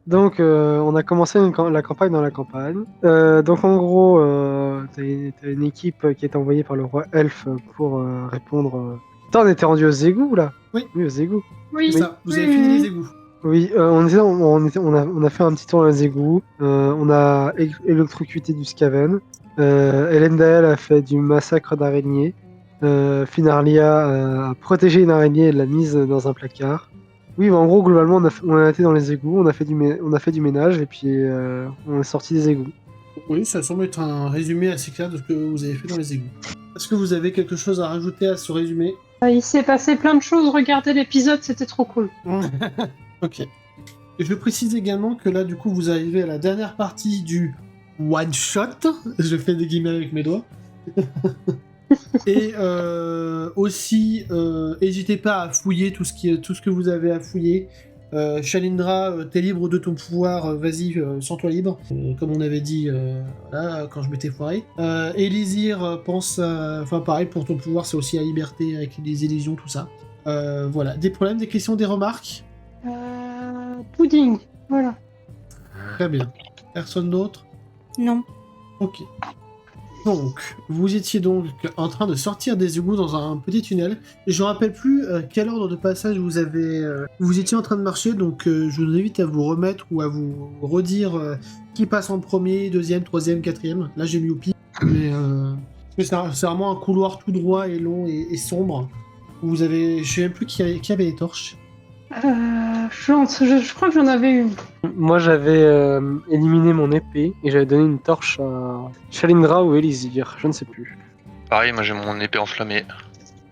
Donc, on a commencé la campagne dans la campagne. Donc, en gros, t'as une équipe qui est envoyée par le roi Elfe pour répondre. Attends, on était rendu aux égouts là? Oui, Oui, aux égouts. c'est Oui, ça. Vous avez fini les égouts. Oui, on a fait un petit tour dans les égouts. On a électrocuté du Skaven. Elendil a fait du massacre d'araignées. Finarlia a protégé une araignée et l'a mise dans un placard. Oui, bah, en gros, globalement, on a été dans les égouts, on a fait du ménage et puis on est sorti des égouts. Oui, ça semble être un résumé assez clair de ce que vous avez fait dans les égouts. Est-ce que vous avez quelque chose à rajouter à ce résumé? il s'est passé plein de choses. Regardez l'épisode, c'était trop cool. Ok. Et je précise également que là, du coup, vous arrivez à la dernière partie du one shot. Je fais des guillemets avec mes doigts. Et aussi, n'hésitez pas à fouiller tout ce que vous avez à fouiller. Shalindra, t'es libre de ton pouvoir, vas-y, sens-toi libre. Comme on avait dit là, quand je m'étais foiré. Elisir, pense à... Enfin, pareil, pour ton pouvoir, c'est aussi la liberté avec les illusions, tout ça. Voilà. Des problèmes, des questions, des remarques? Pudding, voilà. Très bien. Personne d'autre? Non. Ok. Donc, vous étiez donc en train de sortir des égouts dans un petit tunnel. Et je ne me rappelle plus quel ordre de passage vous avez. Vous étiez en train de marcher, donc je vous invite à vous remettre ou à vous redire qui passe en premier, deuxième, troisième, quatrième. Là, j'ai mis au pire. Mais c'est vraiment un couloir tout droit et long et sombre. Vous avez. Je ne sais même plus qui avait les torches. Je crois que j'en avais une. Moi, j'avais éliminé mon épée et j'avais donné une torche à Shalindra ou Elisir, je ne sais plus. Pareil, moi j'ai mon épée enflammée.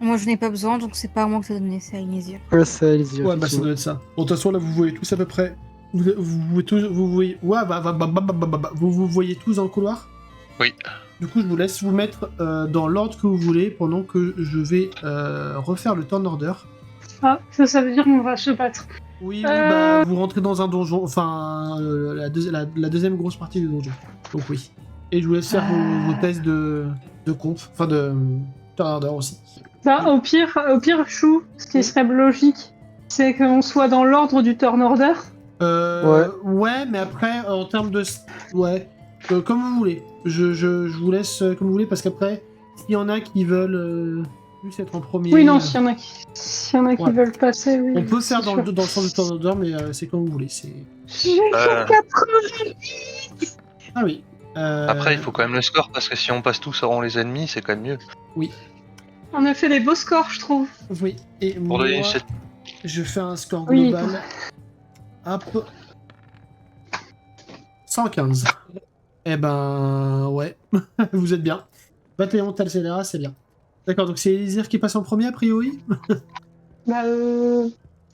Moi, je n'ai pas besoin, donc c'est pas à moi que ça donné, c'est à Inésia. Ouais, c'est Elisir. Ouais, bah ça doit être ça. Bon, de toute façon, là, vous voyez tous à peu près. Vous voyez. Ouais, vous voyez tous dans le couloir? Oui. Du coup, je vous laisse vous mettre dans l'ordre que vous voulez pendant que je vais refaire le turn order. Ah, ça veut dire qu'on va se battre. Oui, bah, vous rentrez dans un donjon, enfin, la deuxième grosse partie du donjon. Donc oui. Et je vous laisse faire vos tests de conf, enfin de turn order aussi. Bah, au pire, Chou, ce qui serait logique, c'est qu'on soit dans l'ordre du turn order. Ouais, mais après, en termes de... Ouais, comme vous voulez. Je vous laisse comme vous voulez, parce qu'après, s'il y en a qui veulent plus être en premier... Oui, non, s'il y en a qui Ouais. veulent passer, oui. On peut faire c'est dans sûr. le sens du turn order, mais c'est comme vous voulez. J'ai fait 80. Ah oui. Après, il faut quand même le score parce que si on passe tous avant les ennemis, c'est quand même mieux. Oui. On a fait des beaux scores, je trouve. Oui. Et Pour moi, donner cette... je fais un score Oui. global. Hop. 115. Eh ben, ouais. Vous êtes bien. Bataillon Talcédera, c'est bien. D'accord, donc c'est Elisir qui passe en premier, a priori? Bah,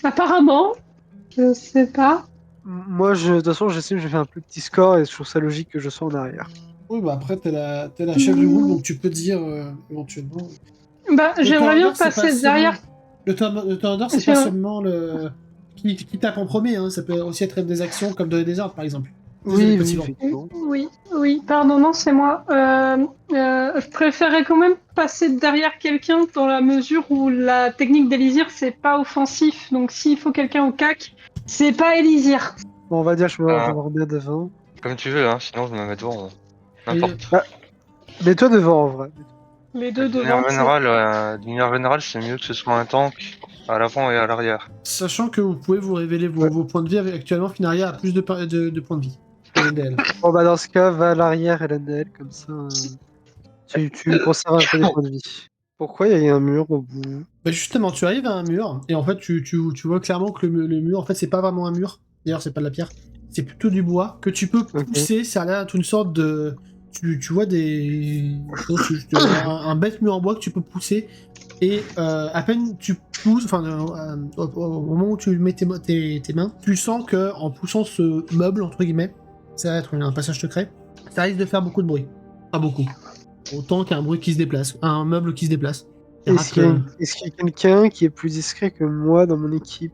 apparemment, je sais pas. Moi, de toute façon, j'estime que j'ai fait un plus petit score et je trouve ça logique que je sois en arrière. Oui, bah après, t'es la chef du groupe, donc tu peux dire éventuellement. Bah, Le j'aimerais bien turn order, c'est pas passer derrière. seulement- Le turn order, c'est Je- pas seulement le. Qui tape en premier, hein. Ça peut aussi être des actions comme donner des ordres, par exemple. Oui, Petit oui, vent. effectivement. Oui, pardon, non, c'est moi. Je préférais quand même passer derrière quelqu'un dans la mesure où la technique d'Elysir, c'est pas offensif. Donc s'il faut quelqu'un au cac, c'est pas Elysir. Bon, on va dire que je me Ah. remets devant. Comme tu veux, hein, sinon je me mets devant. N'importe. Mets-toi devant, en vrai. Les deux D'une devant. manière générale, c'est mieux que ce soit un tank à l'avant et à l'arrière. Sachant que vous pouvez vous révéler vos points de vie. Actuellement, Finaria a plus de points de vie que LDL. Bon, bah, dans ce cas, va à l'arrière, Elendel, comme ça, tu conserves un peu des points de vie. Pourquoi il y a un mur au bout? Bah justement, tu arrives à un mur, et en fait, tu vois clairement que le mur, en fait, c'est pas vraiment un mur. D'ailleurs, c'est pas de la pierre. C'est plutôt du bois que tu peux pousser. Ça a l'air d'être une sorte de... Tu vois un bête mur en bois que tu peux pousser. Et à peine tu pousses, enfin, au moment où tu mets tes mains, tu sens que en poussant ce meuble, entre guillemets, ça va être un passage secret, ça risque de faire beaucoup de bruit. Pas beaucoup. Autant qu'un bruit qui se déplace, un meuble qui se déplace. Est-ce qu'il y a quelqu'un qui est plus discret que moi dans mon équipe?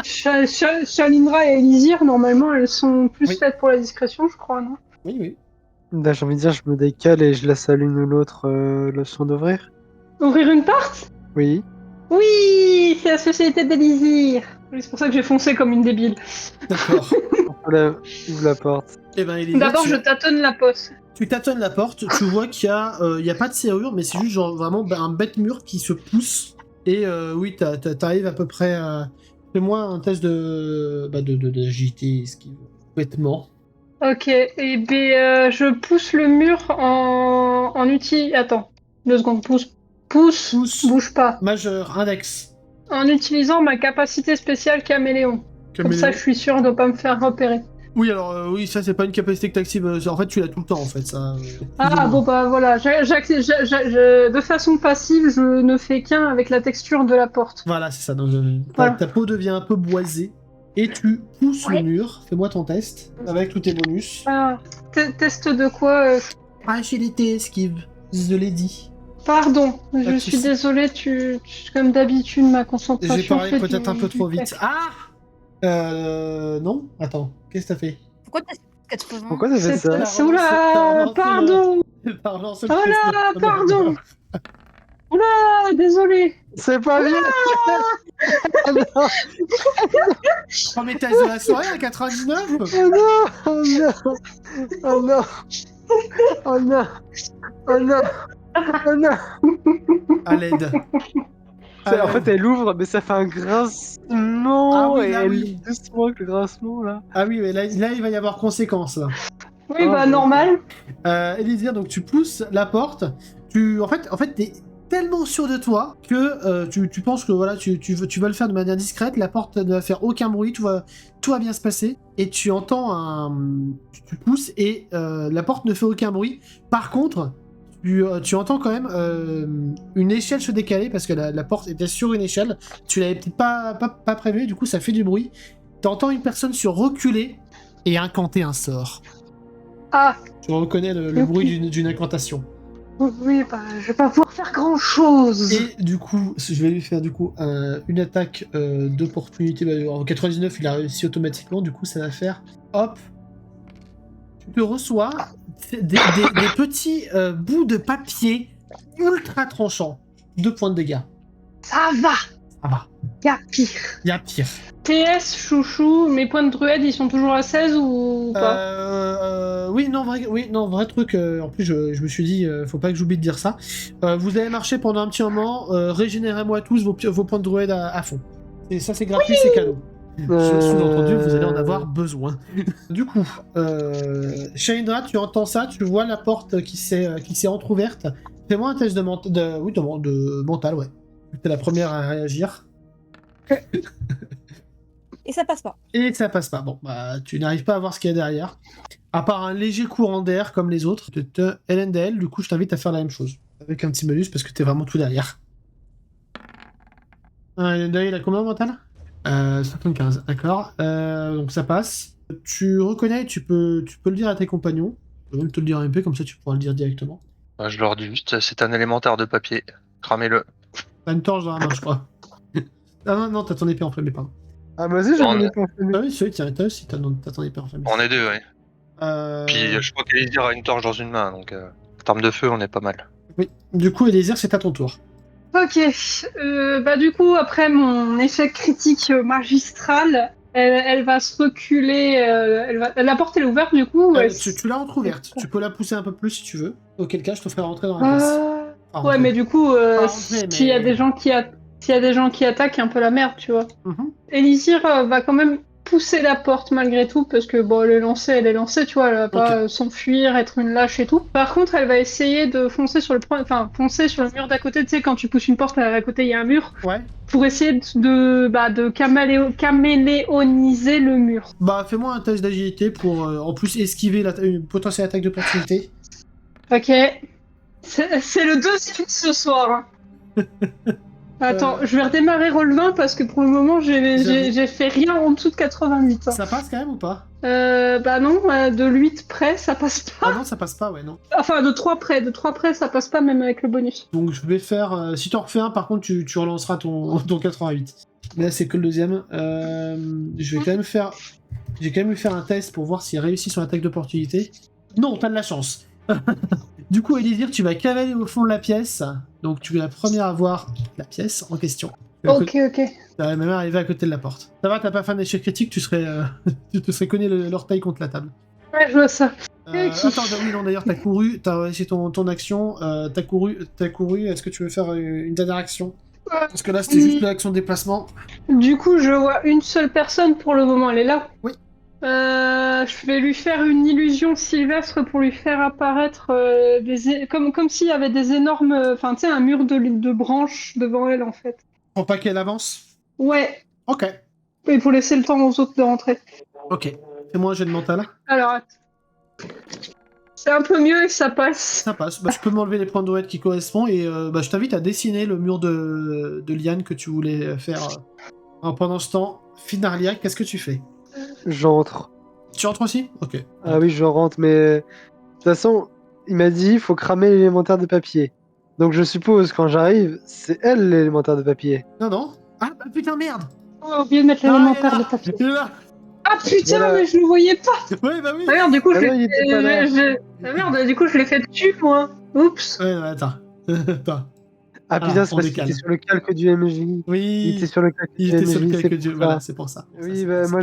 Shalindra et Elysir, normalement, elles sont plus faites pour la discrétion, je crois, non? Oui, oui. Là, j'ai envie de dire, je me décale et je laisse à l'une ou l'autre le soin d'ouvrir. Ouvrir une porte? Oui. Oui, c'est la société d'Elysir. Oui, c'est pour ça que j'ai foncé comme une débile. D'accord. Voilà, ouvre la porte. Et ben, Elisa, D'abord, je tâtonne la poste. tu tâtonnes la porte, tu vois qu'il y a pas de serrure, mais c'est juste genre vraiment un bête mur qui se pousse. Et oui, t'arrives à peu près à... Fais-moi un test d'agilité, esquive, vêtements. Ok, et ben je pousse le mur en uti... Attends, 2 secondes, pousse, Pousse. bouge pas. Majeur, index. En utilisant ma capacité spéciale caméléon. Comme ça, je suis sûr de pas me faire repérer. Oui, alors oui, ça c'est pas une capacité que t'actives. En fait, tu l'as tout le temps en fait. Ça, Ah bon bah voilà, de façon passive, je ne fais qu'un avec la texture de la porte. Voilà, c'est ça. Donc, Voilà. ta peau devient un peu boisée et tu pousses le Ouais. mur. Fais-moi ton test avec tous tes bonus. Ah, test de quoi Agilité, esquive. Je l'ai dit. Pardon, Pas de je suis souci. désolée, comme d'habitude, ma concentration J'ai parlé fait peut-être un peu du trop vite. caca. Ah non. Attends. Qu'est-ce que t'as fait? Pourquoi t'as 80? Pourquoi t'as fait ça? C'est oula, pardon. T'as relancé Oh là, pardon. Oula, désolée. C'est pas bien. Oh non, Premier test de la soirée à 99. oh non, oh non, oh non, oh non, oh non, oh non. À l'aide. En fait, elle ouvre, mais ça fait un grincement, Ah oui, et là, elle oui. ouvre doucement avec le grincement, là. Ah oui, mais là, il va y avoir conséquence. Là. Oui, Oh, bah bon. normal. Elysir, donc tu pousses la porte. En fait, t'es tellement sûr de toi que tu penses que voilà, tu vas le faire de manière discrète. La porte ne va faire aucun bruit, tout va bien se passer. Et tu entends tu pousses et la porte ne fait aucun bruit. Par contre, tu entends quand même une échelle se décaler parce que la porte était sur une échelle. Tu l'avais peut-être pas prévu, du coup ça fait du bruit. T'entends une personne se reculer et incanter un sort. Ah, Tu reconnais le bruit d'une incantation. oui, bah je vais pas pouvoir faire grand chose. Et du coup, je vais lui faire du coup une attaque d'opportunité. En 99, il a réussi automatiquement. Du coup, ça va faire hop. Tu te reçois des petits bouts de papier ultra tranchants. 2 points de dégâts. Ça va, Ça va. y'a pire. Il y a pire. TS, chouchou, mes points de druide, ils sont toujours à 16 ou pas Oui, non, vrai truc. En plus, je me suis dit, faut pas que j'oublie de dire ça. Vous allez marcher pendant un petit moment. Régénérez-moi tous vos points de druide à fond. Et ça, c'est gratuit, c'est cadeau. Sous-entendu, vous allez en avoir besoin. Du coup, Shaindra, tu entends ça, tu vois la porte qui s'est entrouverte. Fais-moi un test de mental, ouais. T'es la première à réagir. Et ça passe pas. Et ça passe pas. Bon, bah, tu n'arrives pas à voir ce qu'il y a derrière. À part un léger courant d'air comme les autres. LNDL, du coup, je t'invite à faire la même chose. Avec un petit malus parce que t'es vraiment tout derrière. LNDL, il a combien au mental 75, d'accord. Donc ça passe. Tu reconnais, tu peux le dire à tes compagnons. Je vais même te le dire en MP, comme ça tu pourras le dire directement. Je leur dis juste, c'est un élémentaire de papier. Cramez-le. T'as une torche dans la main, je crois. Ah non, t'as ton épée enflammée, pardon. Ah, moi aussi, j'ai On mon est- épée enflammée. Ah oui, c'est vrai, tiens, t'as aussi, t'as ton épée enflammée. On est deux, ouais. Euh, Puis je crois qu'Elysir a une torche dans une main, donc en termes de feu, on est pas mal. Oui. Du coup, Elésir, c'est à ton tour. Ok, bah du coup, après mon échec critique magistral, elle va se reculer, la porte elle est ouverte du coup Tu l'as entrouverte. Tu peux la pousser un peu plus si tu veux. Auquel cas, je te ferai rentrer dans la pièce. Enfin, Ouais, rentrer. mais du coup, Pas rentrer, s'il y a mais- des gens s'il y a des gens qui attaquent, un peu la merde, tu vois. Mhm. Elysir va quand même pousser la porte malgré tout, parce que bon, elle est lancée, tu vois, elle va pas s'enfuir, être une lâche et tout. Par contre, elle va essayer de foncer sur foncer sur le mur d'à côté, tu sais, quand tu pousses une porte, à côté il y a un mur, Ouais. pour essayer de caméléoniser le mur. Bah, fais-moi un test d'agilité pour en plus esquiver une potentielle attaque d'opportunité. Ok. C'est le deuxième ce soir. hein. Attends, je vais redémarrer roll 20 parce que pour le moment j'ai fait rien en dessous de 88. hein. Ça passe quand même ou pas? Bah non, de 8 près ça passe pas. Ah non, ça passe pas, ouais, non. Enfin de 3 près ça passe pas même avec le bonus. Donc je vais faire... si t'en refais un, par contre, tu relanceras ton 88. Mais là, c'est que le deuxième. Je vais quand même faire... J'ai quand même lui faire un test pour voir s'il réussit son attaque d'opportunité. Non, t'as de la chance. Du coup, Elysir, tu vas cavaler au fond de la pièce. Donc tu es la première à voir la pièce en question. Ok, ok. T'as même arrivé à côté de la porte. Ça va, t'as pas fait un échec critique, tu te serais cogné l'orteil contre la table. Ouais, je vois ça. Attends, oui, non, d'ailleurs, t'as couru, t'as réussi ton action, t'as couru, est-ce que tu veux faire une dernière action? Parce que là, c'était juste l'action déplacement. Du coup, je vois une seule personne pour le moment, elle est là. Oui. Je vais lui faire une illusion sylvestre pour lui faire apparaître comme s'il y avait des énormes... Enfin, tu sais, un mur de branches devant elle, en fait. Pour pas qu'elle avance? Ouais. Ok. Et pour laisser le temps aux autres de rentrer. Ok. Fais-moi un jet de mental. Alors, attends. C'est un peu mieux et ça passe. Ça passe. Bah, tu peux m'enlever les points de doigts qui correspondent et je t'invite à dessiner le mur de liane que tu voulais faire. Pendant ce temps, Finarlia, qu'est-ce que tu fais? J'entre. Tu rentres aussi? Ok. Ah oui, je rentre, mais de toute façon, il m'a dit il faut cramer l'élémentaire de papier. Donc je suppose quand j'arrive, c'est elle l'élémentaire de papier. Non, non. Ah, bah putain, merde! On a oublié de mettre Ah, l'élémentaire il de est là. papier. Il est là. Ah putain, Voilà. mais je le voyais pas. Ouais, bah oui! Ah merde, du coup, Ah non, il était pas là. Ah merde, du coup, je l'ai fait dessus, moi. Oups. Ouais, non, attends. Attends. Ah Alors, putain, c'est on parce qu'il décale. était sur le calque du MJ. Il Oui! était sur le calque Il du était sur le MJ, c'est calque pour du... ça. Voilà, c'est pour ça. Ça, Oui, c'est bah, pour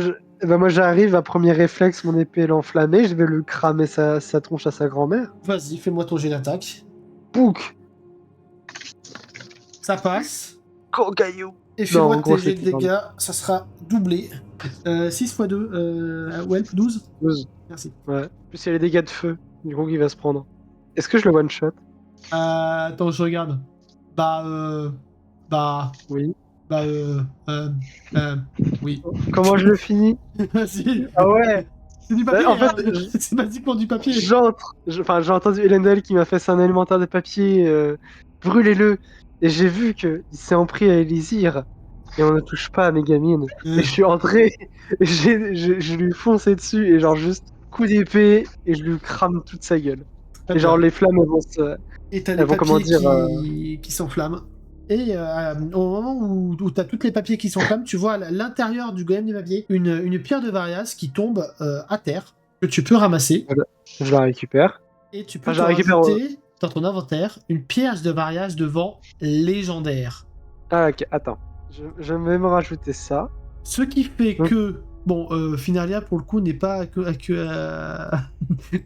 ça. moi j'arrive, à premier réflexe, mon épée est enflammée, je vais lui cramer sa tronche à sa grand-mère. Vas-y, fais-moi ton jet d'attaque. Pouc. Ça passe. Gros caillou. Et Non, fais-moi en gros, tes jets de c'est dégâts, ça sera doublé. 6 x 2, Welp, 12. 12. Merci. Ouais. En plus, il y a les dégâts de feu, du coup, qu'il va se prendre. Est-ce que je le one-shot? Attends, je regarde. Bah, Oui. oui. Comment je le finis? Vas-y. Ah ouais. C'est du papier, En fait, hein. C'est basiquement du papier. J'entre. Enfin, j'ai entendu Elendel qui m'a fait un élémentaire de papier. Brûlez-le. Et j'ai vu qu'il s'est en pris à Élysir. Et on ne touche pas à mes gamines. Et je suis entré. Et je lui ai foncé dessus. Et genre, juste coup d'épée. Et je lui crame toute sa gueule. Très Et genre, bien. les flammes, elles vont se. Et t'as elles les vont, comment papiers dire, qui s'enflamment. Et au moment où t'as tous les papiers qui s'enflamment, tu vois à l'intérieur du golem de papier une pierre de Varias qui tombe à terre, que tu peux ramasser. Je la récupère. Et tu peux je la récupère, rajouter dans ton inventaire une pièce de Varias de vent légendaire. Ah, ok, attends. Je vais me rajouter ça. Ce qui fait Donc- que, bon, Finalia pour le coup n'a pas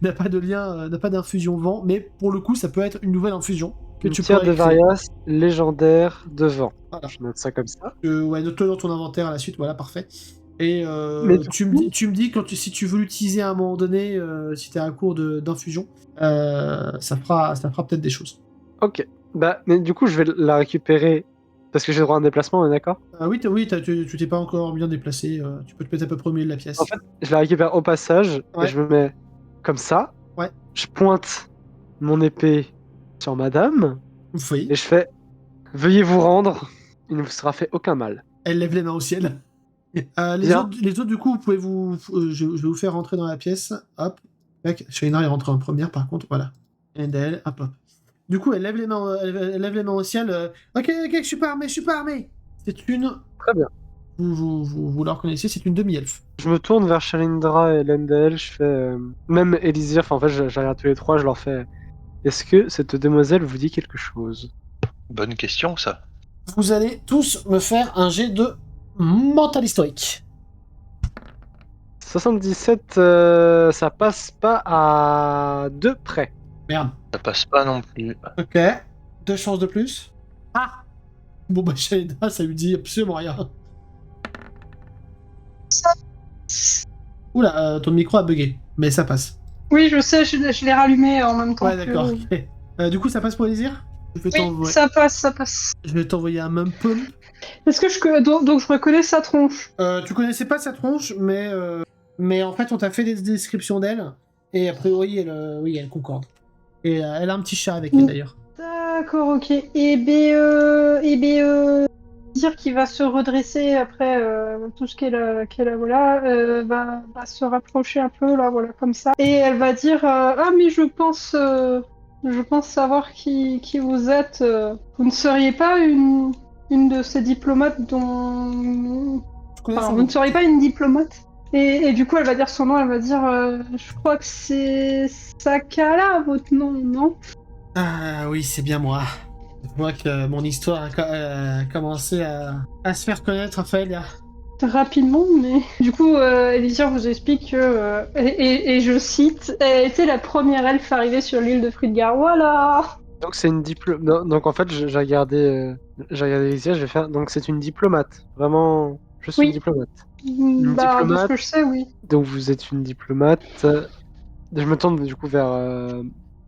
n'a pas de lien, n'a pas d'infusion vent, mais pour le coup ça peut être une nouvelle infusion que Une tu pierre pourrais de créer. Varias légendaire de vent. Voilà. Je note ça comme ça. Ouais, note-le dans ton inventaire à la suite, voilà, parfait. Et Mais tu me dis quand si tu veux l'utiliser à un moment donné, si t'es à court d'infusion, ça fera peut-être des choses. Ok. Bah, mais du coup, je vais la récupérer parce que j'ai droit à un déplacement, on est d'accord? Ah oui, tu t'es pas encore bien déplacé, tu peux te mettre à peu près au milieu de la pièce. En fait, je la récupère au passage Ouais. et je me mets comme ça. Ouais. Je pointe mon épée sur madame Oui. et je fais veuillez vous rendre, il ne vous sera fait aucun mal. Elle lève les mains au ciel. Les Bien. autres, du coup, vous pouvez je vais vous faire rentrer dans la pièce. Hop. Shaina est rentrée en première, par contre, voilà. Et elle, hop, hop. Du coup, elle lève les mains, elle lève les mains au ciel. Ok, je suis pas armé. C'est une... Très bien. Vous la reconnaissez, c'est une demi-elfe. Je me tourne vers Shalindra et Lendel, je fais même Elysir, enfin en fait, je regarde tous les trois, je leur fais est-ce que cette demoiselle vous dit quelque chose? Bonne question, ça. Vous allez tous me faire un jet de mental historique. 77, ça passe pas à 2 près. Merde. Ça passe pas non plus. Ok. 2 chances de plus. Ah. Bon bah Shaina, ça lui dit absolument rien. Oula, ton micro a bugué, mais ça passe. Oui, je sais, je l'ai rallumé en même temps. Ouais, que- d'accord. Ok. Du coup, ça passe pour Elysir? Oui, ça passe. Je vais t'envoyer un même pump. Est-ce que donc je reconnais sa tronche? Tu connaissais pas sa tronche, mais en fait, on t'a fait des descriptions d'elle, et a priori, elle concorde. Et elle a un petit chat avec elle, d'ailleurs. D'accord, ok. Dire qu'il va se redresser après tout ce voilà, va se rapprocher un peu là, voilà, comme ça. Et elle va dire ah mais je pense savoir qui vous êtes. Vous ne seriez pas une de ces diplomates dont Je connais enfin, son vous nom. ne seriez pas une diplomate? Et du coup, elle va dire son nom, elle va dire je crois que c'est Sakala, votre nom, non? Ah oui, c'est bien moi. Je vois que mon histoire a commencé à se faire connaître, Raphaël. Rapidement, mais du coup, Elisir vous explique que, et je cite, elle était la première elfe arrivée sur l'île de Fridgar. Voilà! Donc c'est une diplôme. Donc en fait, j'ai regardé les je vais faire. Donc c'est une diplomate. Vraiment, juste une Oui. diplomate. Une Bah, de ce diplomate. que je sais, oui. Donc vous êtes une diplomate. Je me tourne du coup vers.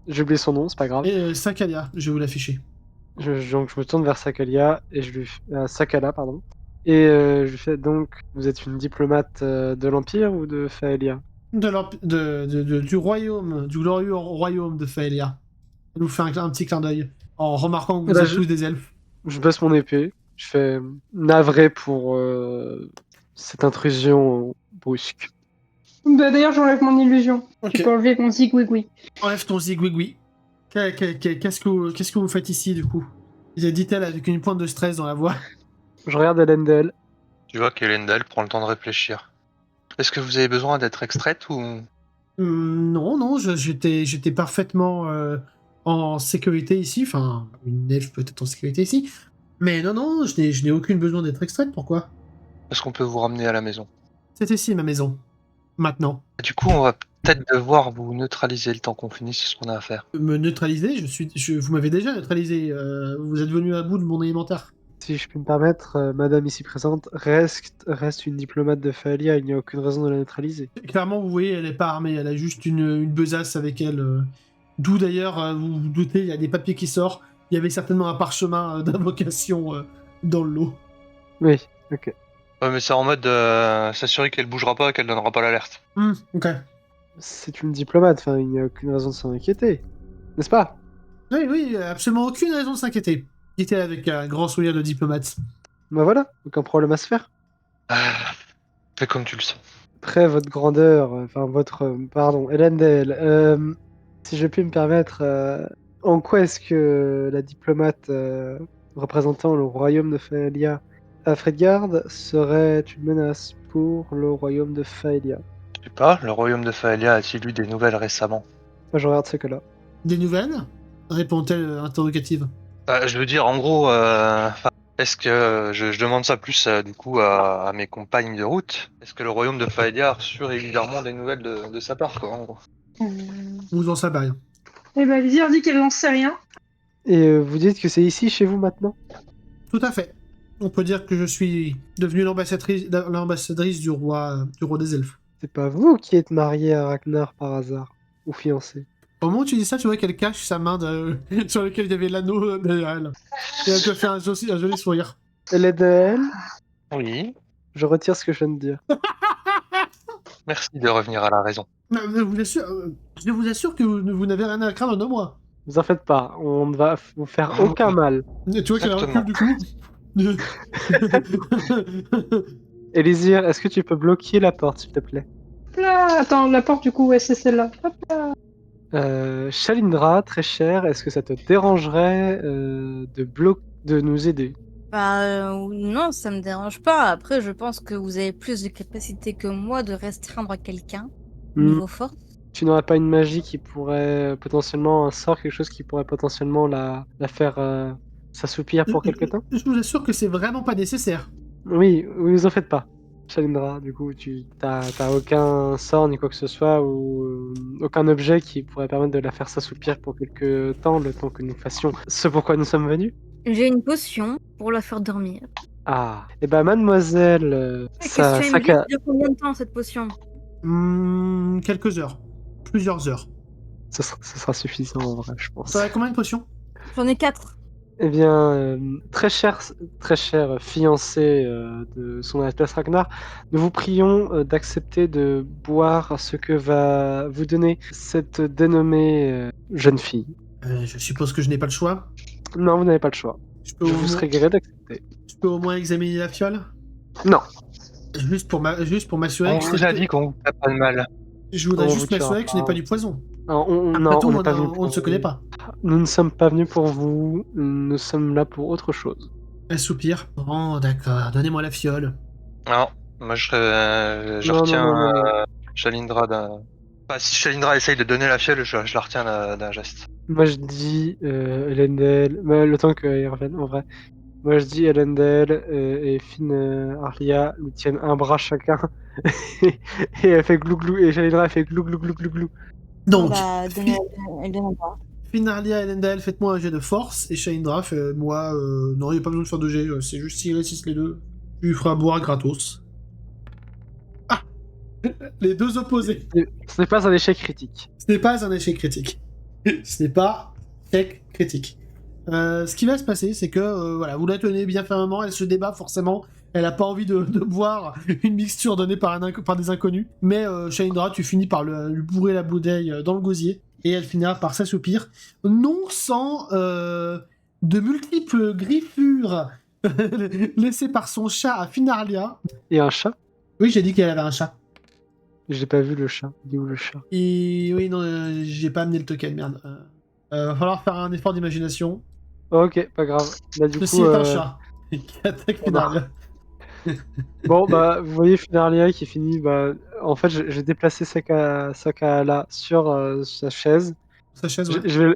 J'ai oublié son nom, c'est pas grave. Et Sakalia, je vais vous l'afficher. Donc je me tourne vers Sakalia et je lui Sakala, pardon. Et je lui fais donc, vous êtes une diplomate de l'Empire ou de Faelia? Du royaume, du glorieux royaume de Faelia. Elle nous fait un petit clin d'œil en remarquant que Eh vous ben, êtes tous des elfes. je baisse mon épée. Je fais navré pour cette intrusion brusque. Bah, d'ailleurs, j'enlève mon illusion. Tu Ok. peux enlever mon zigouigoui. Enlève ton zigouigoui. Qu'est-ce que vous faites ici, du coup? Dit-elle avec une pointe de stress dans la voix. Je regarde Elendel. Tu vois qu'Elendel prend le temps de réfléchir. Est-ce que vous avez besoin d'être extraite ou... Non, j'étais parfaitement en sécurité ici. Enfin, une elfe peut être en sécurité ici. Mais non, je n'ai aucun besoin d'être extraite. Pourquoi? est-ce qu'on peut vous ramener à la maison? C'est ici, ma maison. Maintenant. Du coup, on va peut-être devoir vous neutraliser le temps qu'on finisse ce qu'on a à faire. Me neutraliser, vous m'avez déjà neutralisé. Vous êtes venu à bout de mon élémentaire. Si je puis me permettre, madame ici présente reste une diplomate de Faelia. Il n'y a aucune raison de la neutraliser. Clairement, vous voyez, elle est pas armée. Elle a juste une besace avec elle. D'où d'ailleurs, vous vous doutez, il y a des papiers qui sortent. Il y avait certainement un parchemin d'invocation dans le lot. Oui, ok. Ouais, mais c'est en mode s'assurer qu'elle bougera pas et qu'elle donnera pas l'alerte. Ok. C'est une diplomate, enfin, il n'y a aucune raison de s'en inquiéter. N'est-ce pas? Oui, absolument aucune raison de s'inquiéter. Il était avec un grand sourire de diplomate. Bah voilà, aucun problème à se faire. Fais comme tu le sens. Après, votre grandeur, enfin, pardon, Elendel, si je puis me permettre, en quoi est-ce que la diplomate représentant le royaume de Faelia à Fredgard serait une menace pour le royaume de Faelia? Je sais pas, le royaume de Faelia a-t-il eu des nouvelles récemment? Moi, je regarde ce cas-là. Des nouvelles? Répond-elle interrogative. Je veux dire, en gros, est-ce que je demande ça plus du coup à mes compagnes de route? Est-ce que le royaume de Faelia a reçu régulièrement des nouvelles de sa part, quoi, en gros? Vous en savez rien. Et bah, Elisir dit qu'elle n'en sait rien. Et vous dites que c'est ici, chez vous, maintenant? Tout à fait. On peut dire que je suis devenu l'ambassadrice du roi des elfes. C'est pas vous qui êtes marié à Ragnar par hasard? Ou fiancé? Au moment où tu dis ça, tu vois qu'elle cache sa main sur laquelle il y avait l'anneau derrière elle. Et elle te fait un joli sourire. Elendel, Oui. je retire ce que je viens de dire. Merci de revenir à la raison. Je vous assure que vous n'avez rien à craindre de moi. Vous en faites pas, on ne va vous faire aucun mal. Et tu vois qu'elle Exactement. recule du coup. Élysir, est-ce que tu peux bloquer la porte, s'il te plaît? Là, attends, la porte, du coup, ouais, c'est celle-là. Hop. Shalindra, très cher, est-ce que ça te dérangerait de nous aider? Non, ça me dérange pas. Après, je pense que vous avez plus de capacité que moi de restreindre quelqu'un niveau force. Tu n'aurais pas une magie qui pourrait potentiellement, un sort, quelque chose qui pourrait potentiellement la faire s'assoupir pour quelque temps? Je vous assure que c'est vraiment pas nécessaire. Oui, vous en faites pas. Shalindra, du coup, t'as aucun sort ni quoi que ce soit ou aucun objet qui pourrait permettre de la faire s'assoupir pour quelque temps, le temps que nous fassions ce pourquoi nous sommes venus? J'ai une potion pour la faire dormir. Ah, et ben mademoiselle, La question est Saka, de combien de temps cette potion? Quelques heures. Plusieurs heures. ce sera suffisant en vrai, je pense. Ça a combien de potions? J'en ai 4. Eh bien, très cher fiancé de son Altesse Ragnar, nous vous prions d'accepter de boire ce que va vous donner cette dénommée jeune fille. Je suppose que je n'ai pas le choix. Non, vous n'avez pas le choix. Je peux, Je au vous moins, serais gré d'accepter. je peux au moins examiner la fiole? Non. Juste pour m'assurer On que vous a dit qu'on vous fait pas de mal. Je voudrais On juste vous tuera m'assurer que ce n'est pas. pas du poison. Alors, Après non, tout, on n'est pas venu on pour ne se connaît pas. Nous ne sommes pas venus pour vous, nous sommes là pour autre chose. Elle soupire. Oh, d'accord, donnez-moi la fiole. Non, moi je Non, retiens non. Shalindra Bah, si Shalindra essaye de donner la fiole, je la retiens d'un geste. Moi je dis Elendel, bah, le temps qu'ils reviennent en vrai. Moi je dis Elendel et Finn Arlia nous tiennent un bras chacun. et elle fait glou-glou, et Shalindra elle fait glou-glou-glou-glou-glou. Donc, Bah, elle donne pas. Finarlia et Lendel, faites-moi un jet de force, et Shalindra, moi, non, il n'y a pas besoin de faire de jet, c'est juste s'ils réussissent les deux, tu lui feras boire gratos. Ah Les deux opposés. Ce n'est pas un échec critique. Ce n'est pas un échec critique. Ce n'est pas échec critique. Ce qui va se passer, c'est que voilà, vous la tenez bien fermement, elle se débat forcément, elle a pas envie de boire une mixture donnée par des inconnus, mais Shalindra, tu finis par lui bourrer la bouteille dans le gosier, et elle finira par s'assoupir, non sans de multiples griffures laissées par son chat à Finarlia. Et un chat? Oui, j'ai dit qu'elle avait un chat. J'ai pas vu le chat. Il est où le chat? Et oui, non, j'ai pas amené le token, merde. Va falloir faire un effort d'imagination. Ok, pas grave. Bah, du Ceci coup, est un chat qui attaque on a- Finarlia. Bon, bah, vous voyez Finarlia qui finit. Bah, en fait, j'ai déplacé Sakala sur sa chaise. Sa chaise, Je, ouais.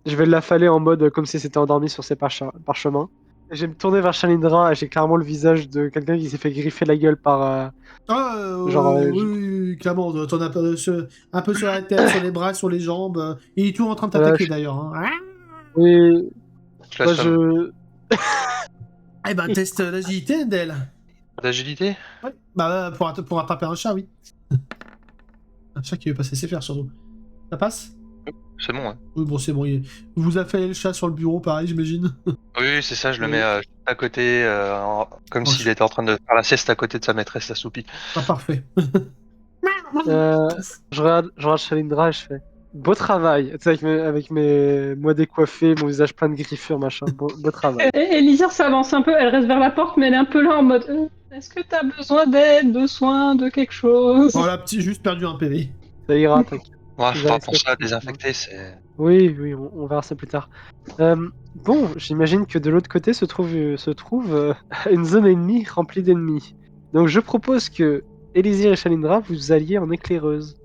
je vais l'affaler en mode comme si c'était endormi sur ses parchemins. Et je vais me tourner vers Shalindra et j'ai clairement le visage de quelqu'un qui s'est fait griffer la gueule par. Ah, Genre, oui, oui, clairement, t'en as un peu sur la tête, sur les bras, sur les jambes. Il est toujours en train de Voilà, t'attaquer d'ailleurs. Hein. Et Je moi, l'assomme. Eh ben, test l'agilité d'elle. D'agilité? Ouais. Bah, pour attraper un chat, oui. Un chat qui veut passer ses fers, surtout. Ça passe? C'est bon, ouais. Oui, bon, c'est bon. Vous affalez le chat sur le bureau, pareil, j'imagine. Oui, c'est ça, je le Oui. mets à côté, comme Oh, s'il était en train de faire la sieste à côté de sa maîtresse assoupie. Ah, parfait. je regarde Shalindra et je fais beau travail. Tu sais, avec mes moi décoiffé, mon visage plein de griffures, machin. Beau travail. Et Elisir s'avance un peu, elle reste vers la porte, mais elle est un peu là en mode est-ce que t'as besoin d'aide, de soins, de quelque chose? Oh, la petite, juste perdu un PV. Ça ira, t'inquiète. Ouais, Ils enfin, arrivent pour pas ça, plus, désinfecter, c'est. Oui, oui, on verra ça plus tard. Bon, j'imagine que de l'autre côté se trouve une zone ennemie remplie d'ennemis. Donc je propose que Elisir et Shalindra vous alliez en éclaireuse.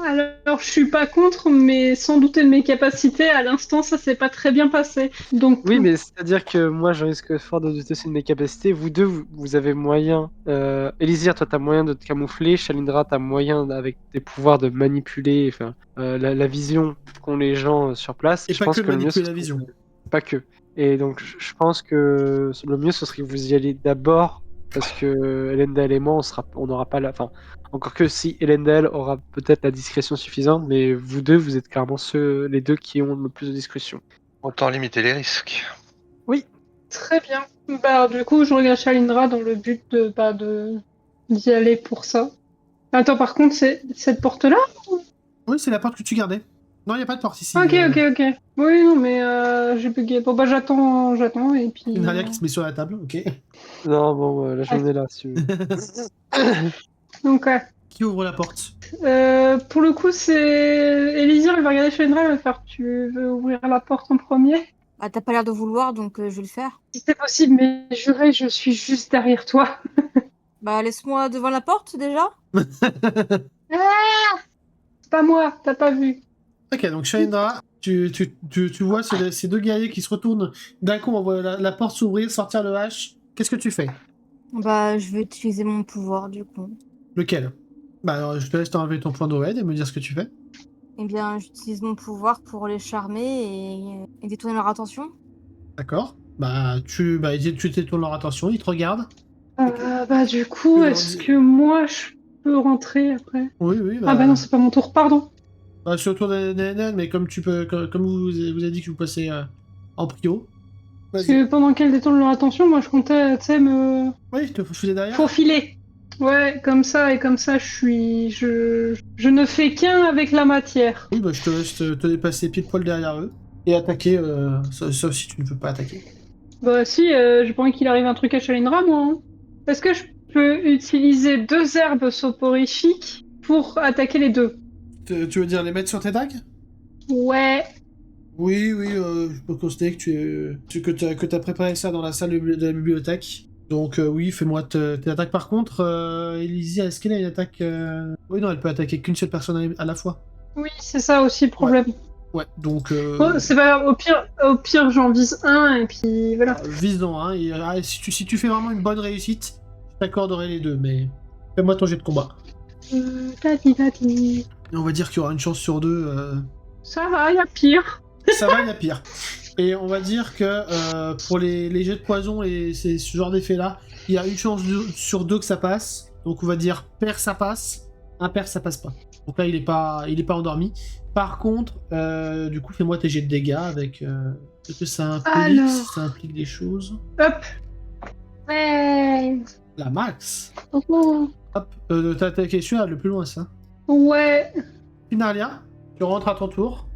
Alors, je suis pas contre, mais sans douter de mes capacités, à l'instant, ça s'est pas très bien passé. Donc, Oui, mais c'est-à-dire que moi, je risque fort de douter aussi de mes capacités. Vous deux, vous avez moyen. Elisir, toi, t'as moyen de te camoufler. Shalindra, t'as moyen, avec des pouvoirs, de manipuler enfin, la vision qu'ont les gens sur place. Et Je pas pense que de que le mieux, manipuler ce la vision. serait- Pas que. Et donc, je pense que le mieux, ce serait que vous y alliez d'abord, parce que Elendel et moi, on n'aura pas la. Enfin, encore que si Elendel aura peut-être la discrétion suffisante, mais vous deux, vous êtes clairement les deux qui ont le plus de discrétion. Autant limiter les risques. Oui. très bien. Bah, du coup, je regarde Shalindra dans le but d'y aller pour ça. Attends, par contre, c'est cette porte-là? Oui, c'est la porte que tu gardais. Non, il n'y a pas de porte ici. Ok. Oui, non, mais j'ai bugué. Bon, bah, j'attends, et puis. Une Alia qui se met sur la table, ok. Non, bon, la journée est là, si tu veux. Donc, ouais. Qui ouvre la porte? Pour le coup, c'est Elisir, elle va regarder Shalindra, elle va faire tu veux ouvrir la porte en premier? Bah, t'as pas l'air de vouloir, donc je vais le faire. Si c'est possible, mais juré, je suis juste derrière toi. Bah, laisse-moi devant la porte déjà. Ah, c'est pas moi, t'as pas vu. Ok, donc Shalindra, tu vois ces deux guerriers qui se retournent. D'un coup, on voit la porte s'ouvrir, sortir le hache. Qu'est-ce que tu fais? Bah, je vais utiliser mon pouvoir du coup. Lequel? Bah alors, je te laisse t'enlever ton point d'Oed et me dire ce que tu fais. Eh bien, j'utilise mon pouvoir pour les charmer et détourner leur attention. D'accord. Tu détournes leur attention, ils te regardent. Bah du coup, Tu est-ce leur dis- que moi je peux rentrer après? Oui, oui, Ah bah non, c'est pas mon tour, pardon. c'est au tour d'Enen, mais comme vous avez dit que vous passez en prio. Parce Vas-y. que pendant qu'elles détournent leur attention, moi je comptais, tu sais, me Oui, je te faisais derrière. faufiler. Ouais, comme ça, je ne fais qu'un avec la matière. Oui, je te laisse te dépasser pile poil derrière eux. Et attaquer, sauf si tu ne peux pas attaquer. Bah si, j'ai pas envie qu'il arrive un truc à Shalindra, moi. Hein. Est-ce que je peux utiliser 2 herbes soporifiques pour attaquer les deux? Tu veux dire les mettre sur tes dagues? Ouais. Oui, je peux considérer que que t'as préparé ça dans la salle de la bibliothèque. Donc oui, fais-moi tes attaques. Par contre, Elysia, est-ce qu'elle a une attaque Oui, non, elle peut attaquer qu'une seule personne à la fois. Oui, c'est ça aussi le problème. Ouais, donc Oh, c'est pas grave, au pire j'en vise un et puis voilà. vise dans un. Et, si tu fais vraiment une bonne réussite, je t'accorderai les deux, mais fais-moi ton jet de combat. Tati. Et on va dire qu'il y aura une chance sur deux. Ça va, y a pire. Ça va, il y a pire. Et on va dire que pour les jets de poison et ce genre d'effet-là, il y a une chance sur deux que ça passe. Donc on va dire pair ça passe, impair ça passe pas. Donc là il est pas endormi. Par contre, du coup fais-moi tes jets de dégâts avec ce que ça implique, Alors. si ça implique des choses. Hop. Ouais. La max. Oh. Hop, t'as attaqué celui-là le plus loin ça. Ouais. Finalia, tu rentres à ton tour.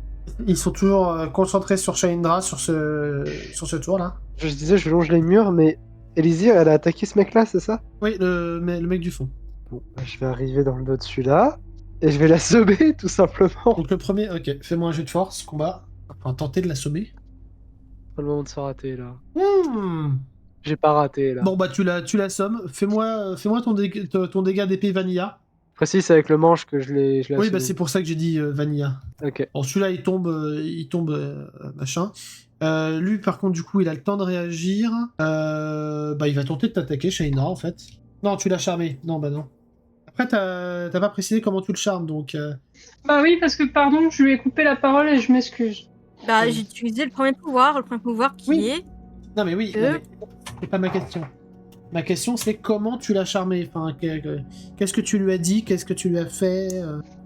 Ils sont toujours concentrés sur Shaindra sur ce tour là. Je disais, je longe les murs, mais Elysir, elle a attaqué ce mec-là, c'est ça? Oui, le mec du fond. Bon, bah, je vais arriver dans le dos de celui-là, et je vais l'assommer, tout simplement. Donc le premier, ok, fais-moi un jeu de force, combat. Enfin, tenter de l'assommer. Pas le moment de se rater, là. Hmm. J'ai pas raté, là. Bon bah tu l'assommes. Fais-moi ton dégât d'épée Vanilla. Précis, c'est avec le manche que je l'ai Oui, bah assommé. c'est pour ça que j'ai dit Vanilla. Ok. Bon, celui-là il tombe machin. Lui par contre du coup il a le temps de réagir. Bah il va tenter de t'attaquer, Shaina en fait. Non, tu l'as charmé. Non, bah non. Après t'as pas précisé comment tu le charmes donc. Bah oui, parce que pardon, je lui ai coupé la parole et je m'excuse. Bah, j'ai utilisé le premier pouvoir qui Oui. est. Non mais oui, non, mais c'est pas ma question. Ma question c'est comment tu l'as charmé. Enfin, qu'est-ce que tu lui as dit, qu'est-ce que tu lui as fait.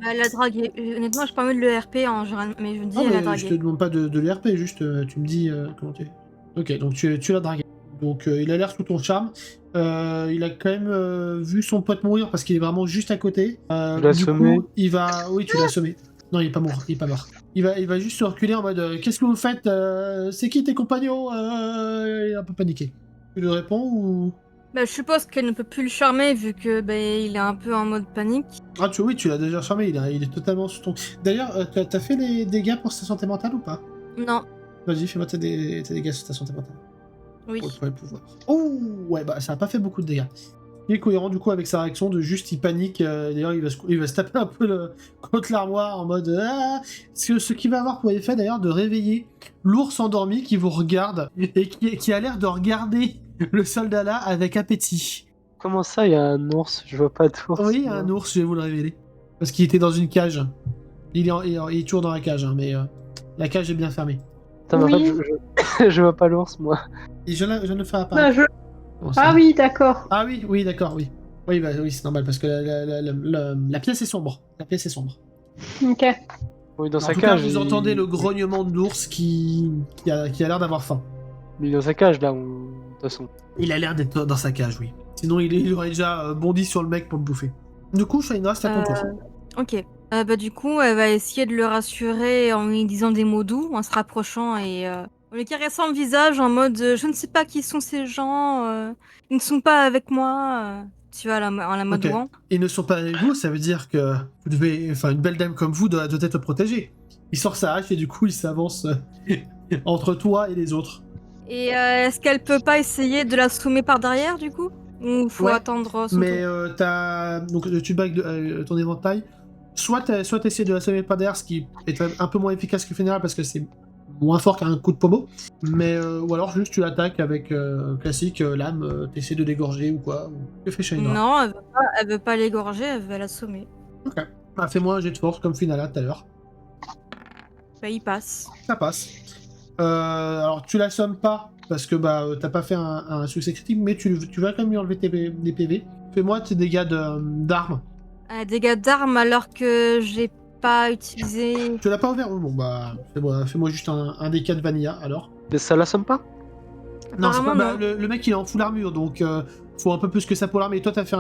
Bah, la drague. Honnêtement, j'ai pas mis le RP en général, mais je me dis Non, elle a mais je te dragué. demande pas de l'ERP, juste tu me dis comment tu es. Ok, donc tu l'as dragué. Donc il a l'air sous ton charme. Il a quand même vu son pote mourir parce qu'il est vraiment juste à côté. Je l'ai du assommé. coup, il va. Oui, tu l'as assommé. Non, il est pas mort. Il est pas mort. Il va juste se reculer en mode qu'est-ce que vous faites c'est qui tes compagnons Il est un peu paniqué. Tu lui réponds ou. Bah, je suppose qu'elle ne peut plus le charmer vu que bah, il est un peu en mode panique. Ah, oui, tu l'as déjà charmé. Il est totalement sous ton. D'ailleurs, t'as fait les dégâts pour sa santé mentale ou pas? Non, Vas-y, fais-moi tes dégâts sur ta santé mentale. oui. Pour le premier pouvoir. Oh ouais, bah ça a pas fait beaucoup de dégâts. Il est cohérent du coup avec sa réaction de juste il panique. D'ailleurs, il va se taper un peu contre l'armoire en mode ah. Ce qui va avoir pour effet d'ailleurs de réveiller l'ours endormi qui vous regarde et qui a l'air de regarder le soldat là avec appétit. Comment ça, il y a un ours? Je vois pas d'ours. Oui, moi. un ours, je vais vous le révéler. Parce qu'il était dans une cage. Il est toujours dans la cage, hein, mais la cage est bien fermée. Attends, mais en Oui. fait, je vois pas l'ours, moi. Et je ne le ferai Bah, pas. Bon, Ah oui, d'accord. Ah oui, d'accord, oui. Oui, bah oui, c'est normal parce que la pièce est sombre. La pièce est sombre. Ok. Oui, dans En sa tout cas, cage. vous entendez le grognement de l'ours qui a l'air d'avoir faim. Il est dans sa cage, là, de toute façon. Il a l'air d'être dans sa cage, oui. Sinon, il aurait déjà bondi sur le mec pour le bouffer. Du coup, Shaina, c'est à ton tour. Ok. Bah, du coup, elle va essayer de le rassurer en lui disant des mots doux, en se rapprochant et en lui caressant le visage en mode je ne sais pas qui sont ces gens, ils ne sont pas avec moi. Tu vois, en la mode Ok. ouan. Ils ne sont pas avec vous, ça veut dire que vous devez, enfin, une belle dame comme vous doit être protégée. Il sort sa hache et du coup, il s'avance entre toi et les autres. Et est-ce qu'elle peut pas essayer de l'assommer par derrière, du coup? Ou faut Ouais, attendre son Mais tour? donc tu bagues ton éventail. Soit t'essaies de l'assommer par derrière, ce qui est un peu moins efficace que le général parce que c'est moins fort qu'un coup de pommeau. Mais ou alors juste tu l'attaques avec classique lame, t'essaies de l'égorger ou quoi. Que fait Shaina? Non, elle veut pas l'égorger, elle veut l'assommer. Ok. Ah, fais-moi un jet de force comme Finala tout à l'heure. Bah, il passe. Ça passe. Alors tu l'assommes pas parce que bah t'as pas fait un succès critique, mais tu vas quand même lui enlever des PV. Fais-moi tes dégâts d'armes. Dégâts d'armes alors que j'ai pas utilisé. Tu l'as pas ouvert? Bon bah fais-moi juste un des 4 vanilla alors. Mais ça l'assomme pas? Non, c'est pas, Apparemment, bah, le mec il est en full armure donc faut un peu plus que ça pour l'armure. Et toi t'as fait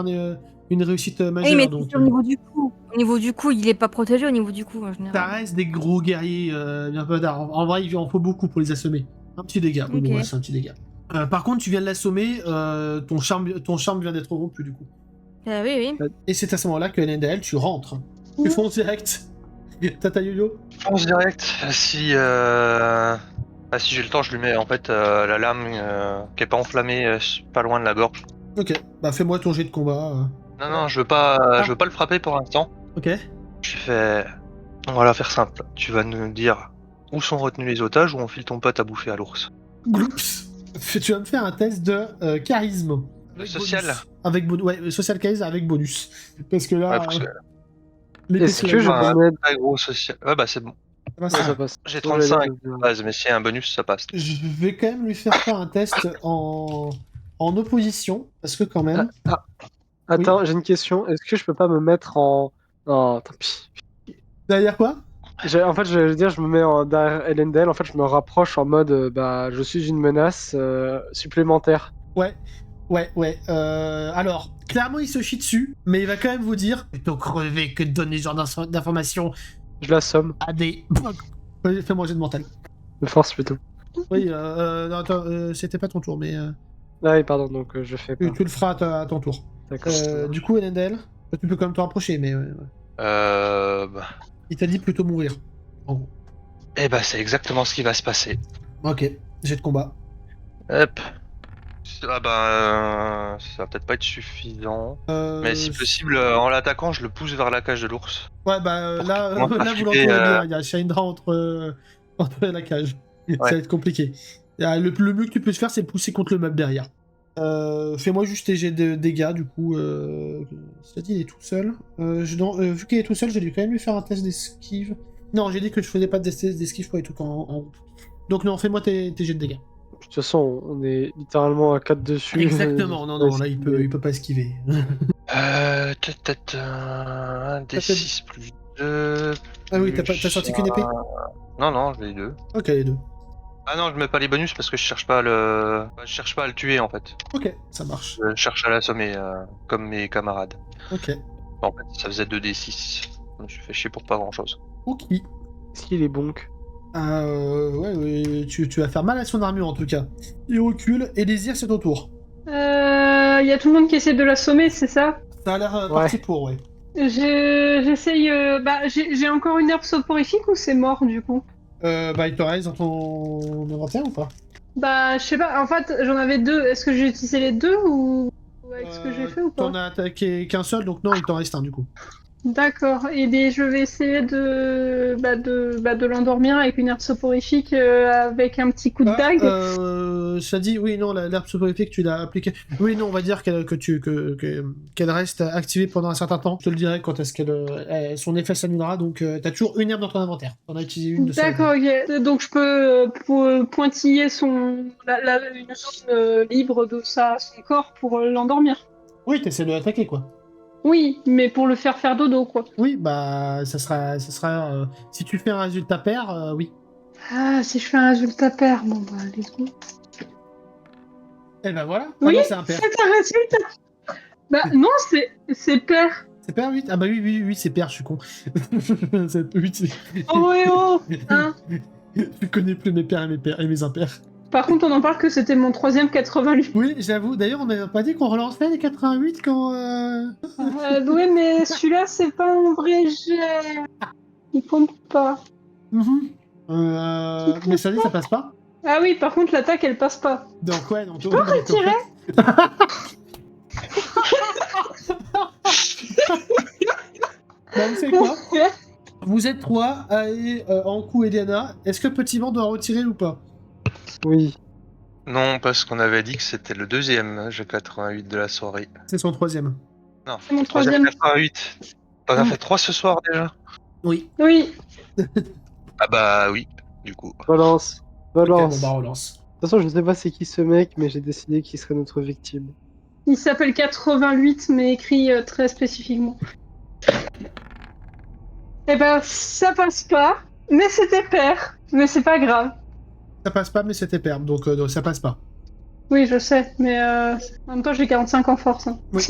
une réussite Oui, majeure mais donc c'est au niveau du coup. Au niveau du coup, il est pas protégé au niveau du coup en ça général. reste des gros guerriers bien peu d'armes. En vrai il en faut beaucoup pour les assommer. Un petit dégât, oui, Ok. bon, ouais, c'est un petit dégât. Par contre tu viens de l'assommer, ton charme vient d'être rompu du coup. Oui. Et c'est à ce moment-là que Elendel, tu rentres. Tu fonces direct. Tata Yo-Yo. Je pense direct. Si Ah, si j'ai le temps, je lui mets en fait la lame qui est pas enflammée, pas loin de la gorge. Ok, bah fais-moi ton jet de combat. Non, je veux pas, Ah. je veux pas le frapper pour l'instant. Ok. Je fais, on va la faire simple. Tu vas nous dire où sont retenus les otages ou on file ton pote à bouffer à l'ours. Gloops. Tu vas me faire un test de charisme. Le Avec social. bonus. Avec bonus. Ouais, social charisme avec bonus. Parce que là, Ouais, parce que l'épée Est-ce sur que la je gueule, peux un mettre... très gros social. Ouais, bah c'est bon. ça va, Ouais, ça ça va. passe. J'ai Ouais, 35 j'allais de base, mais s'il y a un bonus, ça passe. Je vais quand même lui faire un test en opposition. Parce que quand même. Attends, j'ai une question. Est-ce que je peux pas me mettre en... Oh, tant pis. Derrière quoi? En fait, je veux dire, je me mets derrière Elendel. En fait, je me rapproche en mode, bah, je suis une menace supplémentaire. Ouais. Ouais. Alors, clairement, il se chie dessus. Mais il va quand même vous dire plutôt crever que de donner ce genre d'informations Je l'assomme. à des. Fais-moi un jet de mental. De force plutôt. Oui, non, attends, c'était pas ton tour, mais Ah oui, pardon, donc je fais pas. tu le feras à ton tour. D'accord. Du coup, Elendel, tu peux quand même te rapprocher, mais Bah, il t'a dit plutôt mourir. En gros. eh bah c'est exactement ce qui va se passer. Ok, jet de combat. Hop. Ah bah, ça va peut-être pas être suffisant. Mais si possible, en l'attaquant, je le pousse vers la cage de l'ours. Ouais, bah Pour là, qu'il commence à là vous flipper, l'entendez bien, il y a Shaindra entre la cage. Ça va être compliqué. Le mieux que tu peux faire, c'est pousser contre le meuble derrière. Fais-moi juste tes jets de dégâts, du coup. Cela dit, il est tout seul. Vu qu'il est tout seul, j'ai dû quand même lui faire un test d'esquive. Non, j'ai dit que je faisais pas de test d'esquive pour les trucs en route. Donc non, fais-moi tes jets de dégâts. De toute façon, on est littéralement à 4 dessus. Exactement, non, là, il peut pas esquiver. Peut-être un D6 plus 2. Ah oui, t'as sorti qu'une épée? Non, j'ai les deux. Ok, les deux. Ah non, je mets pas les bonus parce que je cherche pas à le tuer en fait. Ok, ça marche. Je cherche à l'assommer comme mes camarades. Ok. En fait, ça faisait 2D6. Je me suis fait chier pour pas grand chose. Ok. Est-ce qu'il est bonk? Ouais, tu vas faire mal à son armure en tout cas. Il recule, et Désir, c'est ton tour. Il y a tout le monde qui essaie de l'assommer, c'est ça? Ça a l'air Ouais. parti pour, ouais. J'essaye. J'ai encore une herbe soporifique ou c'est mort du coup? Bah, il te reste dans ton inventaire ou pas? Bah, je sais pas. En fait, j'en avais deux. Est-ce que j'ai utilisé les deux ou avec ce que j'ai fait ou pas? T'en as attaqué qu'un seul, donc non, il t'en reste un du coup. D'accord. Et je vais essayer de l'endormir avec une herbe soporifique avec un petit coup de dague. Ça dit, oui, non, l'herbe soporifique, tu l'as appliquée. Oui, non, on va dire qu'elle reste activée pendant un certain temps. Je te le dirai quand est-ce qu'elle son effet s'annulera. Donc, t'as toujours une herbe dans ton inventaire. T'en as utilisé une de seule. D'accord, ok. Donc je peux pointiller une zone libre de son corps pour l'endormir. Oui, t'essaies de l'attaquer, quoi. Oui, mais pour le faire dodo, quoi. Oui, bah, ça sera si tu fais un résultat pair, oui. Ah, si je fais un résultat pair, bon bah, let's go. Et ben voilà. Oui, non, c'est un pair. c'est un résultat. Bah non, c'est pair. C'est pair 8? Ah bah oui, c'est pair, je suis con. C'est 8, Oh ouais, oh hein. Je connais plus mes pairs et mes impairs. Par contre, on en parle que c'était mon 3ème 88. Oui, j'avoue. D'ailleurs, on n'avait pas dit qu'on relançait les 88 quand... Oui, mais celui-là, c'est pas un vrai jet. Il compte pas. Mais ça dit, ça passe pas. Ah oui, par contre, l'attaque, elle passe pas. Donc ouais, donc... Tu peux retirer? Bah, vous savez quoi? Vous êtes 3, et Ankou et Diana. Est-ce que Petit Vent doit retirer ou pas? Oui. Non, parce qu'on avait dit que c'était le deuxième jeu 88 de la soirée. C'est son 3ème. Non, C'est mon 3ème. 88. T'en as fait 3 ce soir déjà? Oui. Oui. Ah bah oui, du coup. Relance. Ok, Relance. bon bah relance. De toute façon, je sais pas c'est qui ce mec, mais j'ai décidé qu'il serait notre victime. Il s'appelle 88, mais écrit très spécifiquement. Eh ben, ça passe pas, mais c'était pair. Mais c'est pas grave. Ça passe pas, mais c'était pair, donc ça passe pas. Oui, je sais, mais en même temps, j'ai 45 en force. Hein. Oui.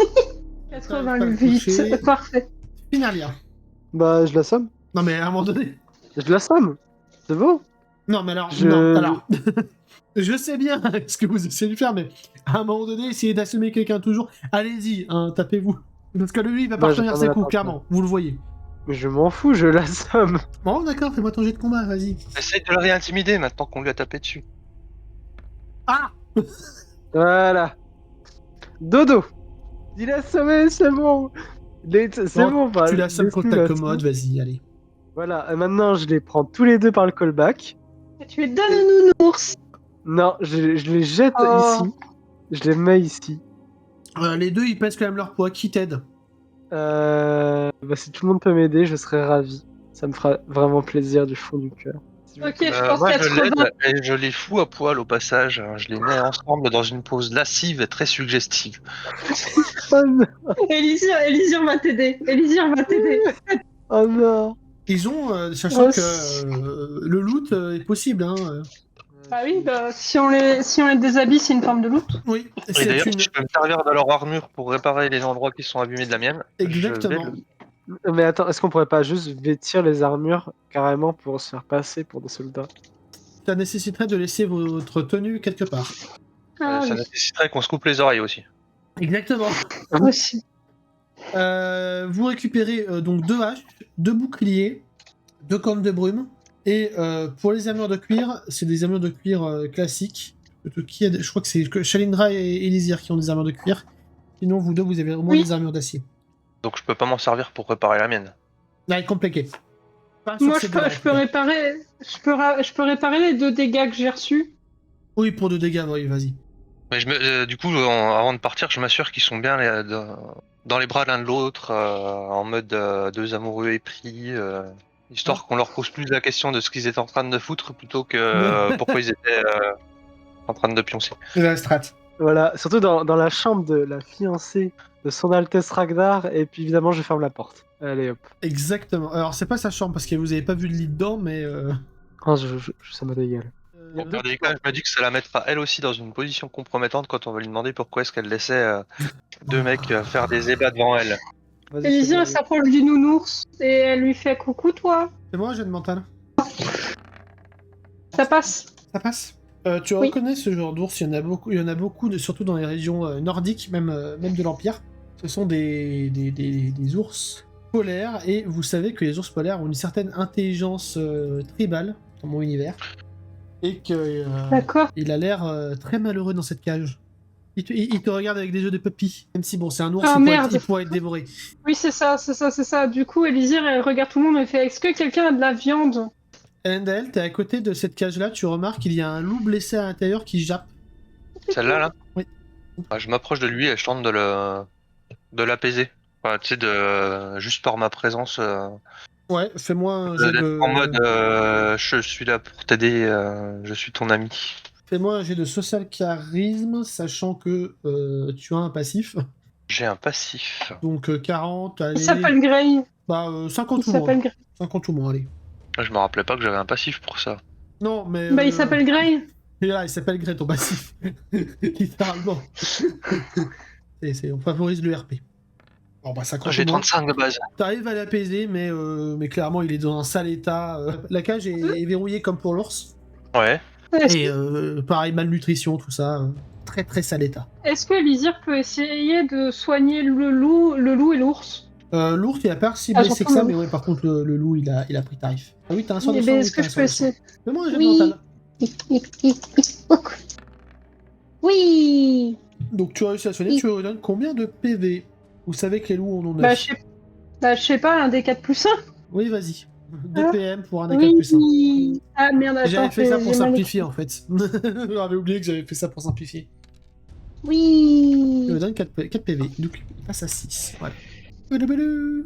88, parfait. Finalia. Bah, je l'assomme. Non mais à un moment donné... Je l'assomme. C'est bon. Non mais alors... Je- Non, alors... Je sais bien ce que vous essayez de faire, mais à un moment donné, essayez d'assommer quelqu'un toujours. Allez-y, hein, tapez-vous. Parce que lui, il va Moi, partir j'ai pas ses mal à coups, partir. clairement. Vous le voyez. Mais je m'en fous, je l'assomme. Bon, d'accord, fais-moi ton jet de combat, vas-y. Essaye de le réintimider maintenant qu'on lui a tapé dessus. Ah Voilà. Dodo. Il a assommé, c'est bon. C'est bon, enfin, Tu l'assommes contre ta laisse-nous commode, vas-y, allez. Voilà, et maintenant je les prends tous les deux par le callback. Tu es donnes un nounours. Non, je les jette Oh. ici. Je les mets ici. Les deux, ils pèsent quand même leur poids. Qui t'aide? Si tout le monde peut m'aider, je serais ravi. Ça me fera vraiment plaisir du fond du cœur. S'il vous Ok, plaît. je pense Moi, je 80. l'aide et je les fous à poil au passage. Je les mets ensemble dans une pose lascive et très suggestive. Oh non. Élysir va t'aider. Élysir va t'aider. Oh non. Ils ont, sachant Oh, que le loot est possible, hein. Bah oui, si on les déshabille, c'est une forme de loot. Oui, Et c'est d'ailleurs, une... si je peux me servir de leur armure pour réparer les endroits qui sont abîmés de la mienne. Exactement. Mais attends, est-ce qu'on pourrait pas juste vêtir les armures carrément pour se faire passer pour des soldats? Ça nécessiterait de laisser votre tenue quelque part. Ah Ça oui, nécessiterait qu'on se coupe les oreilles aussi. Exactement. aussi. Vous récupérez donc 2 haches, 2 boucliers, 2 cornes de brume. Et pour les armures de cuir, c'est des armures de cuir classiques. Je crois que c'est que Shalindra et Elysir qui ont des armures de cuir. Sinon, vous deux, vous avez au moins Oui. des armures d'acier. Donc je peux pas m'en servir pour réparer la mienne. Là, elle est compliqué. Pas sur Moi, ces je deux-là, peux en tout cas. réparer. Je peux réparer les 2 dégâts que j'ai reçus. Oui, pour 2 dégâts, oui, vas-y. Mais du coup, avant de partir, je m'assure qu'ils sont bien dans les bras l'un de l'autre, en mode 2 amoureux épris, histoire qu'on leur pose plus la question de ce qu'ils étaient en train de foutre plutôt que pourquoi ils étaient en train de pioncer. C'est la strat. Voilà, surtout dans la chambre de la fiancée de son Altesse Ragnar, et puis évidemment je ferme la porte. Allez hop. Exactement. Alors, c'est pas sa chambre parce que vous avez pas vu de lit dedans, mais. Ah, ça m'est égal. Bon, dans les cas, je me dis que ça la mettra elle aussi dans une position compromettante quand on va lui demander pourquoi est-ce qu'elle laissait 2 mecs faire des ébats devant elle. Vas-y, Élysir, elle fais- s'approche du nounours et elle lui fait coucou, toi. C'est moi, j'ai de mental. Ça passe. Ça passe. Tu Oui. reconnais ce genre d'ours, il y en a beaucoup, surtout dans les régions nordiques, même de l'Empire. Ce sont des ours polaires, et vous savez que les ours polaires ont une certaine intelligence tribale dans mon univers, et que D'accord. il a l'air très malheureux dans cette cage. Il te regarde avec des yeux de puppy, même si bon, c'est un ours, Ah, merde. il pourrait être dévoré. Oui, c'est ça. Du coup, Élysir, elle regarde tout le monde et fait est-ce que quelqu'un a de la viande? Endel, t'es à côté de cette cage-là, tu remarques qu'il y a un loup blessé à l'intérieur qui jappe. Celle-là, là Oui. Bah, je m'approche de lui et je tente de l'apaiser. Enfin, tu sais, juste par ma présence, Ouais, fais-moi un jet d'être de... en mode je suis là pour t'aider, je suis ton ami. Fais-moi un jet de social charisme, sachant que tu as un passif. J'ai un passif. Donc 40, allez... Il s'appelle Grey. 50 Il ou moins. s'appelle Grey. 50 ou moins, allez. Je me rappelais pas que j'avais un passif pour ça. Non, mais... Bah, il s'appelle Grey. Et là, il s'appelle Grey, ton passif. Littéralement. On favorise le RP. Bon, bah 50 J'ai ou moins. 35 de base. T'arrives à l'apaiser, mais clairement, il est dans un sale état. La cage est verrouillée comme pour l'ours. Ouais. Et pareil, malnutrition, tout ça. Très très sale état. Est-ce que Élysir peut essayer de soigner le loup et l'ours? L'ours, il a pas si Ah, blessé que j'entends ça, le mais ouais, par contre, le loup, il a pris tarif. Ah oui, t'as un sort de Eh sang, ben, oui, est-ce que t'as un je sort peux de sang. essayer? Fais-moi un jet de Oui. mental. Oui. Donc tu as réussi à soigner, tu redonnes combien de PV? Vous savez que les loups en ont 9. Bah, je sais pas, un des 4 plus 1. Oui, vas-y. 2 Ah. PM pour un des 4 plus 1. Oui. Ah merde, attends. J'avais fait ça pour j'ai mal simplifier en fait. J'avais oublié que j'avais fait ça pour simplifier. écrit. Oui. Je me donne 4 PV. Donc il passe à 6. Voilà.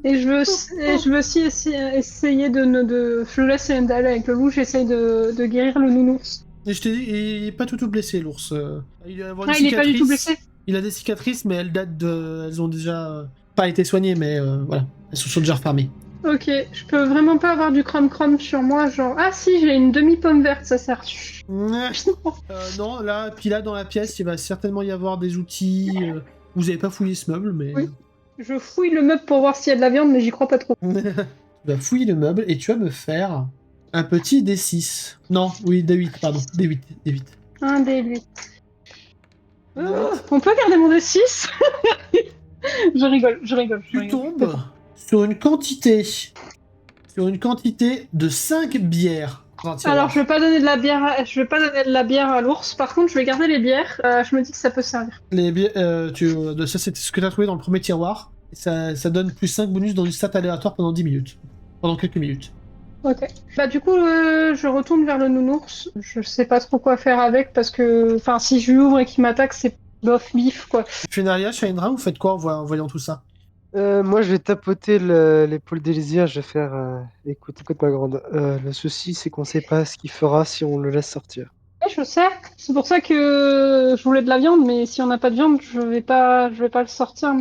Et je veux aussi essayer de... Je laisse Endal avec le loup, j'essaye de guérir le nounours. Et je t'ai dit, il est pas tout blessé l'ours. Il doit avoir des Ah, il est pas du tout cicatrices. blessé? Il a des cicatrices, mais elles datent de. Elles ont déjà pas été soignées, mais voilà. Elles sont déjà refermées. Ok, je peux vraiment pas avoir du chrome sur moi, genre... Ah si, j'ai une demi-pomme verte, ça sert. Non, là, puis là, dans la pièce, il va certainement y avoir des outils. Vous avez pas fouillé ce meuble, mais. Oui. Je fouille le meuble pour voir s'il y a de la viande, mais j'y crois pas trop. Tu vas fouiller le meuble et tu vas me faire un petit D6. Non, oui, D8, pardon. D8. Un des 8. On peut garder mon D6? Je rigole. Tu tombes sur une quantité sur une quantité de 5 bières. Dans un tiroir. Alors, je vais pas donner de la bière. Je vais pas donner de la bière à l'ours. Par contre, je vais garder les bières. Je me dis que ça peut servir. Les bières, ça c'est ce que tu as trouvé dans le premier tiroir. Ça donne plus 5 bonus dans une stat aléatoire pendant 10 minutes. Pendant quelques minutes. Ok. Bah du coup, je retourne vers le nounours. Je sais pas trop quoi faire avec parce que, enfin, si je lui ouvre et qu'il m'attaque, c'est bof bif quoi. Fenalia, Shaindra, vous faites quoi en voyant tout ça? Moi, je vais tapoter l'épaule d'Elysir. Je vais faire écoute, ma grande. Le souci, c'est qu'on sait pas ce qu'il fera si on le laisse sortir. Ouais, je sais. C'est pour ça que je voulais de la viande, mais si on n'a pas de viande, je vais pas le sortir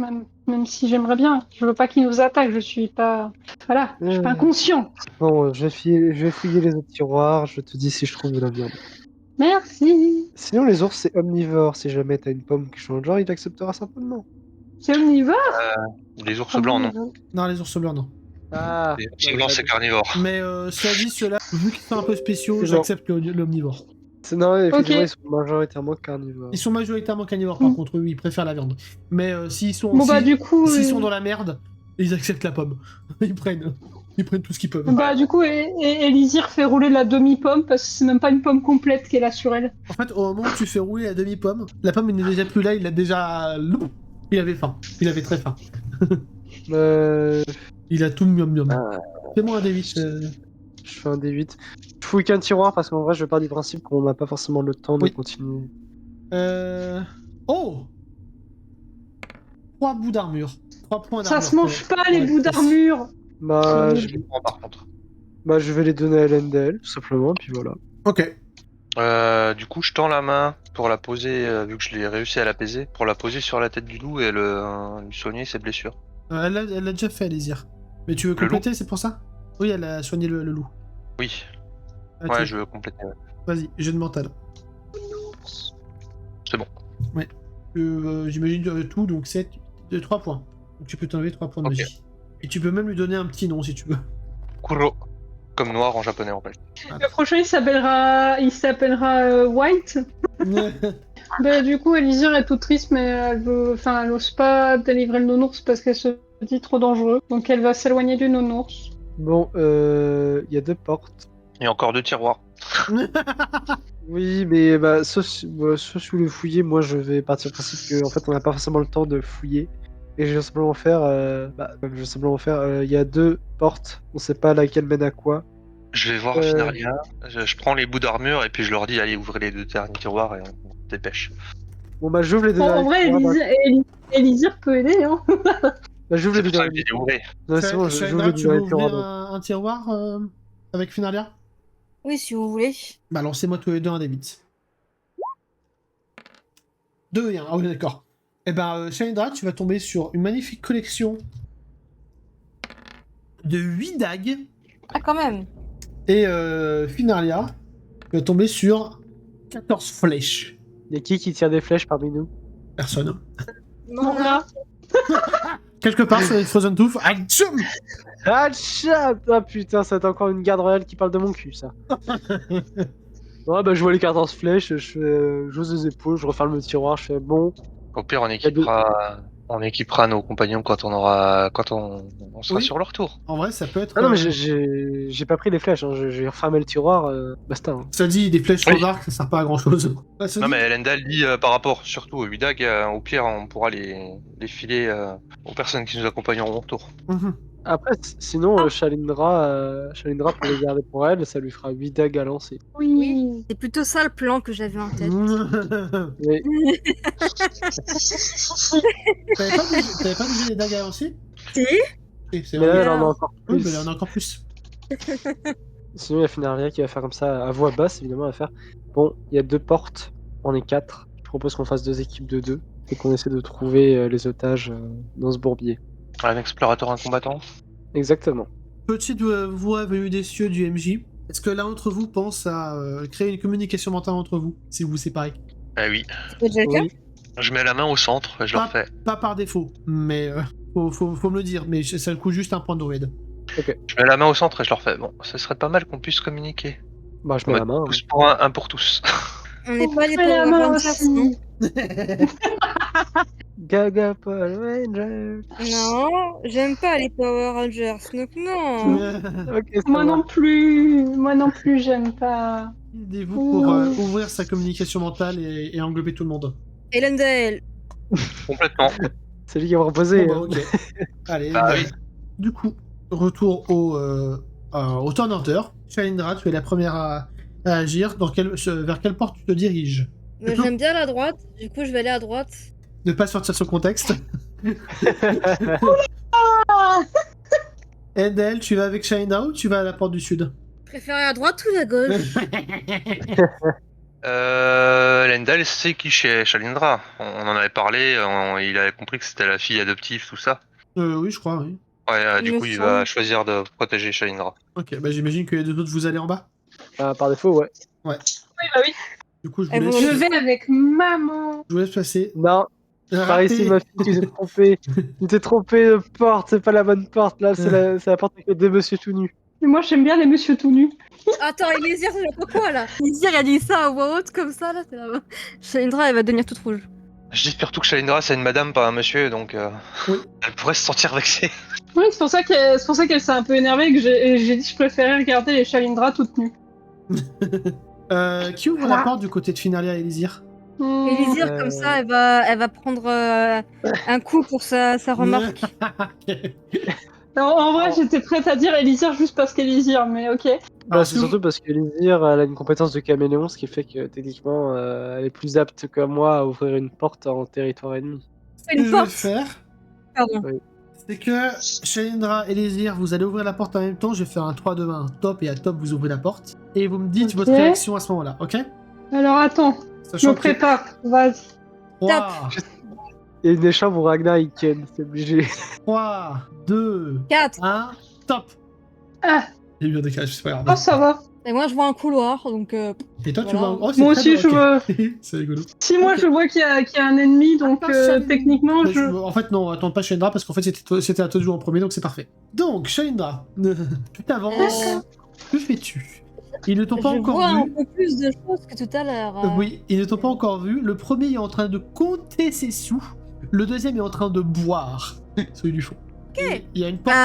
même si j'aimerais bien. Je veux pas qu'il nous attaque. Je suis pas, voilà, je suis pas inconscient. Bon, je vais fouiller les autres tiroirs. Je te dis si je trouve de la viande. Merci. Sinon, les ours, c'est omnivore. Si jamais t'as une pomme qui change de genre, il acceptera simplement. C'est omnivore. Les ours blancs, non. Non, les ours blancs, non. Ah, Les ours blancs, c'est carnivore. Mais cela dit, ceux-là, vu qu'ils sont un peu spéciaux, C'est j'accepte l'omnivore. Non, effectivement, Ok. ils sont majoritairement carnivores. Ils sont majoritairement carnivores, par Mm. contre, eux, ils préfèrent la viande. Mais s'ils sont, Bon bah du coup, s'ils sont dans la merde, ils acceptent la pomme. Ils prennent tout ce qu'ils peuvent. bah du coup, Elisir fait rouler la demi-pomme parce que c'est même pas une pomme complète qu'elle a sur elle. En fait, au moment où tu fais rouler la demi-pomme, la pomme il n'est déjà plus là, il a déjà... Il avait faim. Il avait très faim. Il a tout miam miam. Fais-moi un D8. Je fais un D8. Je fouille qu'un tiroir parce qu'en vrai, je pars du principe qu'on n'a pas forcément le temps de Oui. continuer. Oh 3 bouts d'armure. 3 points d'armure. Ça se mange pas les Ouais. bouts d'armure. Bah, Je les prends par contre. je vais les donner à Elendel, tout simplement, puis voilà. Ok. Du coup, je tends la main pour la poser, vu que je l'ai réussi à l'apaiser, pour la poser sur la tête du loup et lui soigner ses blessures. Elle l'a déjà fait, Alésir. Mais tu veux Le loup compléter, c'est pour ça? Oui, elle a soigné le loup. Oui, Ok. ouais, je veux compléter. Ouais. Vas-y, jeu de mental. C'est bon. Ouais. J'imagine tout, donc 7, 3 points. Donc tu peux t'enlever 3 points de Ok. magie. Et tu peux même lui donner un petit nom si tu veux. Kuro. Comme noir en japonais en fait. Le prochain il s'appellera White. Bah, du coup, Elisir est toute triste, mais elle ose pas délivrer le nounours parce qu'elle se dit trop dangereux. Donc elle va s'éloigner du nounours. Bon, il y a 2 portes. Et encore 2 tiroirs. Oui, mais sauf si vous le fouillez, moi je vais partir du principe que en fait on n'a pas forcément le temps de fouiller. Et je vais simplement faire, il y a 2 portes, on sait pas laquelle mène à quoi. Je vais voir Finaria, je prends les bouts d'armure et puis je leur dis allez ouvrez les 2 derniers tiroirs et on dépêche. Bon bah j'ouvre les 2 En vrai, Elisir peut aider, hein. j'ouvre C'est les 2 pour ça que derniers. j'ai dit ouvrez. Non, c'est bon, Shaindra, j'ouvre les 2 tu veux derniers ouvrir tiroirs. un tiroir avec Finalia? Oui, si vous voulez. Bah lancez-moi tous les deux un des 8. 2 et 1, ah oui d'accord. Eh ben Shaindra, tu vas tomber sur une magnifique collection de 8 dagues. Ah, quand même. Et Finalia, tu vas tomber sur 14 flèches. Il y a qui tire des flèches parmi nous? Personne. Bon, là. Quelque part sur les Frozen Tooth. Ah, tchoum. Ah, chat! Ah putain, ça va être encore une garde royale qui parle de mon cul, ça. Ouais, bah je vois les 14 flèches, j'ose les épaules, je referme le tiroir, je fais bon. Au pire on équipera nos compagnons quand on sera Oui. sur leur tour. En vrai, ça peut être. Ah non, mais j'ai pas pris les flèches, hein. J'ai refermé le tiroir, basta. Hein. Ça dit, des flèches Oui. standards, ça sert pas à grand chose. Non mais Elendal dit par rapport surtout aux 8 dagues, au pire on pourra les filer aux personnes qui nous accompagneront au tour. Après, sinon, Shalindra pour les garder pour elle, ça lui fera 8 dagues à lancer. Oui. C'est plutôt ça le plan que j'avais en tête. Mais T'avais pas déjà des dagues à lancer? Si. C'est là, vrai. elle en a encore Oui, plus. mais il y en a encore plus. Sinon, il y a Finaria qui va faire comme ça, à voix basse, évidemment, elle va faire bon, il y a 2 portes, on est 4. Je propose qu'on fasse 2 équipes de 2 et qu'on essaie de trouver les otages dans ce bourbier. Un explorateur, un combattant. Exactement. Petite voix venue des cieux du MJ. Est-ce que l'un d'entre vous pense à créer une communication mentale entre vous, si vous vous séparez? Ah oui. C'est déjà le cas. Oui. Je mets la main au centre et je leur fais. Pas par défaut, mais faut me le dire, mais ça le coûte juste un point de raid. Je mets la main au centre et je leur fais. Bon, ce serait pas mal qu'on puisse communiquer. Bah, je mets la main. Tous pour un pour tous. On n'est pas des fait la pauvres main Avengers, aussi. non? Gaga Power Rangers. Non, j'aime pas les Power Rangers, donc non. Ok, ça Moi va. non plus, j'aime pas. Aidez-vous pour ouvrir sa communication mentale et englober tout le monde. Elendel. Complètement. C'est lui qui a proposé. Bon, bah, ok. Allez, Bah bah, oui. du coup, retour au turn order. Shalindra, tu es la première à agir. Vers quelle porte tu te diriges? Mais j'aime bien la droite, du coup je vais aller à droite. Ne pas sortir ce contexte. Endel, tu vas avec Shalindra ou tu vas à la porte du sud? Je préfère à droite ou à gauche? Lendal, c'est qui chez Shalindra? On en avait parlé, il avait compris que c'était la fille adoptive, tout ça. Oui, je crois, oui. Ouais, Il du me coup, il semble. va choisir de protéger Shalindra. Ok, bah j'imagine que les deux autres, vous allez en bas. Par défaut, ouais. Oui, bah oui. Du coup, je Et vous vous- laisse, Je vais avec maman. je vous laisse passer. Non, par Raté. ici, ma fille, tu t'es trompé. Tu t'es trompé de porte, c'est pas la bonne porte. Là, c'est la porte avec les deux monsieur tout nus. Et moi, j'aime bien les monsieur tout nus. Attends, Elysir, c'est pas quoi là? Elysir, il a dit ça à voix haute comme ça là, c'est là-bas. Shalindra, elle va devenir toute rouge. Je dis surtout que Shalindra, c'est une madame, pas un monsieur, donc Oui. elle pourrait se sentir vexée. Oui, c'est pour ça qu'elle s'est un peu énervée et que j'ai dit que je préférais regarder les Shalindra toutes nues. Qui ouvre la porte du côté de Finalia et Elysir? Elysir, comme ça, elle va prendre un coup pour sa remarque. En vrai, j'étais prête à dire Elysir juste parce qu'Elysir, mais ok. Bah, c'est surtout parce que Lizir, elle a une compétence de caméléon, ce qui fait que techniquement, elle est plus apte que moi à ouvrir une porte en territoire ennemi. C'est Ce que une je vais porte. faire, Pardon. c'est que Shalindra et Elysir, vous allez ouvrir la porte en même temps. Je vais faire un 3, 2, 1, top, et à top, vous ouvrez la porte. Et vous me dites Ok. votre réaction à ce moment-là, ok? Alors attends, je Sachant me que prépare. Vas-y. 3, Il y a une échambre où Ragnar il ken, c'est obligé. 3, 2, 4. 1, top! Ah, Il y a eu un décalage, c'est pas grave. oh, ça va. Et moi, je vois un couloir, donc. Et toi, tu Voilà. vois. Oh, c'est Moi très aussi, bien, je ok. C'est rigolo. Si moi Ok. je vois qu'il y a un ennemi, donc Attention. techniquement Mais je. En fait, non, attends pas Shalindra parce qu'en fait, c'était à toi de jouer en premier, donc c'est parfait. Donc, Shalindra, tu t'avances. Que fais-tu? Ils ne t'ont pas Je encore vois un vu. peu plus de choses que tout à l'heure. Oui, ils ne t'ont pas encore vu. Le premier est en train de compter ses sous. Le deuxième est en train de boire. Celui du fond. Ok. Il y a une porte,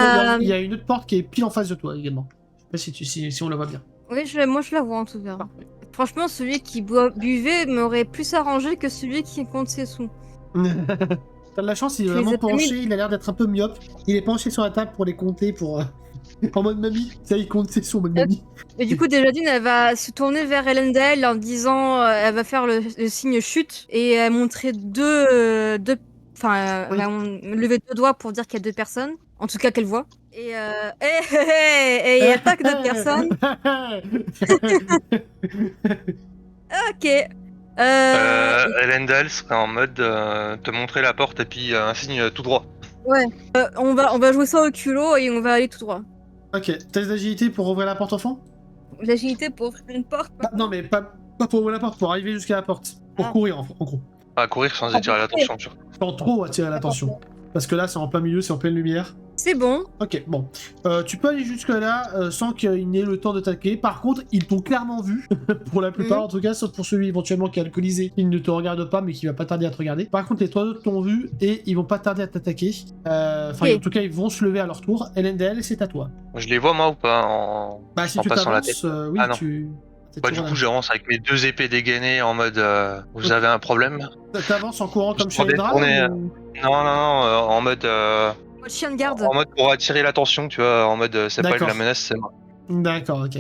il y a une autre porte qui est pile en face de toi également. Je sais pas si on la voit bien. Oui, moi je la vois en tout cas. Parfait. Franchement, celui qui buvait m'aurait plus arrangé que celui qui compte ses sous. T'as de la chance, il est Tu les vraiment as pas mis- penché. Il a l'air d'être un peu myope. Il est penché sur la table pour les compter pour. En mode mamie. Ça, il compte ses sous en mode mamie. Et du coup, déjà d'une, elle va se tourner vers Elendel en disant, elle va faire le signe chute et elle montrer enfin, Oui. elle va lever deux doigts pour dire qu'il y a deux personnes, en tout cas qu'elle voit. Et et il attaque deux personnes. Ok. Elendal serait en mode te montrer la porte et puis un signe tout droit. On va jouer ça au culot et on va aller tout droit. Ok, test d'agilité pour ouvrir la porte au fond? L'agilité pour ouvrir une porte. Non, mais pas pour ouvrir la porte, pour arriver jusqu'à la porte. Pour Ah. courir, en gros. À courir sans Ah, attirer parfait. l'attention, tu vois. Sans trop attirer l'attention. Parce que là, c'est en plein milieu, c'est en pleine lumière. C'est bon. Ok, bon. Tu peux aller jusque-là sans qu'il n'ait le temps de t'attaquer. Par contre, ils t'ont clairement vu, pour la plupart en tout cas, sauf pour celui éventuellement qui est alcoolisé, il ne te regarde pas, mais qui va pas tarder à te regarder. Par contre, les trois autres t'ont vu et ils vont pas tarder à t'attaquer. Enfin, Ok. en tout cas, ils vont se lever à leur tour. LNDL, c'est à toi. Je les vois moi ou pas en... Bah, si En tu passant la t'avances, oui, Ah, non. tu. Bah, du coup, j'avance avec mes deux épées dégainées en mode vous avez un problème? T'avances en courant comme Je prends des Shalindra tournées, ou... Non, en mode Votre chien de garde. en mode pour attirer l'attention, tu vois, en mode c'est pas D'accord. la menace, c'est moi. D'accord, ok.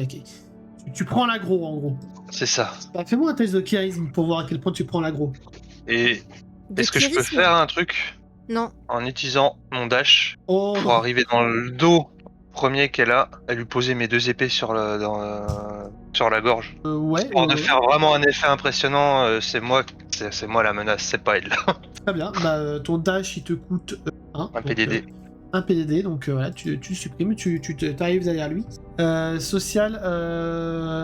Tu prends l'aggro en gros. C'est ça. Bah, fais-moi un test de charisme pour voir à quel point tu prends l'aggro. Et De est-ce que je peux charisme. faire un truc Non. en utilisant mon dash Oh, pour arriver dans le dos premier qu'elle a, à lui poser mes deux épées sur sur la gorge. ouais. Pour de faire vraiment un effet impressionnant, c'est moi la menace, c'est pas elle. Très bien. Bah, ton dash, il te coûte 1. Un PDD. Un PDD, donc voilà, tu supprimes, t'arrives derrière lui. Social,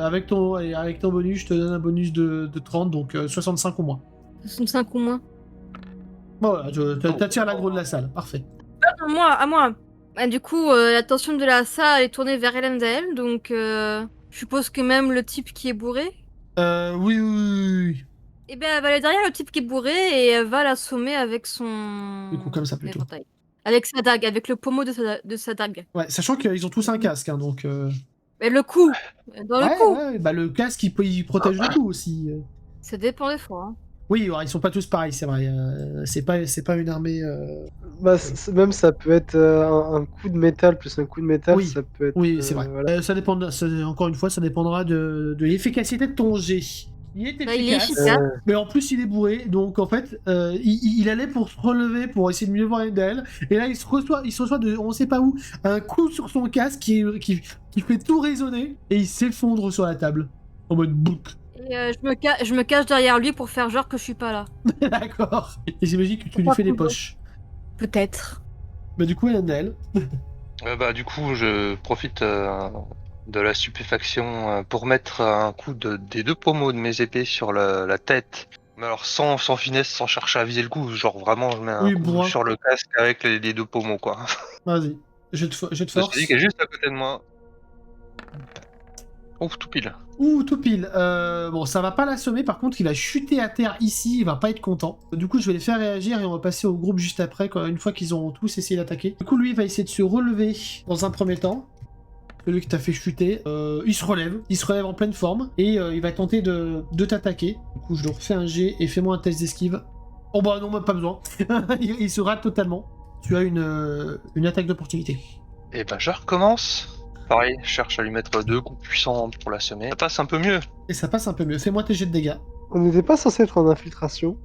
avec ton bonus, je te donne un bonus de 30, donc 65 ou moins. 65 ou moins. Bon, voilà, t'attires l'aggro de la salle, parfait. À moi. Ah, du coup, l'attention de la salle est tournée vers Elendel, donc je suppose que même le type qui est bourré. Oui. Et ben, elle va aller derrière le type qui est bourré et elle va l'assommer avec son. Du coup, comme ça, plutôt. éventail. Avec sa dague, avec le pommeau de sa dague. Ouais, sachant qu'ils ont tous un casque, hein, donc... Mais le coup dans le coup Ouais, bah le casque, il protège le coup aussi. Ça dépend des fois. Hein. Oui, alors, ils sont pas tous pareils, c'est vrai. C'est pas une armée... Bah, même ça peut être un coup de métal plus un coup de métal, Oui. ça peut être. Oui, c'est vrai. Voilà. Ça dépend, encore une fois, ça dépendra de l'efficacité de ton jet. Il est Bah, il est efficace, efficace. mais en plus il est bourré, donc en fait, il allait pour se relever, pour essayer de mieux voir Endel, et là il se reçoit de, on sait pas où, un coup sur son casque qui fait tout résonner, et il s'effondre sur la table, en mode bouc. Et je me cache derrière lui pour faire genre que je suis pas là. D'accord. Et j'imagine que tu lui fais des poches. Peut-être. Bah du coup, Endel. Bah, du coup, je profite de la stupéfaction pour mettre un coup des 2 pommeaux de mes épées sur la tête. Mais alors sans finesse, sans chercher à viser le coup, genre vraiment je mets un Oui, coup bourrin. sur le casque avec les 2 pommeaux quoi. Vas-y. Je te Je force. me suis dit qu'elle est juste à côté de moi. Ouf, tout pile. Ouh, tout pile. Bon, ça va pas l'assommer, par contre, il va chuter à terre ici, il va pas être content. Du coup, je vais les faire réagir et on va passer au groupe juste après, une fois qu'ils auront tous essayé d'attaquer. Du coup, lui, il va essayer de se relever dans un premier temps. Celui qui t'a fait chuter. Il se relève en pleine forme, et il va tenter de t'attaquer. Du coup, je le refais un jet et fais-moi un test d'esquive. Oh bah non, même pas besoin. il se rate totalement. Tu as une attaque d'opportunité. Et ben je recommence. Pareil, je cherche à lui mettre 2 coups puissants pour l'assommer. Ça passe un peu mieux. Et ça passe un peu mieux. Fais-moi tes jets de dégâts. On n'était pas censé être en infiltration.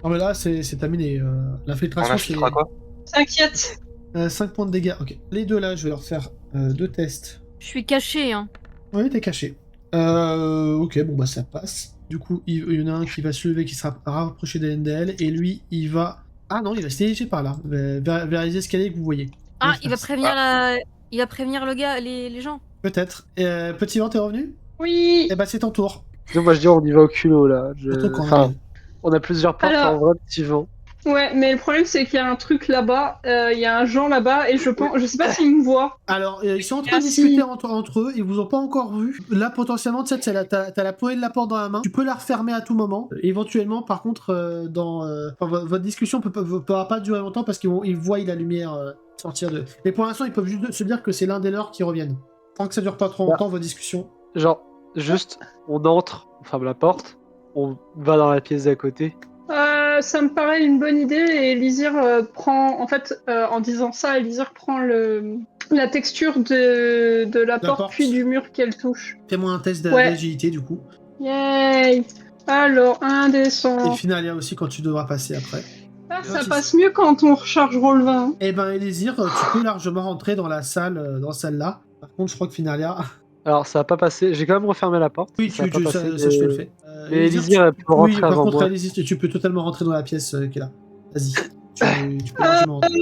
Non mais là, c'est terminé. On L'infiltration, c'est... infiltrera quoi? T'inquiète. 5 points de dégâts, ok. Les deux là, je vais leur faire 2 tests. Je suis caché, hein. Oui, t'es caché. Ok, bon bah ça passe. Du coup, il y en a un qui va se lever, qui sera rapproché de NDL, et lui, il va... Ah non, il va se diriger par là, vers les escaliers que vous voyez. Ah, Oui, il va ça- prévenir il va prévenir le gars, les gens. Peut-être. Petit vent, t'es revenu? Oui. Eh bah c'est ton tour. Donc, moi je dis on y va au culot là. Surtout quand Enfin, on a plusieurs portes Alors- en vrai, petit vent. Ouais, mais le problème c'est qu'il y a un truc là-bas, il y a un Jean là-bas et je sais pas s'il me voit. Alors, ils sont en train de Merci. discuter entre eux, ils vous ont pas encore vu. Là, potentiellement, tu sais, t'as la poignée de la porte dans la main. Tu peux la refermer à tout moment. Éventuellement, par contre, votre discussion pourra pas durer longtemps parce qu'ils voient la lumière sortir de... Mais pour l'instant, ils peuvent juste se dire que c'est l'un des leurs qui reviennent. Tant que ça dure pas trop longtemps, votre discussion. Genre, juste, on entre, on ferme la porte, on va dans la pièce d'à côté. Ça me paraît une bonne idée et Lizir prend, en fait, en disant ça, Lizir prend la texture de la porte, porte. puis du mur qu'elle touche. Fais-moi un test Ouais. d'agilité, du coup. Yay. Alors, un des Et 100. Finalia aussi, quand tu devras passer après. Ah, ça Merci. passe mieux quand on recharge roll 20. Eh ben, Elésir, tu peux largement rentrer dans la salle, là. Par contre, je crois que Finalia... Alors, ça va pas passer. J'ai quand même refermé la porte. Oui, ça va pas passer, ça, je te le fais. Mais Elésir, Elysir, elle peut rentrer oui, par avant contre, moi. Elésir, tu peux totalement rentrer dans la pièce qui est là. Vas-y. Tu peux largement rentrer.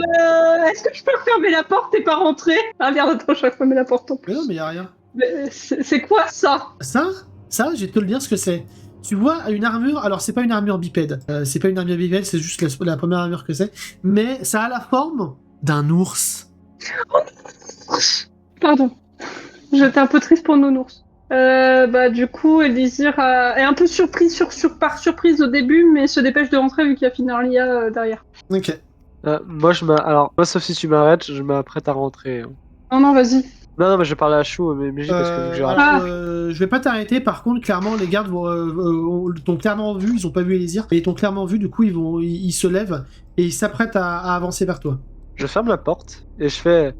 Est-ce que je peux fermer la porte et pas rentrer? Ah merde, attends, je vais fermer la porte en plus. Mais non, mais y a rien. Mais c'est quoi ça? Ça, je vais te le dire ce que c'est. Tu vois une armure, alors c'est pas une armure bipède, c'est juste la première armure que c'est, mais ça a la forme d'un ours. Pardon. J'étais un peu triste pour Nounours. Bah du coup, Elysir est un peu surprise par surprise au début, mais se dépêche de rentrer vu qu'il y a Finalia derrière. Ok. Moi, sauf si tu m'arrêtes, je m'apprête à rentrer. Hein. Non, vas-y. Non, mais je parlais à Chou, mais MJ, parce que vu que j'ai raté. Alors, je vais pas t'arrêter, par contre, clairement, les gardes t'ont clairement vu, ils ont pas vu Elésir, mais ils t'ont clairement vu, du coup, ils se lèvent et ils s'apprêtent à avancer vers toi. Je ferme la porte et je fais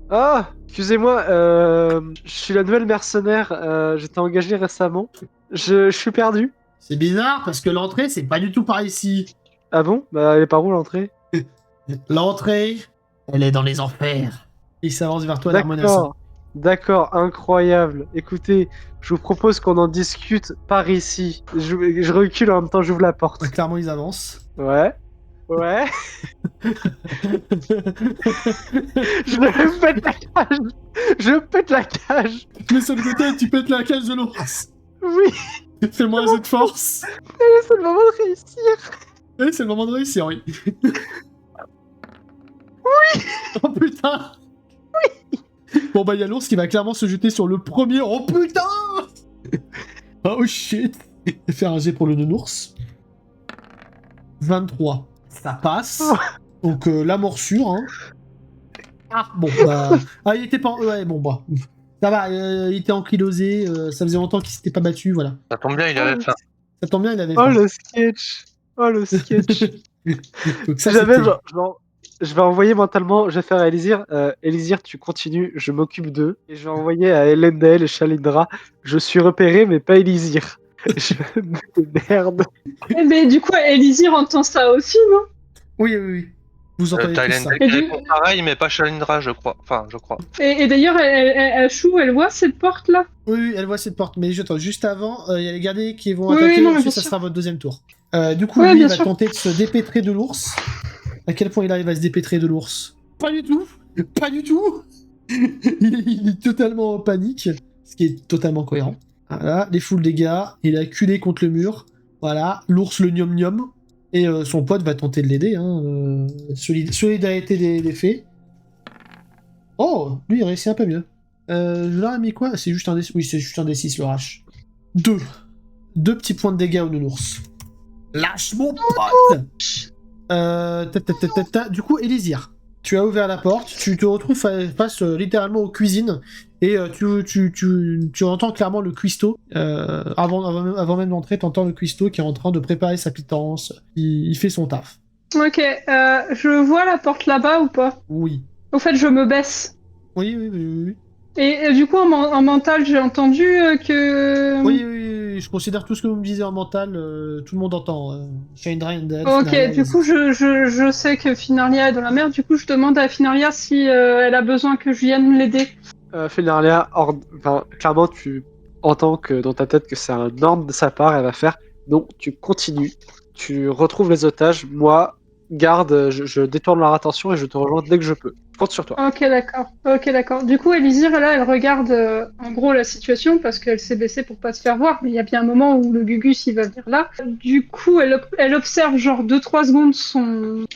Ah, excusez-moi, je suis la nouvelle mercenaire, j'étais engagé récemment. Je suis perdu. C'est bizarre, parce que l'entrée, c'est pas du tout par ici. Ah bon? Bah, elle est par où l'entrée? L'entrée, elle est dans les enfers. Il s'avance vers toi, l'harmonassant. D'accord, incroyable. Écoutez, je vous propose qu'on en discute par ici. Je recule en même temps, j'ouvre la porte. Clairement, ils avancent. Ouais. Ouais. Je pète la cage. Je pète la cage. Mais sur le côté, tu pètes la cage de l'ours. Oui, Fais-moi un jet de force. c'est le moment de réussir. Oui, c'est le moment de réussir, oui. Oui. Oh putain. Oui. Bon bah, il y a l'ours qui va clairement se jeter sur le premier. Oh putain. Oh shit. Faire un jet pour le nounours. 23. Ça passe. Donc la morsure. Hein. Ah, bon, bah... Ah, il était pas... Ouais, bon, bah... Ça va, il était ankylosé, ça faisait longtemps qu'il s'était pas battu, voilà. Ça tombe bien, il avait faim. Ça tombe bien, il avait Oh faim. le sketch. Oh le sketch. Donc ça, Si jamais, c'était- je vais envoyer mentalement, je vais faire à Elisir. Elisir, tu continues, je m'occupe d'eux. Et je vais envoyer à Elendel et Shalindra. Je suis repéré, mais pas Elisir. Je me merde. Mais du coup, Elisir entend ça aussi, non? Oui, oui, oui. Vous entendez T'as tous ça. Elendel Et qui du- répond pareil, mais pas Shalindra, je crois. Enfin, je crois. Et d'ailleurs, Chou, elle voit cette porte-là? Oui, oui, elle voit cette porte. Mais attends, juste avant, il y a les gardiens qui vont Oui, attaquer, non, mais ensuite bien ça sûr. sera votre deuxième tour. Du coup, Ouais, lui, bien il va sûr. tenter de se dépêtrer de l'ours. À quel point il arrive à se dépêtrer de l'ours? Pas du tout. Pas du tout. Il est totalement en panique, ce qui est totalement cohérent. Voilà, les full dégâts, il est acculé contre le mur. Voilà, l'ours le gnome gnome. Et son pote va tenter de l'aider. Hein. Solidarité des faits. Oh, lui il réussit un peu mieux. Je leur ai mis quoi? C'est juste un D6. Oui, c'est juste un D6 le H. 2. 2 petits points de dégâts au nounours. Lâche mon pote. Du coup, Elisir, tu as ouvert la porte, tu te retrouves face littéralement aux cuisines et tu entends clairement le cuistot. Avant même d'entrer, tu entends le cuistot qui est en train de préparer sa pitance. Il fait son taf. Ok, je vois la porte là-bas ou pas? Oui. Au fait, je me baisse. Oui, oui, oui, oui. Et du coup, en mental, j'ai entendu que... Oui, oui, oui, je considère tout ce que vous me disiez en mental, tout le monde entend. Shandra and Death, Ok, Finaria, du vas-y. coup, je sais que Finaria est dans la merde. Du coup, je demande à Finaria si elle a besoin que je vienne l'aider. Fenalia, enfin, clairement, tu entends que dans ta tête que c'est un ordre de sa part, elle va faire. Donc, tu continues, tu retrouves les otages. Moi, garde, je détourne leur attention et je te rejoins dès que je peux. Je compte sur toi. Ok, d'accord. Ok, d'accord. Du coup, Elisir, là, elle regarde en gros la situation parce qu'elle s'est baissée pour pas se faire voir. Mais il y a bien un moment où le Gugus, il va venir là. Du coup, elle observe genre 2-3 secondes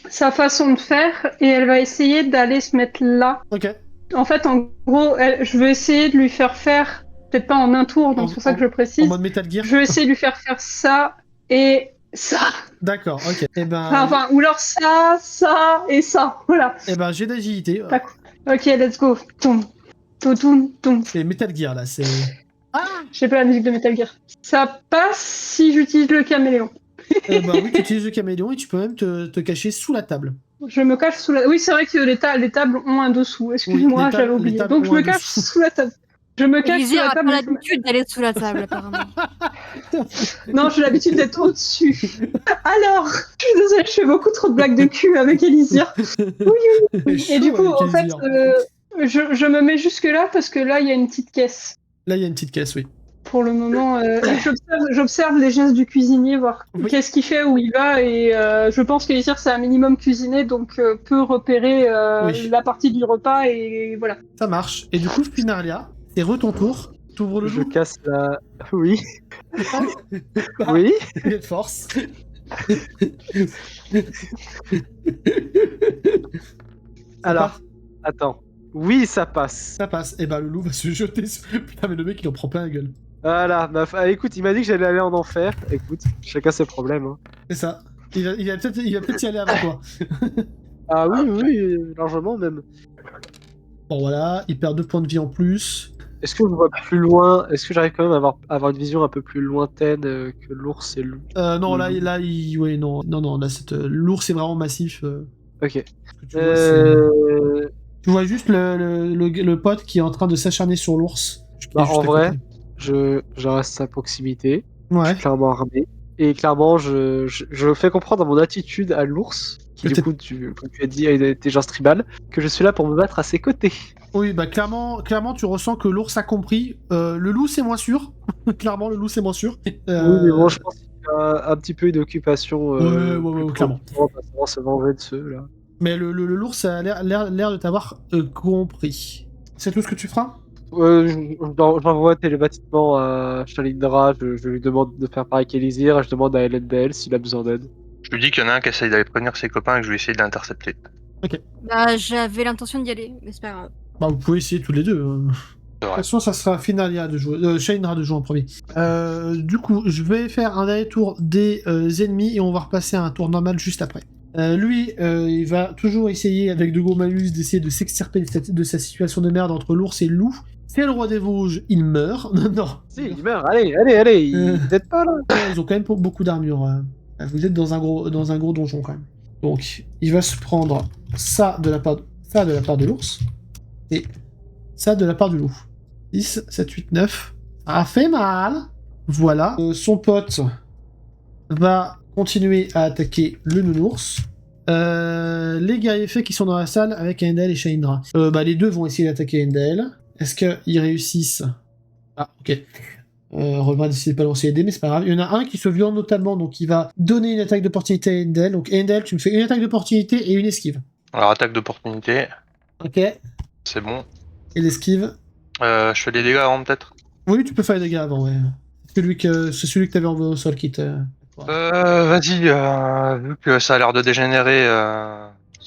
sa façon de faire et elle va essayer d'aller se mettre là. Ok. En fait, en gros, je vais essayer de lui faire faire, peut-être pas en un tour, donc c'est pour ça que je En précise. mode Metal Gear. Je vais essayer de lui faire faire ça et ça. D'accord, ok. Eh ben, Enfin, ou alors ça et ça. Voilà. j'ai d'agilité. Tac. Ok, let's go. Toum. Toum, toum. C'est Metal Gear là, c'est. Je sais pas la musique de Metal Gear. Ça passe si j'utilise le caméléon. Oui, tu utilises le caméléon et tu peux même te cacher sous la table. Je me cache sous la... Oui, c'est vrai que les tables ont un dessous. Excuse-moi, les tables- j'avais les oublié. tables Donc je ont me un cache dessous. sous la table. Je me cache sous Elisir la a table. pas l'habitude d'aller sous la table, apparemment. Non, j'ai l'habitude d'être au-dessus. Alors, je suis désolée, je fais beaucoup trop de blagues de cul avec Elisir. Et du coup, en fait, je me mets jusque là parce que là, il y a une petite caisse. Là, il y a une petite caisse, oui. Pour le moment, j'observe les gestes du cuisinier, voir Oui. qu'est-ce qu'il fait, où il va, et je pense qu'Elisir, c'est un minimum cuisiné, donc peut repérer Oui. la partie du repas, et voilà. Ça marche. Et du coup, Finaria, c'est ton tour. T'ouvres le Je loup. casse la. Oui. Bah, Oui. il est de force. Alors, passe attends. Oui, ça passe. Ça passe. Et bah, le loup va se jeter sur. Putain, mais le mec, il en prend plein la gueule. Voilà. Écoute, il m'a dit que j'allais aller en enfer. Écoute, chacun ses problèmes. Hein. C'est ça. Il va peut-être y aller avant toi. Ah oui, oui, largement même. Bon, voilà. Il perd 2 points de vie en plus. Est-ce que je vois plus loin? Est-ce que j'arrive quand même à avoir une vision un peu plus lointaine que l'ours et le loup? Non, ouais, non, là, l'ours est vraiment massif. Ok. Ce que tu vois, c'est- Tu vois juste le pote qui est en train de s'acharner sur l'ours. Bah, Juste en à vrai, côté. je reste à proximité. Je Ouais. suis clairement armé. Et clairement, je fais comprendre à mon attitude à l'ours, qui Que du t'es- coup, comme tu as dit, a une intelligence tribale, que je suis là pour me battre à ses côtés. Oui, bah clairement, tu ressens que l'ours a compris. Le loup, c'est moins sûr. Clairement, le loup, c'est moins sûr. Oui, mais bon, je pense qu'il y a un petit peu une occupation. Ouais, plus clairement. profonde, à savoir se venger de ceux là. Mais l'ours a l'air de t'avoir compris. C'est tout ce que tu feras? J'envoie télépathiquement à Shalindra, je lui demande de faire pareil qu'Elisir, et je demande à Elendel s'il a besoin d'aide. Je lui dis qu'il y en a un qui essaye d'aller prévenir ses copains et que je vais essayer de l'intercepter. Bah, j'avais l'intention d'y aller, mais c'est pas grave. Bah, vous pouvez essayer tous les deux. C'est vrai. toute façon, ça sera Finalia de jouer, Shainra de jouer en premier. Du coup, je vais faire un dernier tour des ennemis et on va repasser à un tour normal juste après. Lui, il va toujours essayer avec de gros malus d'essayer de s'extirper de sa situation de merde entre l'ours et le loup. C'est le roi des Vosges, il meurt. Non. Si, il meurt. Allez, vous êtes pas là. Ouais, ils ont quand même beaucoup d'armure. Vous êtes dans un gros donjon quand même. Donc, il va se prendre ça de la part de l'ours et ça de la part du loup. 10, 7, 8, 9. Ça a fait mal. Voilà. Son pote va continuer à attaquer le nounours. Les guerriers faits qui sont dans la salle avec Endel et Shaindra. Les deux vont essayer d'attaquer Endel. Est-ce qu'ils réussissent? Ah, ok. Romain a décidé de pas lancer les dés, mais c'est pas grave. Il y en a un qui se viande notamment, donc il va donner une attaque d'opportunité à Endel. Donc Endel, tu me fais une attaque d'opportunité et une esquive. Alors, attaque d'opportunité, Ok. c'est bon. Et l'esquive. Je fais des dégâts avant, peut-être. Oui, tu peux faire les dégâts avant, ouais. C'est celui que t'avais envoyé au sol qui te... Vas-y, vu que ça a l'air de dégénérer,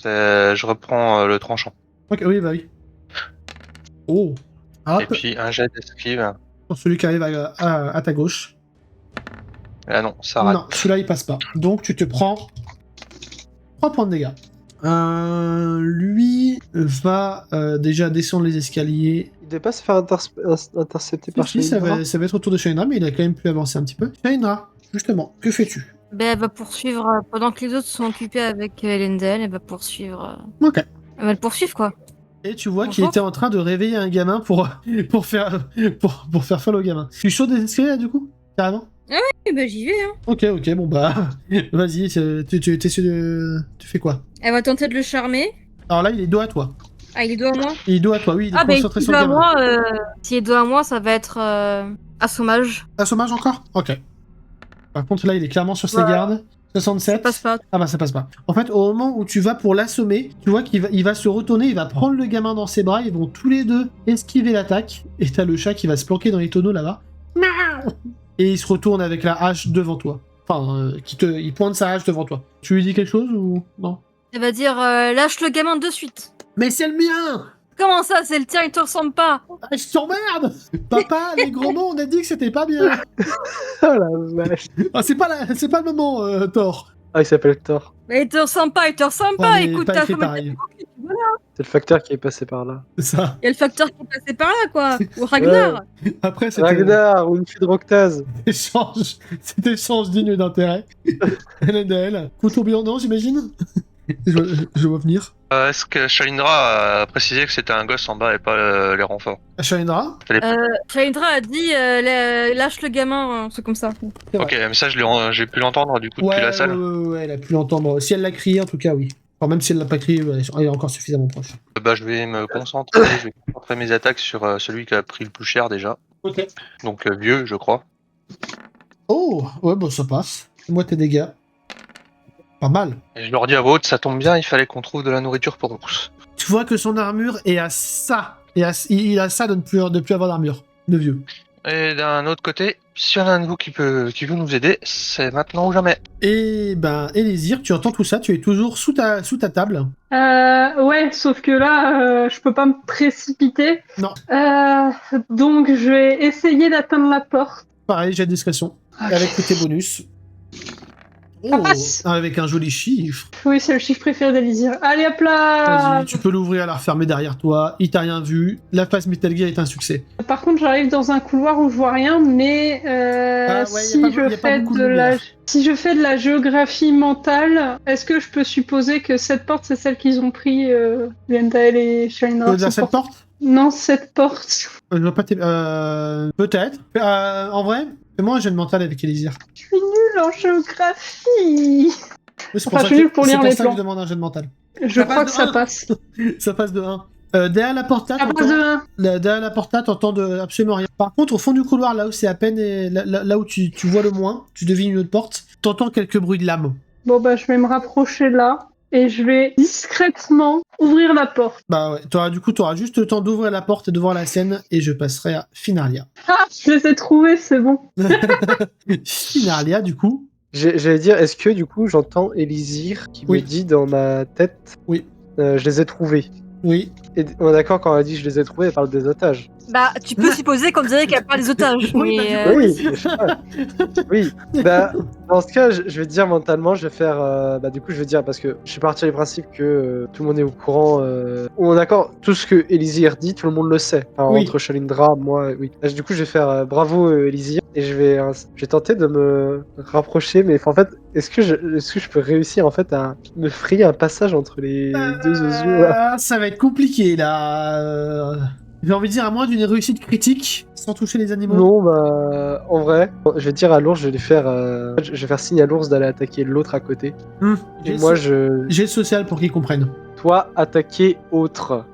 je reprends le tranchant. Ok, oui, bah oui. Oh. Et Hop, puis un jet d'esquive. pour celui qui arrive à ta gauche. Ah non, ça rate. Non, celui-là il passe pas. Donc tu te prends 3 points de dégâts. Lui va déjà descendre les escaliers. Il devait pas se faire intercepter par Si, ça Shaindra. va être au tour de Shainra, mais il a quand même pu avancer un petit peu. Shainra, justement, que fais-tu? Ben, elle va poursuivre, pendant que les autres sont occupés avec Elendel, elle va poursuivre. Ok. Elle va le poursuivre, quoi. Et tu vois qu'il Bonjour. était en train de réveiller un gamin pour faire fall au gamin. Tu sautes des escaliers là du coup? Carrément? Eh ben, j'y vais, hein. Ok, bon bah, vas-y, tu fais quoi? Elle va tenter de le charmer. Alors là, il est dos à toi. Ah, il est dos à moi. Il est dos à toi, oui, il est Ah, ben, concentré s'il sur est le dos à gamin. moi, s'il est dos à moi, ça va être assommage. Assommage encore? Ok. Par contre, là, il est clairement sur ses Ouais. gardes. 67. Ça passe pas. Ah bah ça passe pas. En fait, au moment où tu vas pour l'assommer, tu vois il va se retourner, il va prendre le gamin dans ses bras, ils vont tous les deux esquiver l'attaque, et t'as le chat qui va se planquer dans les tonneaux là-bas. Miaou. Et il se retourne avec la hache devant toi. Enfin, il pointe sa hache devant toi. Tu lui dis quelque chose ou non? Elle va dire lâche le gamin de suite. Mais c'est le mien! Comment ça, c'est le tien, il te ressemble pas? Ah, je t'emmerde! Papa, les gros mots, on a dit que c'était pas bien! Oh la vache. Ah, c'est pas le moment, Thor! Ah, il s'appelle Thor. Mais il te ressemble pas, il te ressemble Ouais, pas. mais Écoute, pas ta fait femme pareil. C'est le facteur qui est passé par là. C'est ça. il y a le facteur qui est passé par là, quoi. Ou Ragnar. Après, c'était Ragnar ou une fille de Roctaz. cet échange digne d'intérêt. LNDL. Couteau blanc, non, j'imagine? je vois venir. Est-ce que Shaindra a précisé que c'était un gosse en bas et pas les renforts? Shainra? Shaindra a dit lâche le gamin, c'est comme ça. C'est vrai. Ok, mais ça j'ai pu l'entendre du coup depuis la salle. Ouais, elle a pu l'entendre. Si elle l'a crié, en tout cas, oui. Enfin, même si elle l'a pas crié, elle est encore suffisamment proche. Je vais me concentrer, je vais concentrer mes attaques sur celui qui a pris le plus cher déjà. Ok. Donc vieux, je crois. Oh, ouais, bon, ça passe. Moi, tes dégâts. Pas mal. Et je leur dis à voix haute, ça tombe bien, il fallait qu'on trouve de la nourriture pour ours. Tu vois que son armure est à ça. Il a ça de ne plus avoir d'armure. De vieux. Et d'un autre côté, s'il y en a un de vous qui veut nous aider, c'est maintenant ou jamais. Et ben, Élysir, tu entends tout ça, tu es toujours sous ta table. Ouais, sauf que là, je peux pas me précipiter. Non. Donc, je vais essayer d'atteindre la porte. Pareil, j'ai discrétion. Ok. Avec tous tes bonus. Ça passe. Avec un joli chiffre. Oui, c'est le chiffre préféré d'Elysir. Allez, hop là! Vas-y, tu peux l'ouvrir, la refermer derrière toi. Il t'a rien vu. La phase Metal Gear est un succès. Par contre, j'arrive dans un couloir où je vois rien, mais ouais, si y a je pas fais beaucoup de de la lumière. si je fais de la géographie mentale, est-ce que je peux supposer que cette porte, c'est celle qu'ils ont pris, Lendael et Tu Shainra? veux dire cette porte? Non, cette porte. Je vois pas peut-être. En vrai, fais-moi un jet de mental avec Élysir. Je suis nulle en géographie. Oui, c'est Enfin, je suis nulle pour lire les ça que plans. je demande un jet de mental. Je Ça crois passe que de ça un. passe. Ça passe de 1. Derrière la porte là, Ça passe de 1. derrière la porte là, t'entends absolument rien. Par contre, au fond du couloir, là où c'est à peine, là où tu vois le moins, tu devines une autre porte, t'entends quelques bruits de lames. Bon, bah, je vais me rapprocher là. Et je vais discrètement ouvrir la porte. Bah ouais, t'auras juste le temps d'ouvrir la porte et de voir la scène, et je passerai à Finalia. Ah, je les ai trouvés, c'est bon. Finalia, du coup. J'allais dire, est-ce que du coup j'entends Élysir qui Oui. me dit dans ma tête Oui. Je les ai trouvés. Oui. Et on est d'accord quand elle dit je les ai trouvés, elle parle des otages. Bah, tu peux supposer qu'on dirait qu'elle parle des otages. Oui, mais, bah, Oui, mais je sais pas. Oui, bah, dans ce cas, je vais te dire mentalement, je vais faire. Bah, du coup, je vais dire, parce que je suis parti du principe que tout le monde est au courant. On est d'accord, tout ce que Elisir dit, tout le monde le sait. Enfin, Oui. entre Shalindra, moi, oui. Bah, du coup, je vais faire bravo Elisir et je vais tenter de me rapprocher, mais en fait, est-ce que je peux réussir en fait à me frayer un passage entre les deux osios là Ça va être compliqué là. J'ai envie de dire à moins d'une réussite critique, sans toucher les animaux. Non, bah, en vrai, je vais dire à l'ours, je vais lui faire, je vais faire signe à l'ours d'aller attaquer l'autre à côté. Et moi, J'ai le social pour qu'ils comprennent. toi, attaquer autre.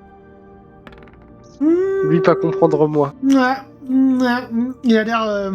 Lui, pas comprendre moi. Il a l'air.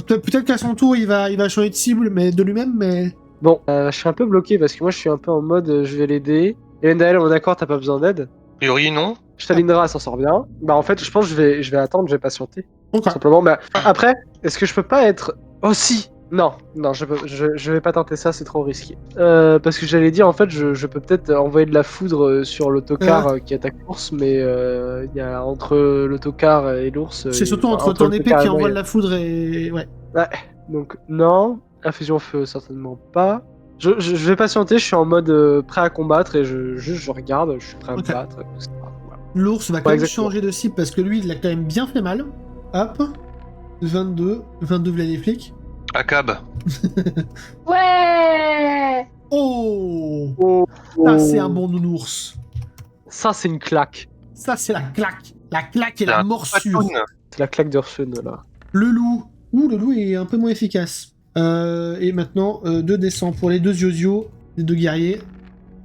Peut-être qu'à son tour, il va changer de cible, mais de lui-même, mais. Bon, je suis un peu bloqué parce que moi, je suis un peu en mode, je vais l'aider. Elendel, on est d'accord, t'as pas besoin d'aide. A priori, non. Stalindra, elle s'en sort bien. Bah, en fait, je pense que je vais attendre, je vais patienter. Ok. Simplement, bah, après, est-ce que je peux pas être aussi non, je vais pas tenter ça, c'est trop risqué. Parce que j'allais dire, en fait, je peux peut-être envoyer de la foudre sur l'autocar qui attaque l'ours, mais il y a entre l'autocar et l'ours. C'est surtout entre ton épée qui envoie de la foudre et. Ouais. Ouais, donc non. Infusion feu, certainement pas. Je vais patienter, je suis en mode prêt à combattre et je regarde, je suis prêt à me battre. Etc. Voilà. L'ours va quand même exactement. changer de cible parce que lui, il l'a quand même bien fait mal. Hop. 22 v'là les flics. Akab. Ouais. Oh, Oh, ça c'est un bon nounours. Ça, c'est une claque. Ça c'est la claque. La claque et la morsure. C'est la claque d'Ursun, là. Le loup. Ouh, le loup est un peu moins efficace. Et maintenant, 2 d100 pour les 2 Yozio, les 2 guerriers.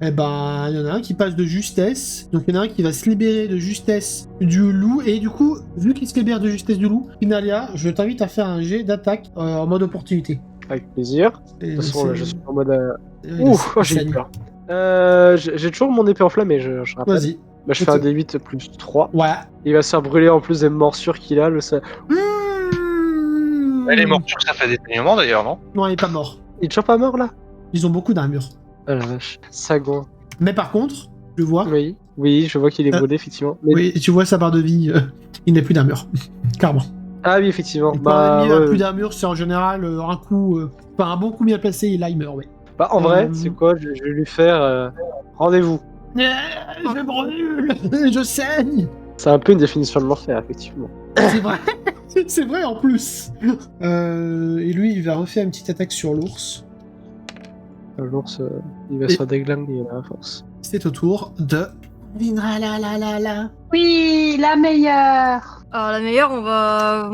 Eh ben, il y en a un qui passe de justesse. Donc, il y en a un qui va se libérer de justesse du loup. Et du coup, vu qu'il se libère de justesse du loup, Finalia, je t'invite à faire un jet d'attaque en mode opportunité. Avec plaisir. Et De toute façon, là, je suis en mode. il Ouf, a- j'ai eu peur. J'ai toujours mon épée enflammée, je rappelle. Vas-y. Bah, je fais un D8 plus 3. Ouais. Il va se faire brûler en plus des morsures qu'il a. Elle est morte, ça fait des saignements d'ailleurs, non? Non, il est pas mort. Il est toujours pas mort là? Ils ont beaucoup d'armure. Ah la vache. Sagon. Mais par contre, je vois. Oui, je vois qu'il est brûlé, effectivement. Mais... Oui, tu vois sa barre de vie, il n'a plus d'armure. Clairement. Ah oui, effectivement. Et quand un ennemi a ouais. plus d'armure, c'est en général un coup. Enfin, un bon coup bien placé, et là il meurt, ouais. Bah, en vrai, c'est quoi? Je vais lui faire rendez-vous. Je brûle. Je saigne. C'est un peu une définition de l'enfer, effectivement. C'est vrai. C'est vrai en plus. Et lui, il va refaire une petite attaque sur l'ours. L'ours, il va se faire déglinguer à force. C'est au tour de. La. Oui, la meilleure. Alors la meilleure, on va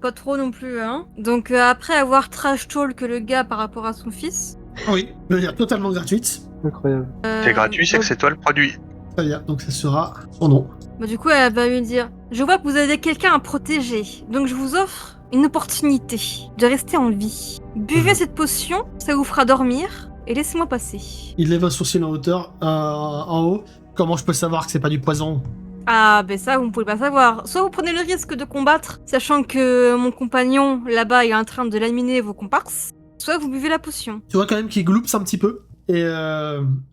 pas trop non plus, hein. Donc après avoir trash talk le gars par rapport à son fils. Oui, je veux dire totalement gratuite. Incroyable. C'est gratuit, c'est que c'est toi le produit. Très bien, donc ça sera son nom. Bah, du coup, elle va lui dire « Je vois que vous avez quelqu'un à protéger, donc je vous offre une opportunité de rester en vie. Buvez cette potion, ça vous fera dormir, et laissez-moi passer. » Il lève un sourcil en hauteur, en haut. Comment je peux savoir que c'est pas du poison? Ah, ben ça, vous ne pouvez pas savoir. Soit vous prenez le risque de combattre, sachant que mon compagnon, là-bas, est en train de laminer vos comparses, soit vous buvez la potion. Tu vois quand même qu'il gloupe un petit peu. Et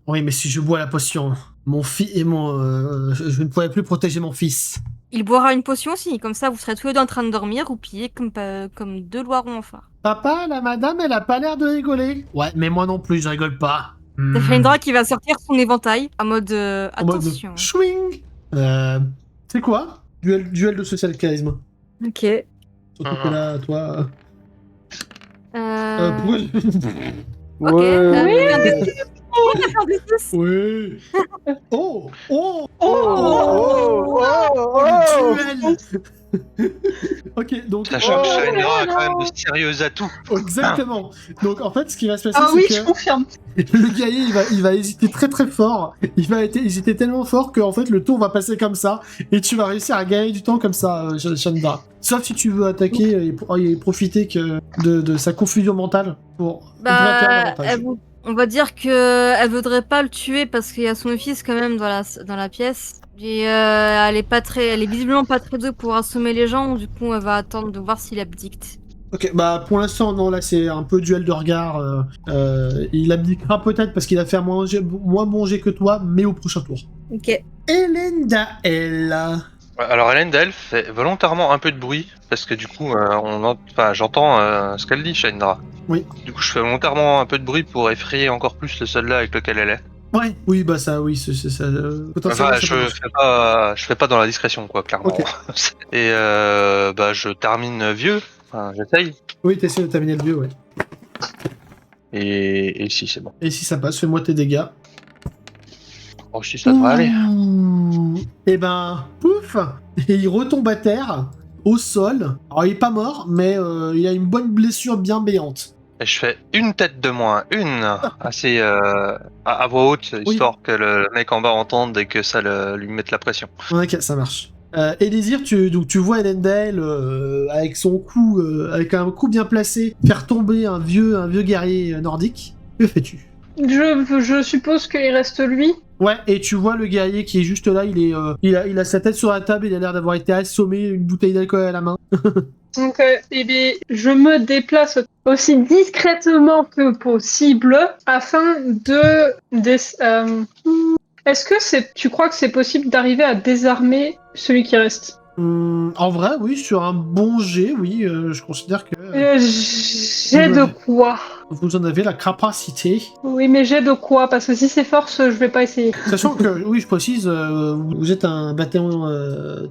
oui, mais si je bois la potion, mon fils et je ne pourrai plus protéger mon fils. Il boira une potion aussi, comme ça vous serez tous les deux en train de dormir ou piller comme deux loirons en phare. Papa, la madame, elle a pas l'air de rigoler. Ouais, mais moi non plus, je rigole pas. T'as Shalindra qui va sortir son éventail en mode En mode attention. Schwing. C'est quoi? Duel de social charisme. Ok. Surtout que là, toi. Ok. Oui. Oh. Oh, Le duel. Ok, donc. Sachant que Shalindra a quand même de sérieux atouts. Exactement. Donc en fait, ce qui va se passer, Ah oui, c'est je que confirme. le guerrier, il va hésiter très très fort. Il va hésiter tellement fort que en fait le tour va passer comme ça et tu vas réussir à gagner du temps comme ça, Shandra. Sauf si tu veux attaquer et profiter de sa confusion mentale pour gratter un avantage. On va dire que elle voudrait pas le tuer parce qu'il y a son fils quand même dans la pièce. Et elle est visiblement pas très douée pour assommer les gens, du coup elle va attendre de voir s'il abdicte. Ok, bah pour l'instant non, là c'est un peu duel de regard. Il abdiquera peut-être parce qu'il a fait moins bon jet que toi, mais au prochain tour. Ok. Elendel. Alors Elendel fait volontairement un peu de bruit parce que du coup j'entends ce qu'elle dit, Shendra. Oui. Du coup je fais volontairement un peu de bruit pour effrayer encore plus le soldat avec lequel elle est. Ouais, oui, bah ça, oui, c'est ça. Potentiellement, Enfin, ça peut marcher. je fais pas dans la discrétion quoi, clairement. Ok. Et je termine vieux. Enfin, j'essaye. Oui, t'essaies de terminer le vieux, ouais. Et si c'est bon. Et si ça passe, fais-moi tes dégâts. Oh si ça devrait aller. Et ben, pouf. Et il retombe à terre, au sol. Alors, il est pas mort, mais il a une bonne blessure bien béante. Et je fais une tête de moins, assez à voix haute, histoire que le mec en bas entende et que ça lui mette la pression. Ok, ça marche. Elisir, tu vois Elendel avec son coup, avec un coup bien placé, faire tomber un vieux guerrier nordique. Que fais-tu? Je suppose qu'il reste lui. Ouais, et tu vois le guerrier qui est juste là, il a sa tête sur la table, il a l'air d'avoir été assommé, une bouteille d'alcool à la main. Donc, je me déplace aussi discrètement que possible afin est-ce que tu crois que c'est possible d'arriver à désarmer celui qui reste? En vrai, oui, sur un bon jet, oui, je considère que J'ai de quoi. vous en avez la capacité. Oui, mais j'ai de quoi, parce que si c'est force, je vais pas essayer. Sachant que, oui, je précise, vous êtes un bataillon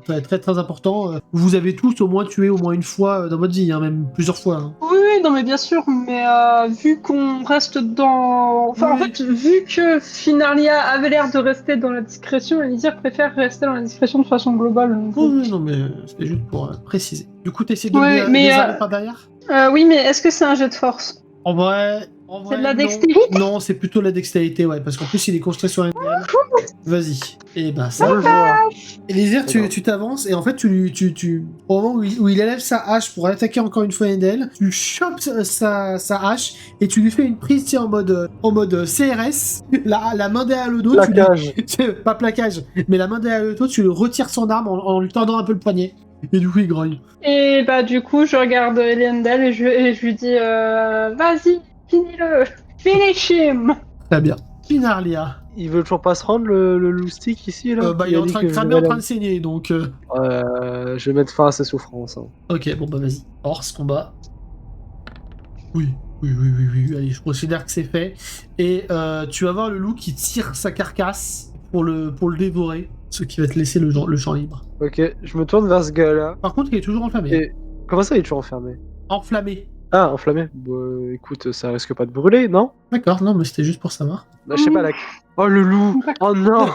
très, très très important. Vous avez tous au moins tué au moins une fois dans votre vie, hein, même plusieurs fois. Hein. Oui, non, mais bien sûr, mais vu qu'on reste dans... Enfin, Oui. en fait, vu que Finarlia avait l'air de rester dans la discrétion, Elisir préfère rester dans la discrétion de façon globale. Donc... Oui, non, mais c'était juste pour préciser. Du coup, t'essaies de Ouais, le mais, désarmer par derrière? Oui, mais est-ce que c'est un jet de force? En vrai, C'est de la non. dextérité? Non, c'est plutôt la dextérité, ouais, parce qu'en plus il est construit sur un NL. Vas-y. Et bah ça. Je vois. Elisir, tu t'avances et en fait au moment où il élève sa hache pour attaquer encore une fois Endel, tu chopes sa hache et tu lui fais une prise, tu sais, en mode CRS, la main derrière le dos, Plaquage. pas plaquage, mais la main derrière le dos, tu lui retires son arme en lui tendant un peu le poignet. Et du coup il grogne. Et bah du coup, je regarde Elendel et je lui dis vas-y, finis-le, finish him. Très bien. Finarlia. Il veut toujours pas se rendre le loustic ici là Il est en a dit train de que cramer, en train de saigner, donc... je vais mettre fin à sa souffrance. Hein. Ok, bon bah vas-y. Horse, combat. Oui, allez, je considère que c'est fait. Et tu vas voir le loup qui tire sa carcasse pour le dévorer, ce qui va te laisser le champ libre. Ok, je me tourne vers ce gars-là. Par contre, il est toujours enflammé. Et comment ça, il est toujours enfermé? Enflammé. Ah, enflammé. Bah, écoute, ça risque pas de brûler, non? D'accord, non, mais c'était juste pour savoir. Bah, je sais pas, la... Oh, le loup! Oh non!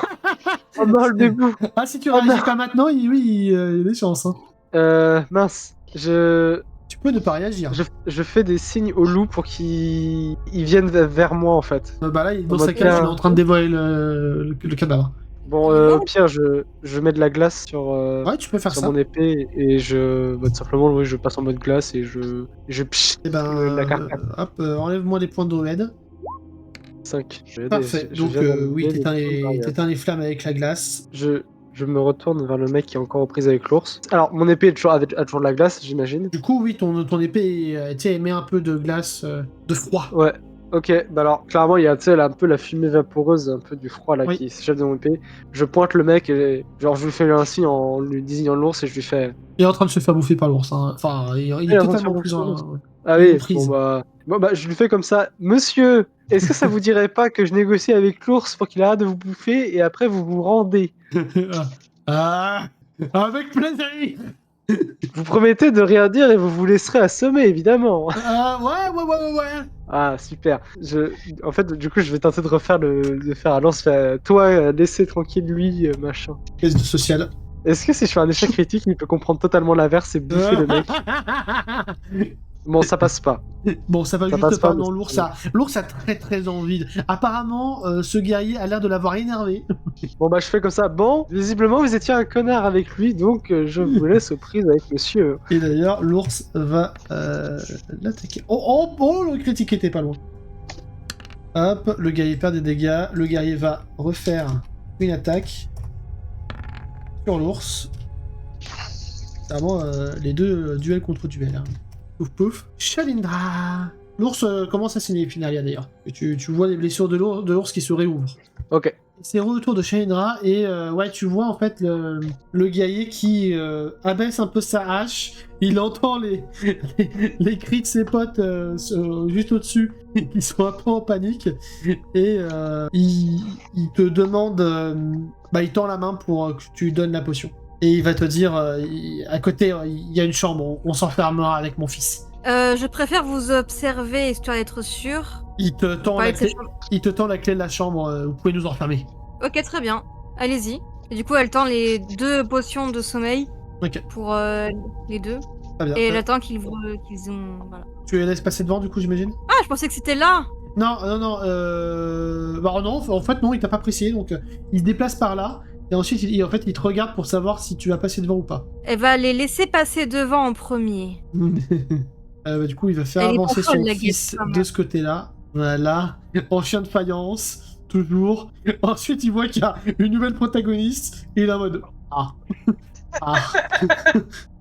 Oh non, le début! Ah, si tu Oh, réagis non. pas maintenant, il a des chances. Hein. Mince. Tu peux ne pas réagir. Je fais des signes au loup pour qu'il vienne vers moi, en fait. Bah là, dans En sa mode cage, il est cas- en train de dévorer le cadavre. Bon, au pire, je mets de la glace sur, Ouais, tu peux faire sur ça. mon épée et tout simplement, oui, je passe en mode glace et je psh, Et ben, la carcasse. hop, enlève-moi les points de druide. 5. Parfait. Donc, oui, t'éteins les flammes avec la glace. Je me retourne vers le mec qui est encore aux prises avec l'ours. Alors, mon épée a toujours de la glace, j'imagine. Du coup, oui, ton épée émet un peu de glace, de froid. Ouais. Ok, bah alors, clairement, il y a un peu la fumée vaporeuse, un peu du froid là Oui. qui s'échappe de mon épée. Je pointe le mec et genre, je lui fais un signe en lui désignant l'ours et je lui fais. Il est en train de se faire bouffer par l'ours. Hein. Enfin, il est est en train de se totalement faire pris bouffer en... par Ah Il est oui, prise. bon bah, je lui fais comme ça. Monsieur, est-ce que ça vous dirait pas que je négocie avec l'ours pour qu'il arrête de vous bouffer et après vous vous rendez? Ah, avec plaisir. Vous promettez de rien dire et vous vous laisserez assommer, évidemment. Ouais. Ah, super. En fait, du coup, je vais tenter de faire à l'ours. Toi, laissez tranquille lui, machin. Test social. Est-ce que si je fais un échec critique, il peut comprendre totalement l'inverse et bouffer le mec? Bon, ça passe pas. Bon, ça va Ça juste passe pas. pas, Non, mais l'ours a très très envie. Apparemment, ce guerrier a l'air de l'avoir énervé. Bon, bah, je fais comme ça. Bon, visiblement, vous étiez un connard avec lui, donc je vous laisse aux prises avec monsieur. Et d'ailleurs, l'ours va l'attaquer. Oh, le critique était pas loin. Hop, le guerrier perd des dégâts. Le guerrier va refaire une attaque sur l'ours. Vraiment, les deux duels contre duels. Hein. Pouf pouf. Shalindra. L'ours commence à saigner, Finalia d'ailleurs. Et tu vois les blessures de l'ours qui se réouvrent. Ok. c'est retour de Shalindra et ouais, tu vois en fait le guerrier qui abaisse un peu sa hache. Il entend les cris de ses potes juste au-dessus qui sont un peu en panique et il te demande, il tend la main pour que tu lui donnes la potion. Et il va te dire, à côté, il y a une chambre, on s'enfermera avec mon fils. Je préfère vous observer histoire d'être sûr. Il te tend Parler la de cette clé, chambre. il te tend la clé de la chambre, vous pouvez nous enfermer. Ok, très bien. Allez-y. Et du coup, elle tend les 2 potions de sommeil Ok, pour les 2. très bien. Et elle attend qu'ils ont. Voilà. Tu les laisses passer devant du coup, j'imagine? Ah, je pensais que c'était là. Non, non, non, en fait non, il t'a pas apprécié, donc il se déplace par là, et ensuite en fait, il te regarde pour savoir si tu vas passer devant ou pas. Elle va les laisser passer devant en premier. Du coup, il va faire Elle est avancer pas folle, son la fils guêpe, quand même. de ce côté-là, voilà, en chien de faïence, toujours. Ensuite, il voit qu'il y a une nouvelle protagoniste, et il est en mode « Ah, ah,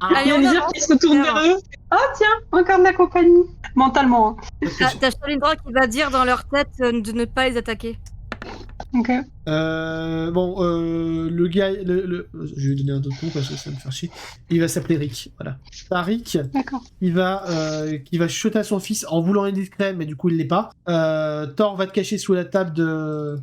ah. Allez, Il y a on Lizir avance. qui se tourne vers eux. Ah tiens, encore de la compagnie. Mentalement. Hein. T'as Shalindra qui va dire dans leur tête de ne pas les attaquer. Ok. Le gars, je vais lui donner un autre nom parce que ça va me faire chier. Il va s'appeler Rick, voilà. Rick, D'accord. qui va chuchoter à son fils en voulant être discret, mais du coup il l'est pas. Thor va te cacher sous la table de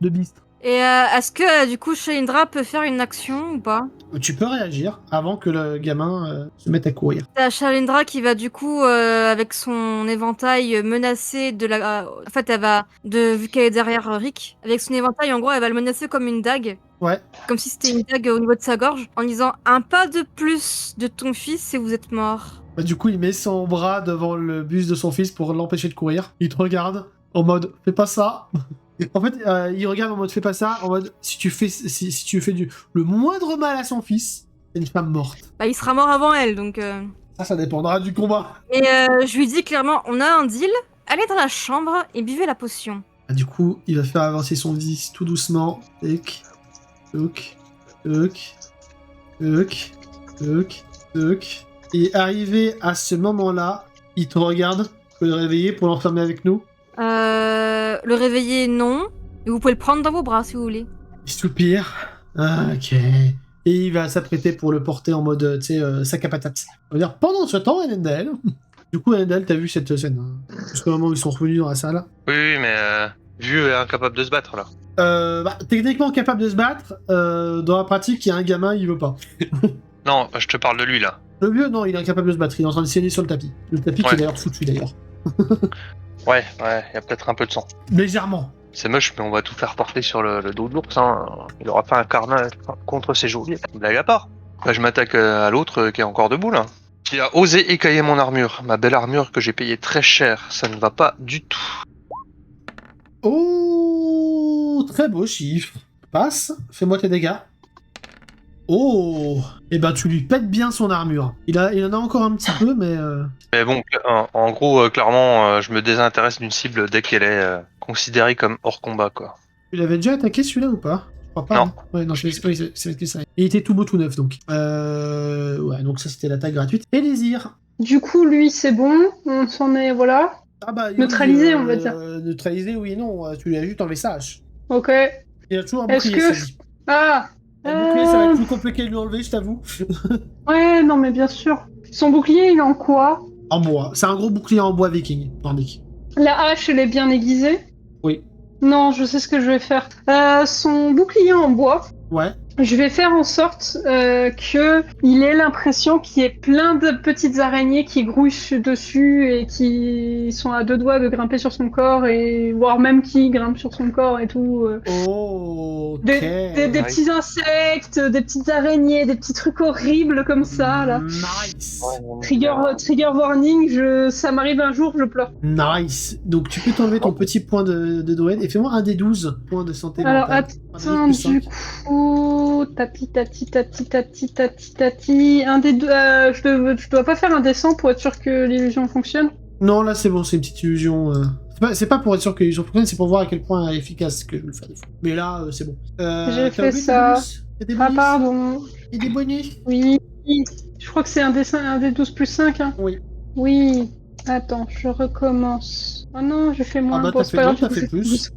Bistre. Et est-ce que du coup Shalindra peut faire une action ou pas? Tu peux réagir avant que le gamin se mette à courir. T'as Shalindra qui va du coup avec son éventail menacer de la. En fait, elle va vu qu'elle est derrière Rick, avec son éventail en gros, elle va le menacer comme une dague. Ouais. Comme si c'était une dague au niveau de sa gorge, en disant un pas de plus de ton fils et vous êtes mort. Du coup, il met son bras devant le buste de son fils pour l'empêcher de courir. Il te regarde en mode fais pas ça. En fait, il regarde en mode fais pas ça, en mode si tu fais le moindre mal à son fils, c'est une femme morte. Bah, il sera mort avant elle, donc. Ça dépendra du combat. Et je lui dis clairement, on a un deal. Allez dans la chambre et buvez la potion. Du coup, il va faire avancer son vis tout doucement. Tuk, tuk, tuk, tuk, tuk, tuk. Et arrivé à ce moment-là, il te regarde, tu peux le réveiller pour l'enfermer avec nous. Le réveiller, non. Et vous pouvez le prendre dans vos bras si vous voulez. Il soupire. Ah, ok. Et il va s'apprêter pour le porter en mode, tu sais, sac à patates. On va dire, pendant ce temps, Elendel. Du coup, Elendel, t'as vu cette scène hein jusqu'au moment où ils sont revenus dans la salle. Oui, mais Vieux est incapable de se battre là. Techniquement capable de se battre. Dans la pratique, il y a un gamin, il veut pas. Non, je te parle de lui là. Le vieux, non, il est incapable de se battre. Il est en train de saigner sur le tapis. Le tapis qui Ouais. est d'ailleurs foutu d'ailleurs. Ouais, il y a peut-être un peu de sang. Légèrement. C'est moche, mais on va tout faire porter sur le dos de l'ours. Hein. Il aura pas un carnage contre ses geôliers. Blague à part. Là, je m'attaque à l'autre qui est encore debout là. Qui a osé écailler mon armure. Ma belle armure que j'ai payée très cher. Ça ne va pas du tout. Oh, très beau chiffre. Passe, fais-moi tes dégâts. Oh, et ben tu lui pètes bien son armure. Il en a encore un petit peu, mais. Mais bon, en gros, clairement, je me désintéresse d'une cible dès qu'elle est considérée comme hors combat, quoi. Tu l'avais déjà attaqué celui-là ou pas? Je crois pas. Non. Hein. Ouais, non, c'est ça. Il était tout beau, tout neuf donc. Ouais, donc ça c'était l'attaque gratuite. Et Lésir. Du coup, lui, c'est bon. On s'en est. Voilà. Ah bah, Neutralisé, on va dire. Neutralisé, oui et non. Tu lui as juste enlevé sa hache. Ok. Il a toujours un Est-ce bouclier, que- ça dit. Ah Un bouclier, ça va être plus compliqué de lui enlever, je t'avoue. Ouais, non, mais bien sûr. Son bouclier, il est en quoi? En bois. C'est un gros bouclier en bois viking, nordique. La hache, elle est bien aiguisée? Oui. Non, je sais ce que je vais faire. Son bouclier en bois, Ouais. je vais faire en sorte que il ait l'impression qu'il y ait plein de petites araignées qui grouillent dessus et qui sont à 2 doigts de grimper sur son corps et voire même qui grimpent sur son corps et tout. Oh, ok. Des petits insectes, des petites araignées, des petits trucs horribles comme ça là. Nice. Trigger warning, ça m'arrive un jour, je pleure. Nice. Donc tu peux t'enlever ton petit point de Doed et fais-moi un des 12 points de santé Alors mentale. attends, du coup, tati. Un des deux, je dois pas faire un descent pour être sûr que l'illusion fonctionne. Non, là c'est bon, c'est une petite illusion. C'est pas pour être sûr que l'illusion fonctionne, c'est pour voir à quel point elle est efficace que je vais le faire des fois. Mais là, c'est bon. J'ai t'as fait oublié des ça. bonus? Il y a des Ah bonus? pardon. Et des bonus? Oui. Je crois que c'est un des 12 plus 5. Hein. Oui. Oui. Attends, je recommence. Oh non, j'ai fait moins. Ah bah Bon, t'as c'est fait, pas non, grave, t'as fait plus.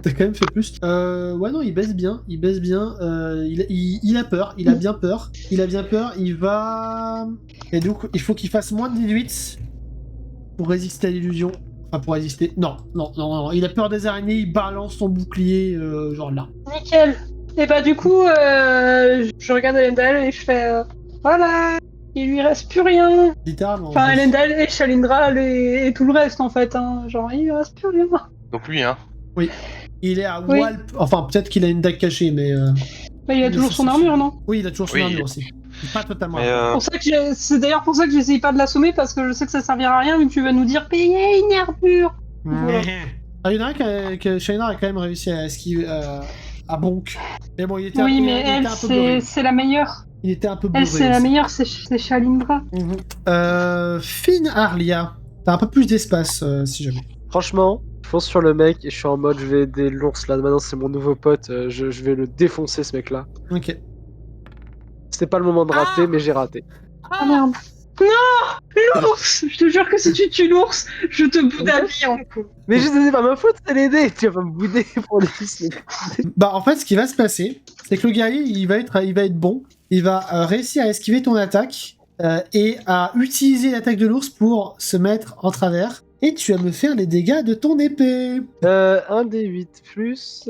T'as quand même fait plus. Ouais, non, il baisse bien. Il baisse bien. Il a peur. Il a bien peur. Il a bien peur. Il va. Et donc, il faut qu'il fasse moins de 18 pour résister à l'illusion. Enfin, pour résister. Non, non, non, non. Il a peur des araignées. Il balance son bouclier, genre là. Nickel. Et bah du coup, je regarde Elendel et je fais voilà, il lui reste plus rien. Littéralement. Enfin, en plus. Elendel et Shalindra et tout le reste en fait. Hein. Genre, il lui reste plus rien. Donc lui, hein. Oui. Il est à Oui. Walp. Enfin, peut-être qu'il a une dague cachée, mais. Bah, il a Mais toujours ça son suffit. armure, non? Oui, il a toujours son Oui. armure aussi. Il est pas totalement. Mais à Pour ça que c'est d'ailleurs pour ça que j'essaye pas de l'assommer parce que je sais que ça servira à rien mais tu vas nous dire payer une armure. Voilà. Ah, il y en a un que Shaina a quand même réussi à esquiver à Bonk. Mais bon, il était, Oui, il mais était elle, un peu beurré. c'est la meilleure. Il était un peu Elle, beurré c'est la aussi. meilleure, c'est Shalindra. Finn Arlia. T'as un peu plus d'espace, si jamais. Franchement, je fonce sur le mec et je suis en mode je vais aider l'ours là. Maintenant, c'est mon nouveau pote. Je vais le défoncer ce mec là. Ok. C'était pas le moment de rater, mais j'ai raté. Ah merde. Non, l'ours. Je te jure que si tu tues l'ours, je te boude à vie en coup. Mais c'est pas ma faute, c'est l'aider. Tu vas pas me bouder pour les fils. Bah, en fait, ce qui va se passer, c'est que le guerrier, il va être bon. Il va réussir à esquiver ton attaque et à utiliser l'attaque de l'ours pour se mettre en travers. Et tu vas me faire les dégâts de ton épée. 1 des 8 plus.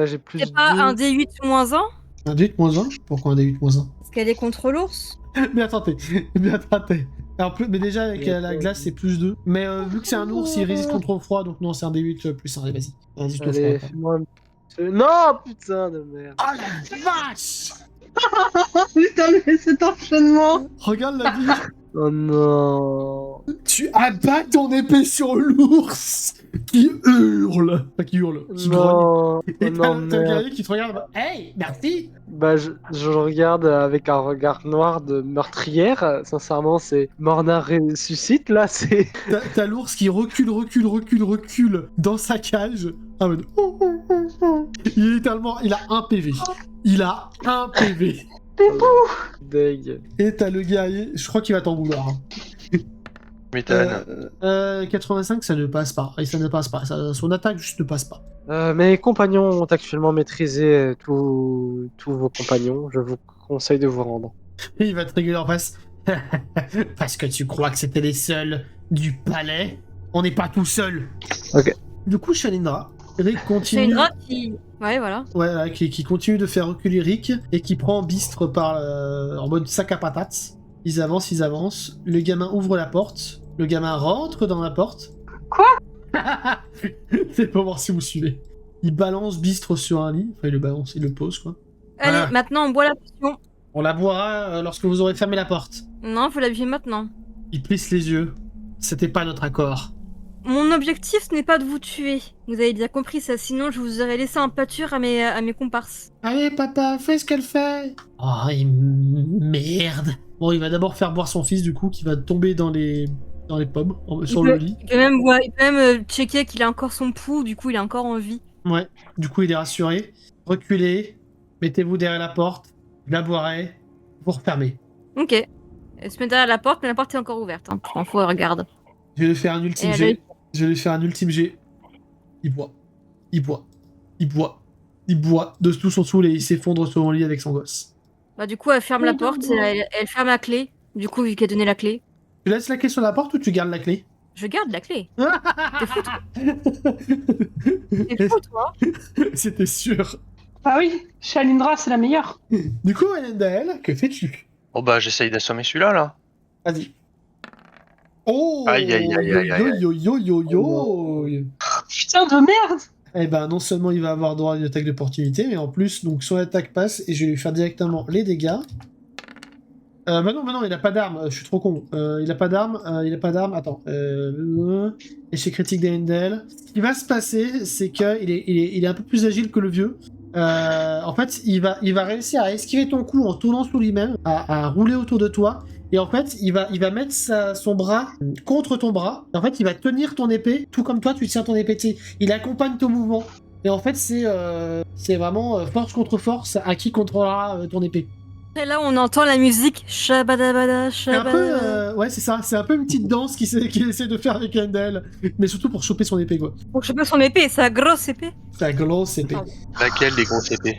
J'ai plus C'est pas 2. un D8 moins 1 Un D8 moins 1. Pourquoi un D8 moins 1? Parce qu'elle est contre l'ours. Mais attendez, mais attendez. Alors, mais déjà, avec la glace, c'est plus 2. Mais vu que c'est un ours, il résiste contre le froid, donc non, c'est un D8 plus 1. Allez, vas-y. Résiste au Allez, froid. fais-moi un... Non, putain de merde. Oh la vache! Putain, mais cet enchaînement. Regarde la vie. Oh non. Tu abats ton épée sur l'ours qui hurle. Enfin, qui hurle, qui grogne. Non. Et Oh t'as non, le merde. guerrier qui te regarde. Hey, merci! Bah, je regarde avec un regard noir de meurtrière. Sincèrement, c'est Morna ressuscite là, c'est. T'as l'ours qui recule dans sa cage. Ah, mais... Il est littéralement. Il a un PV. Il a un PV. Deg. Et t'as le guerrier. Je crois qu'il va t'en vouloir. Hein. M'étonne. 85, ça ne passe pas. Et ça ne passe pas. Son attaque juste ne passe pas. Mes compagnons ont actuellement maîtrisé tous vos compagnons. Je vous conseille de vous rendre. Et il va te rigoler en face. Parce que tu crois que c'était les seuls du palais? On n'est pas tout seul. Ok. Du coup, Shalindra. Rick C'est continue. une rate qui. Ouais, voilà. Ouais, qui continue de faire reculer Rick et qui prend Bistre en mode sac à patates. Ils avancent. Le gamin ouvre la porte. Le gamin rentre dans la porte. Quoi? C'est pour voir si vous suivez. Il balance Bistre sur un lit. Enfin, il le balance, il le pose, quoi. Allez, Voilà. maintenant on boit la potion. On la boira lorsque vous aurez fermé la porte. Non, faut l'habiller maintenant. Il plisse les yeux. C'était pas notre accord. Mon objectif, ce n'est pas de vous tuer. Vous avez bien compris ça, sinon je vous aurais laissé en pâture à mes comparses. Allez, papa, fais ce qu'elle fait. Oh, merde. Bon, il va d'abord faire boire son fils, du coup, qui va tomber dans les pommes, sur le lit. Il peut même checker qu'il a encore son pouls, du coup il est encore en vie. Ouais, du coup, il est rassuré. Reculez, mettez-vous derrière la porte, je la boirai, vous refermez. Ok. Elle se met derrière la porte, mais la porte est encore ouverte. Hein. M'en fous, elle regarde. Je vais lui faire un ultime Et jet. Il boit. De tout son saoul et il s'effondre sur mon lit avec son gosse. Bah du coup, elle ferme la porte, elle ferme la clé. Du coup, vu qu'elle a donné la clé. Tu laisses la clé sur la porte ou tu gardes la clé? Je garde la clé. T'es fou, toi. T'es fou, toi. C'était sûr. Ah oui, Shalindra, c'est la meilleure. Du coup, Elendel, que fais-tu? Bon bah j'essaye d'assommer celui-là là. Vas-y. Oh! Aïe, aïe, aïe, aïe, aïe. Yo. Putain de merde. Eh ben, non seulement il va avoir droit à une attaque d'opportunité, mais en plus, donc son attaque passe et je vais lui faire directement les dégâts. Bah non, il a pas d'arme, je suis trop con. Il a pas d'arme. Attends. Échec critique d'Elendel. Ce qui va se passer, c'est qu'il est un peu plus agile que le vieux. En fait, il va réussir à esquiver ton coup en tournant sous lui-même, à rouler autour de toi. Et en fait, il va mettre son bras contre ton bras. Et en fait, il va tenir ton épée, tout comme toi, tu tiens ton épée. T'sais, il accompagne ton mouvement. Et en fait, c'est vraiment force contre force à qui contrôlera ton épée. Et là, on entend la musique Shabadabada, C'est un peu, Shabadabada. ouais, c'est ça. C'est un peu une petite danse qu'il essaie de faire avec Endel, mais surtout pour choper son épée, quoi. Pour choper son épée, sa grosse épée. Sa grosse épée. Pardon. Laquelle des grosses épées?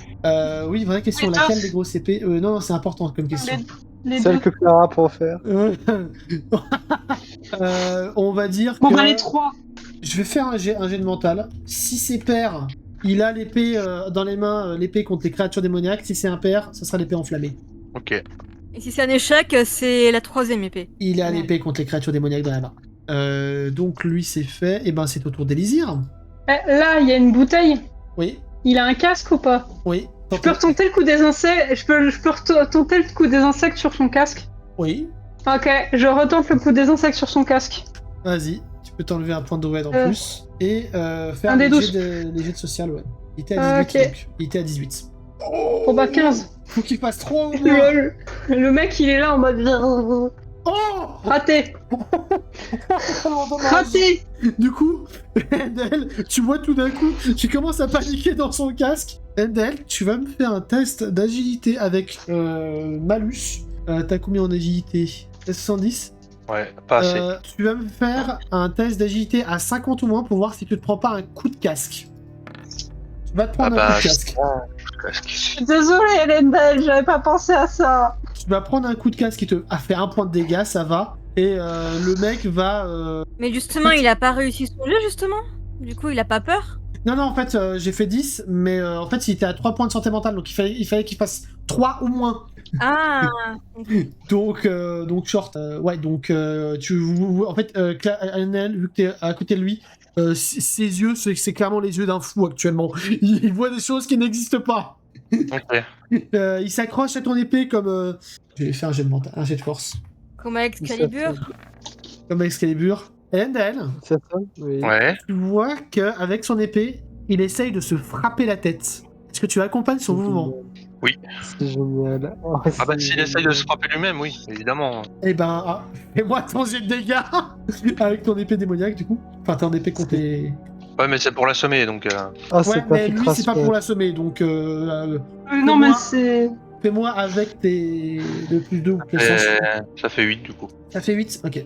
Oui, vraie question. Les Laquelle deux. des grosses épées? Non, c'est important comme question. Les Celle deux. que Clara préfère. On va dire Bon, que bah, les trois. je vais faire un jet de mental. Si c'est pair, il a l'épée dans les mains, l'épée contre les créatures démoniaques. Si c'est impair, ça sera l'épée enflammée. Ok. Et si c'est un échec, c'est la 3e épée. Il a Ouais. l'épée contre les créatures démoniaques dans la main. Donc lui c'est fait. Et ben c'est au tour d'Élysir. Là, il y a une bouteille. Oui, Il a un casque ou pas? oui. Je peux retenter le coup des insectes. Je peux retenter le coup des insectes sur son casque. Oui, Ok, je retente le coup des insectes sur son casque. vas-y. Tu peux t'enlever un point de red en Euh, plus. Et faire un des les 12. jets de social, ouais. Il était à 18 Ok. donc. Il était à 18. Bon bah 15. Faut qu'il fasse 3 au moins. Lol. Le mec il est là en mode Oh raté. Oh, dommage. Raté. Du coup, Endel, tu vois tout d'un coup, tu commences à paniquer dans son casque. Endel, tu vas me faire un test d'agilité avec malus. T'as combien en agilité? 70. Ouais, pas assez. Tu vas me faire un test d'agilité à 50 ou moins pour voir si tu te prends pas un coup de casque. Tu vas te prendre un coup de casque. Casque. Désolée Lendel, j'avais pas pensé à ça. Tu vas prendre un coup de casque qui te a fait un point de dégâts, ça va. Et le mec va... Mais justement, il a pas réussi son jeu, justement. Du coup, il a pas peur. Non, en fait, j'ai fait 10, mais en fait, il était à 3 points de santé mentale, donc il fallait qu'il fasse 3 ou moins. Ah. Donc short. Ouais, donc en fait, Anel, vu que t'es à côté de lui, ses yeux, c'est clairement les yeux d'un fou actuellement. Il voit des choses qui n'existent pas. Ok. Il s'accroche à ton épée comme... Je vais faire un jet de mental, un jet de force. Comme avec Excalibur. Comme Excalibur. Endel, C'est ça? Oui. Ouais. tu vois qu'avec son épée, il essaye de se frapper la tête. Est-ce que tu accompagnes son mouvement? C'est génial. Oh, Ah bah c'est s'il essaye de se frapper lui-même, oui, évidemment. Eh ben, fais-moi ton jet de dégâts avec ton épée démoniaque, du coup. Enfin, ton épée contre les... Ouais, mais c'est pour l'assommer, donc... Ah, Ouais, c'est pas mais lui, c'est pas filtration. pour l'assommer, donc Non mais moi. c'est... fais-moi avec tes... le plus 2 ou plus 100. Ça fait 8 du coup. Ça fait 8. Ok.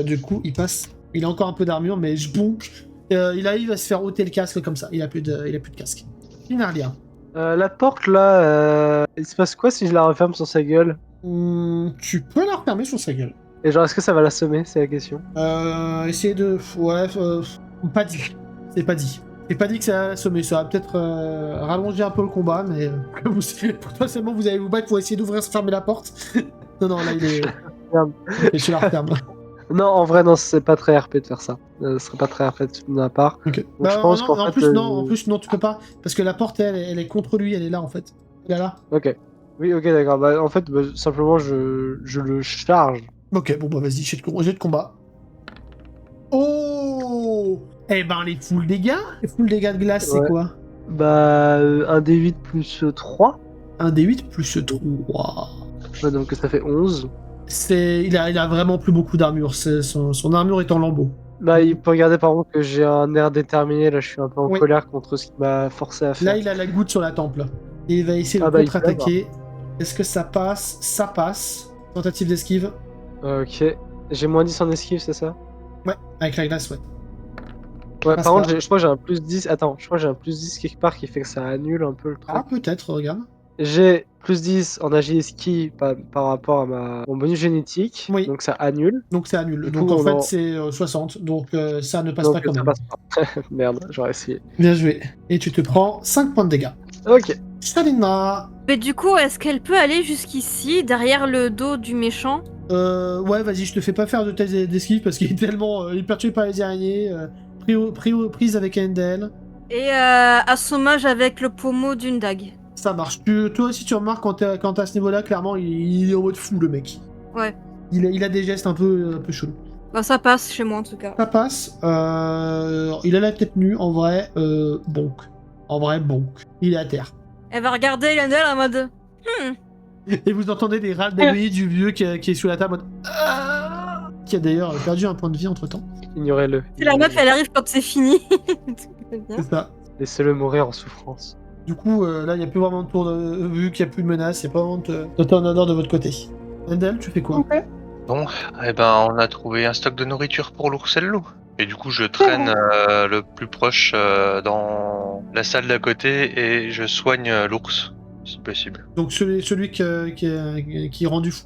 Du coup, il passe. Il a encore un peu d'armure, mais je bonk. Il arrive à se faire ôter le casque comme ça. Il a plus de casque. Finarlia. La porte là, il se passe quoi si je la referme sur sa gueule? Tu peux la refermer sur sa gueule. Et genre, est-ce que ça va l'assommer? C'est la question. Essayer de... Ouais, pas dit. C'est pas dit. C'est pas dit que ça va assommer. Ça va peut-être rallonger un peu le combat, mais potentiellement vous allez vous battre pour essayer d'ouvrir, fermer la porte. non, là il est... Merde. Et tu la refermes. Non, en vrai, non, c'est pas très RP de faire ça. Ce serait pas très RP de ma part. Ok. Donc, Bah, je pense non, qu'en en fait, plus, non, en plus, non, tu peux pas. Parce que la porte, elle est contre lui, elle est là en fait. Elle est là. Ok. Oui, ok, d'accord. Bah, en fait, simplement, je le charge. Ok, bon bah vas-y, jet de combat. Oh. Eh ben, les full dégâts. Les full dégâts de glace, c'est Ouais. quoi? Bah, un D8 plus 3. Un D8 plus 3. Ouais, donc ça fait 11. Il a vraiment plus beaucoup d'armure. Son armure est en lambeaux. Bah, il peut regarder par contre que j'ai un air déterminé. Là, je suis un peu en Oui. colère contre ce qu'il m'a forcé à faire. Là, il a la goutte sur la tempe. Là. Et il va essayer de Ah bah, il contre-attaquer. Est-ce que ça passe? Ça passe. Tentative d'esquive. Ok. J'ai moins 10 en esquive, c'est ça? Ouais, avec la glace, ouais. Ouais, Ah, par contre, ça. je crois que j'ai un plus 10. Attends, je crois que j'ai un plus 10 quelque part qui fait que ça annule un peu le truc. Ah, peut-être, regarde. J'ai plus 10 en agi ski par rapport à mon bonus génétique. Oui. Donc ça annule. Donc c'est annule. Du Donc coup, en on fait, en- c'est 60. Donc ça ne passe Donc pas quand ça même. passe pas. Merde, j'aurais essayé. Bien joué. Et tu te prends 5 points de dégâts. Ok. Shalina. Mais du coup, est-ce qu'elle peut aller jusqu'ici, derrière le dos du méchant? Ouais, vas-y, je te fais pas faire de test d'esquive parce qu'il est tellement hypertué par les araignées. Prise avec Endel. Et assommage avec le pommeau d'une dague. Ça marche. Toi aussi, tu remarques quand t'es à ce niveau-là, clairement, il est en mode fou, le mec. Ouais. Il a des gestes un peu chelous. Bah ça passe chez moi en tout cas. Ça passe. Il a la tête nue, en vrai, bonk. En vrai, bonk. Il est à terre. Elle va regarder Lionel en mode... Et vous entendez des râles d'agonie du vieux qui est sous la table, en mode... Ah qui a d'ailleurs perdu un point de vie entre-temps. Ignorez-le. C'est la meuf, elle arrive quand c'est fini. Tout va bien. C'est ça. Laissez-le mourir en souffrance. Du coup, là, il n'y a plus vraiment de tour de... Vu qu'il n'y a plus de menace, il n'y a pas vraiment de turn order de votre côté. Endel, tu fais quoi? Ok. Bon, eh ben, on a trouvé un stock de nourriture pour l'ours et le loup. Et du coup, je traîne le plus proche dans la salle d'à côté et je soigne l'ours, si possible. Donc celui qui est rendu fou.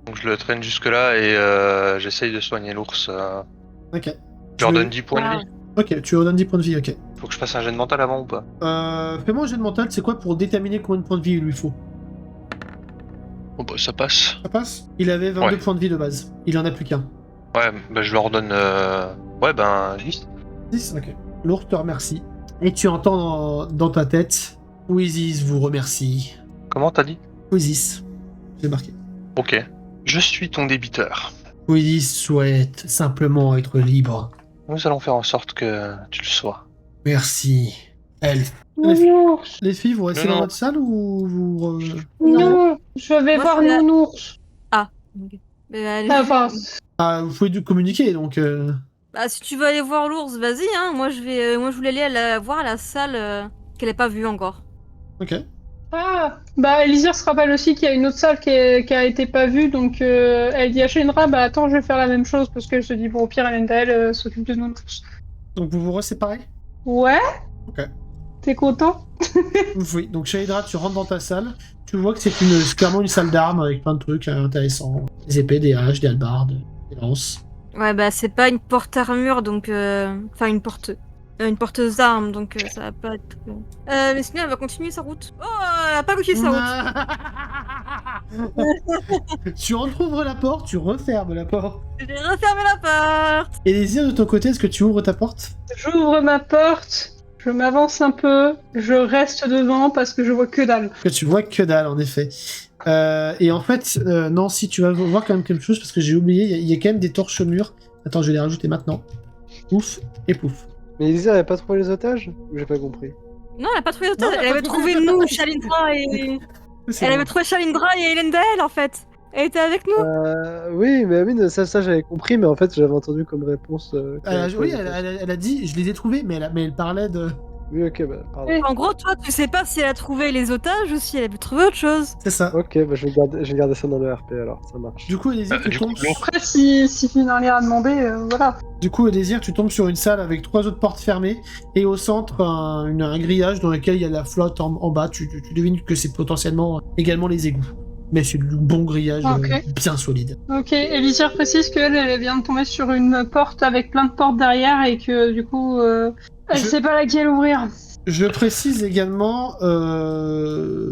Donc je le traîne jusque-là et j'essaye de soigner l'ours. Ok. Je leur Tu- donne 10 points de vie. Ok, tu redonnes 10 points de vie, ok. Faut que je fasse un jet de mental avant ou pas? Fais-moi un jet de mental, c'est quoi pour déterminer combien de points de vie il lui faut? Bon bah ça passe. Ça passe? Il avait 22 Ouais. points de vie de base. Il en a plus qu'un. Ouais, bah je leur donne... Ouais, ben 10. 10, ok. L'ours te remercie. Et tu entends dans ta tête, Oasis vous remercie. Comment t'as dit? Oasis, j'ai marqué. Ok. Je suis ton débiteur. Oasis souhaite simplement être libre. Nous allons faire en sorte que tu le sois. Merci. Elf. Nounours. Les filles, vous restez Non, dans non. votre salle ou vous... Non, je vais Moi, voir je suis là. Nounours. Ok. Allez. Enfin, Ah, vous pouvez communiquer, donc... Bah, si tu veux aller voir l'ours, vas-y, hein. Moi, je voulais aller voir la salle qu'elle ait pas vue encore. Ok. ah, bah Elisir se rappelle aussi qu'il y a une autre salle qui a été pas vue, donc elle dit à Shenra, bah attends, je vais faire la même chose, parce qu'elle se dit, bon, au pire, elle s'occupe de Nounours. Donc vous vous reséparez? Ouais. Ok. T'es content? Oui, donc Shahidra, tu rentres dans ta salle. Tu vois que c'est clairement une salle d'armes avec plein de trucs intéressants. Des épées, des haches, des hallebardes, des lances. Ouais, bah, c'est pas une porte-armure, donc. Enfin, une porteuse d'armes, donc ça va pas être. Mais sinon, elle va continuer sa route. Oh, elle a pas continué sa route. Tu entrouvres la porte, tu refermes la porte. J'ai refermé la porte. Et Lésir, de ton côté, est-ce que tu ouvres ta porte? J'ouvre ma porte, je m'avance un peu, je reste devant parce que je vois que dalle. Que tu vois que dalle, en effet. Et en fait, Nancy, tu vas voir quand même quelque chose parce que j'ai oublié, il y a quand même des torches au mur. Attends, je vais les rajouter maintenant. Pouf et pouf. Mais Elisa avait pas trouvé les otages? J'ai pas compris. Non, elle a pas trouvé Non, l'autre. elle a Elle pas avait trouvé. trouvé nous, Shalindra et. C'est Elle bon. avait trouvé Shalindra et Elendel en fait. Elle était avec nous. Oui, mais Amine, ça j'avais compris, mais en fait j'avais entendu comme réponse. Oui, elle a dit, je les ai trouvés, mais elle parlait de... Oui, ok, bah pardon. Oui. En gros, toi, tu sais pas si elle a trouvé les otages ou si elle a pu trouver autre chose. C'est ça. Ok, bah je vais garder ça dans le RP alors, ça marche. Du coup, Elésir, tu du coup, tombes... Après, si Finalia a demandé, voilà. Du coup, Elésir, tu tombes sur une salle avec 3 autres portes fermées et au centre, un grillage dans lequel il y a la flotte en bas. Tu devines que c'est potentiellement également les égouts. Mais c'est du bon grillage Ok. bien solide. Ok, Elisir précise qu'elle vient de tomber sur une porte avec plein de portes derrière et que du coup, elle sait pas laquelle ouvrir. Je précise également,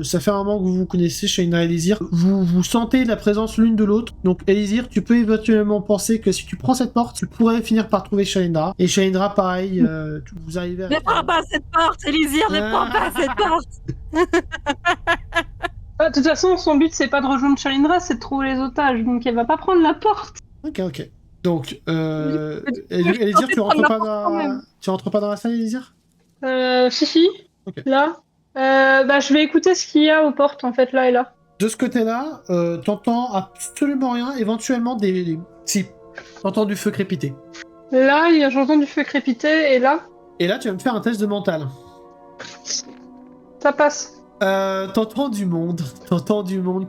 ça fait un moment que vous vous connaissez, Shaina et Elésir. Vous sentez la présence l'une de l'autre. Donc, Elésir, tu peux éventuellement penser que si tu prends cette porte, tu pourrais finir par trouver Shaina. Et Shaina, pareil, vous arrivez à... Ne prends pas cette porte, Elysir, ne prends pas cette porte. De toute façon, son but c'est pas de rejoindre Shalindra, c'est de trouver les otages, donc elle va pas prendre la porte. Ok. Donc, je Elésir, tu rentres prendre pas la porte quand même. tu rentres pas dans la salle, Elésir? Si. Ok. Là. Bah, je vais écouter ce qu'il y a aux portes en fait, là et là. De ce côté-là, t'entends absolument rien, éventuellement Si, t'entends du feu crépiter. Là, j'entends du feu crépiter et là, Et là, tu vas me faire un test de mental. ça passe. T'entends du monde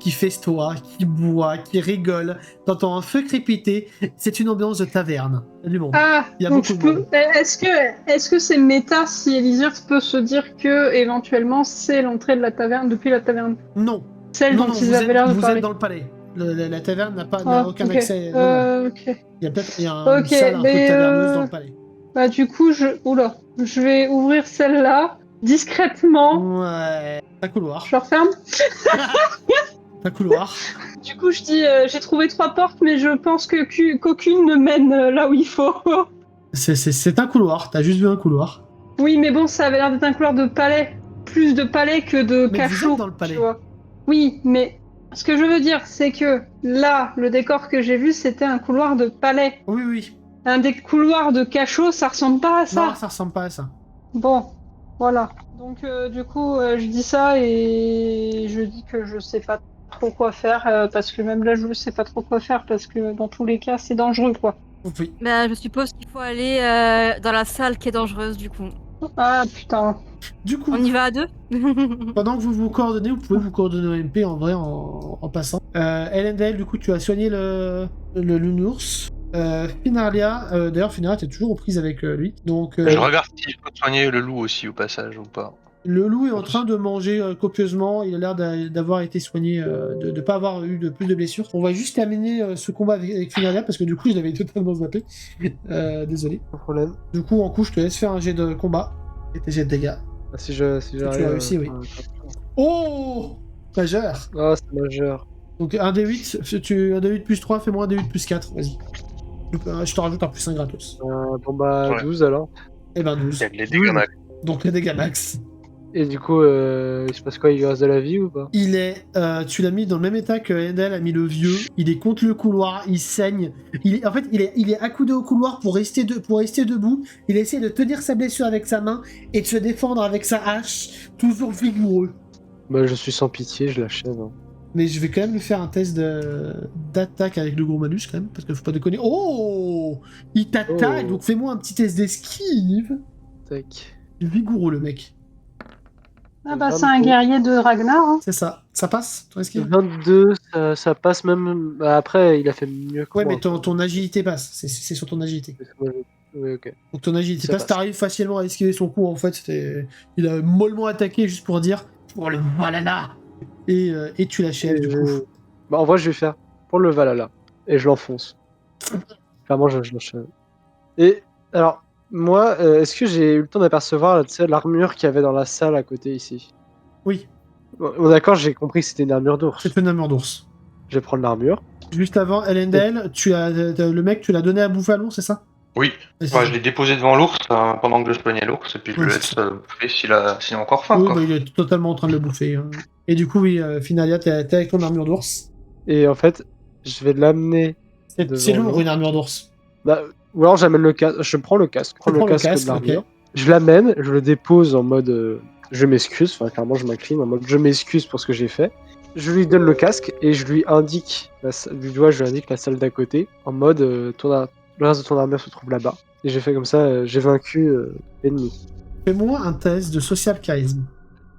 qui festoie, qui boit, qui rigole. T'entends un feu crépiter. C'est une ambiance de taverne. Il y a du monde. Ah, Il y a donc beaucoup de monde. Est-ce que c'est méta si Elisir peut se dire que éventuellement c'est l'entrée de la taverne depuis la taverne, Non. celle Non, dont non, ils avaient l'air de vous parler. êtes dans le palais. La taverne n'a Ah, aucun ok. accès. Non. Ok. Il y a une Ok, salle un peu mais, taverneuse dans le palais. Bah du coup, je vais ouvrir celle-là discrètement. Ouais. Un couloir. Je referme. Un couloir. Du coup, je dis, j'ai trouvé 3 portes, mais je pense qu'aucune ne mène là où il faut. C'est un couloir. T'as juste vu un couloir. Oui, mais bon, ça avait l'air d'être un couloir de palais. Plus de palais que de Mais vous cachot. êtes dans le palais. tu vois. Oui, mais ce que je veux dire, c'est que là, le décor que j'ai vu, c'était un couloir de palais. Oui, oui. Un des couloirs de cachot, ça ressemble pas à ça. Non, ça ressemble pas à ça. Bon, voilà. Donc, du coup, je dis ça et je dis que je sais pas trop quoi faire, parce que même là, je sais pas trop quoi faire, parce que dans tous les cas, c'est dangereux, quoi. Oui. Bah, je suppose qu'il faut aller dans la salle qui est dangereuse du coup. Ah, putain. Du coup, On y va à 2. pendant que vous vous coordonnez, vous pouvez vous coordonner au MP en vrai en passant. Elendel, du coup, tu as soigné le nounours. Finalia, d'ailleurs, Finalia, t'es toujours aux prises avec lui. Donc, Je regarde si je peux soigner le loup aussi au passage ou pas. le loup est en train de manger copieusement. Il a l'air d'avoir été soigné, de ne pas avoir eu de plus de blessures. On va juste terminer ce combat avec Finalia parce que du coup, je l'avais totalement zappé. Désolé. Pas de problème. Du coup, en coup, je te laisse faire un jet de combat et tes jets de dégâts. Ah, si j'arrive. tu as réussi, oui. Oh, majeur. Ah, c'est majeur. Donc un D8, un D8 plus 3, fais-moi un D8 plus 4, vas-y. Je te rajoute un plus 1 gratos. Bon bah, Ouais. 12 alors. Et ben Il 12. y a les dégâts max. Donc les dégâts max. Et du coup, il se passe quoi? Il lui reste de la vie ou pas? Il est, tu l'as mis dans le même état que Endel a mis le vieux. Il est contre le couloir, il saigne. En fait, il est accoudé au couloir pour rester debout. Il essaie de tenir sa blessure avec sa main et de se défendre avec sa hache, toujours vigoureux. Bah, je suis sans pitié, je l'achève. Hein. Mais je vais quand même lui faire un test d'attaque avec le gros malus quand même, parce qu'il faut pas déconner. Oh, il t'attaque, Oh. donc fais-moi un petit test d'esquive. Tac. Vigoureux le mec. Ah bah c'est un guerrier de Ragnar. Hein. C'est ça. Ça passe ton esquive? 22, ça passe même. Bah, après, il a fait mieux que Ouais, moi. mais ton agilité passe. C'est sur ton agilité. Oui, ok. Donc ton agilité Ça passe, passe. t'arrives facilement à esquiver son coup. En fait, il a mollement attaqué juste pour dire pour le Valhalla. Et tu l'achèves du coup. Bah, en vrai, je vais faire pour le Valhalla. Et je l'enfonce. Clairement, je l'enchaîne. Et alors, moi, est-ce que j'ai eu le temps d'apercevoir tu sais, l'armure qu'il y avait dans la salle à côté ici? Oui, Bon, d'accord, j'ai compris que c'était une armure d'ours. c'est une armure d'ours. Je vais prendre l'armure. Juste avant, Elendel, le mec, tu l'as donné à bouffer à l'ours, c'est ça? Oui. Ouais, c'est Bah, ça. je l'ai déposé devant l'ours pendant que je soignais l'ours et puis je Ouais, le c'est laisse ça. bouffer s'il a encore faim. Oui, Quoi. bah, il est totalement en train de le bouffer. Hein. Et du coup, oui, Finalia, t'es avec ton armure d'ours. Et en fait, je vais l'amener. C'est Devant lourd l'ours. une armure d'ours. Bah, ou alors j'amène le casque. Je prends le casque. Je prends Tu prends le le casque casque, de l'armure. ok. Je l'amène, je le dépose en mode je m'excuse. Enfin, clairement, je m'incline en mode je m'excuse pour ce que j'ai fait. Je lui donne le casque et je lui indique du doigt, je lui indique la salle d'à côté en mode le reste de ton armure se trouve là-bas. Et j'ai fait comme ça, j'ai vaincu l'ennemi. Fais-moi un test de social charisme.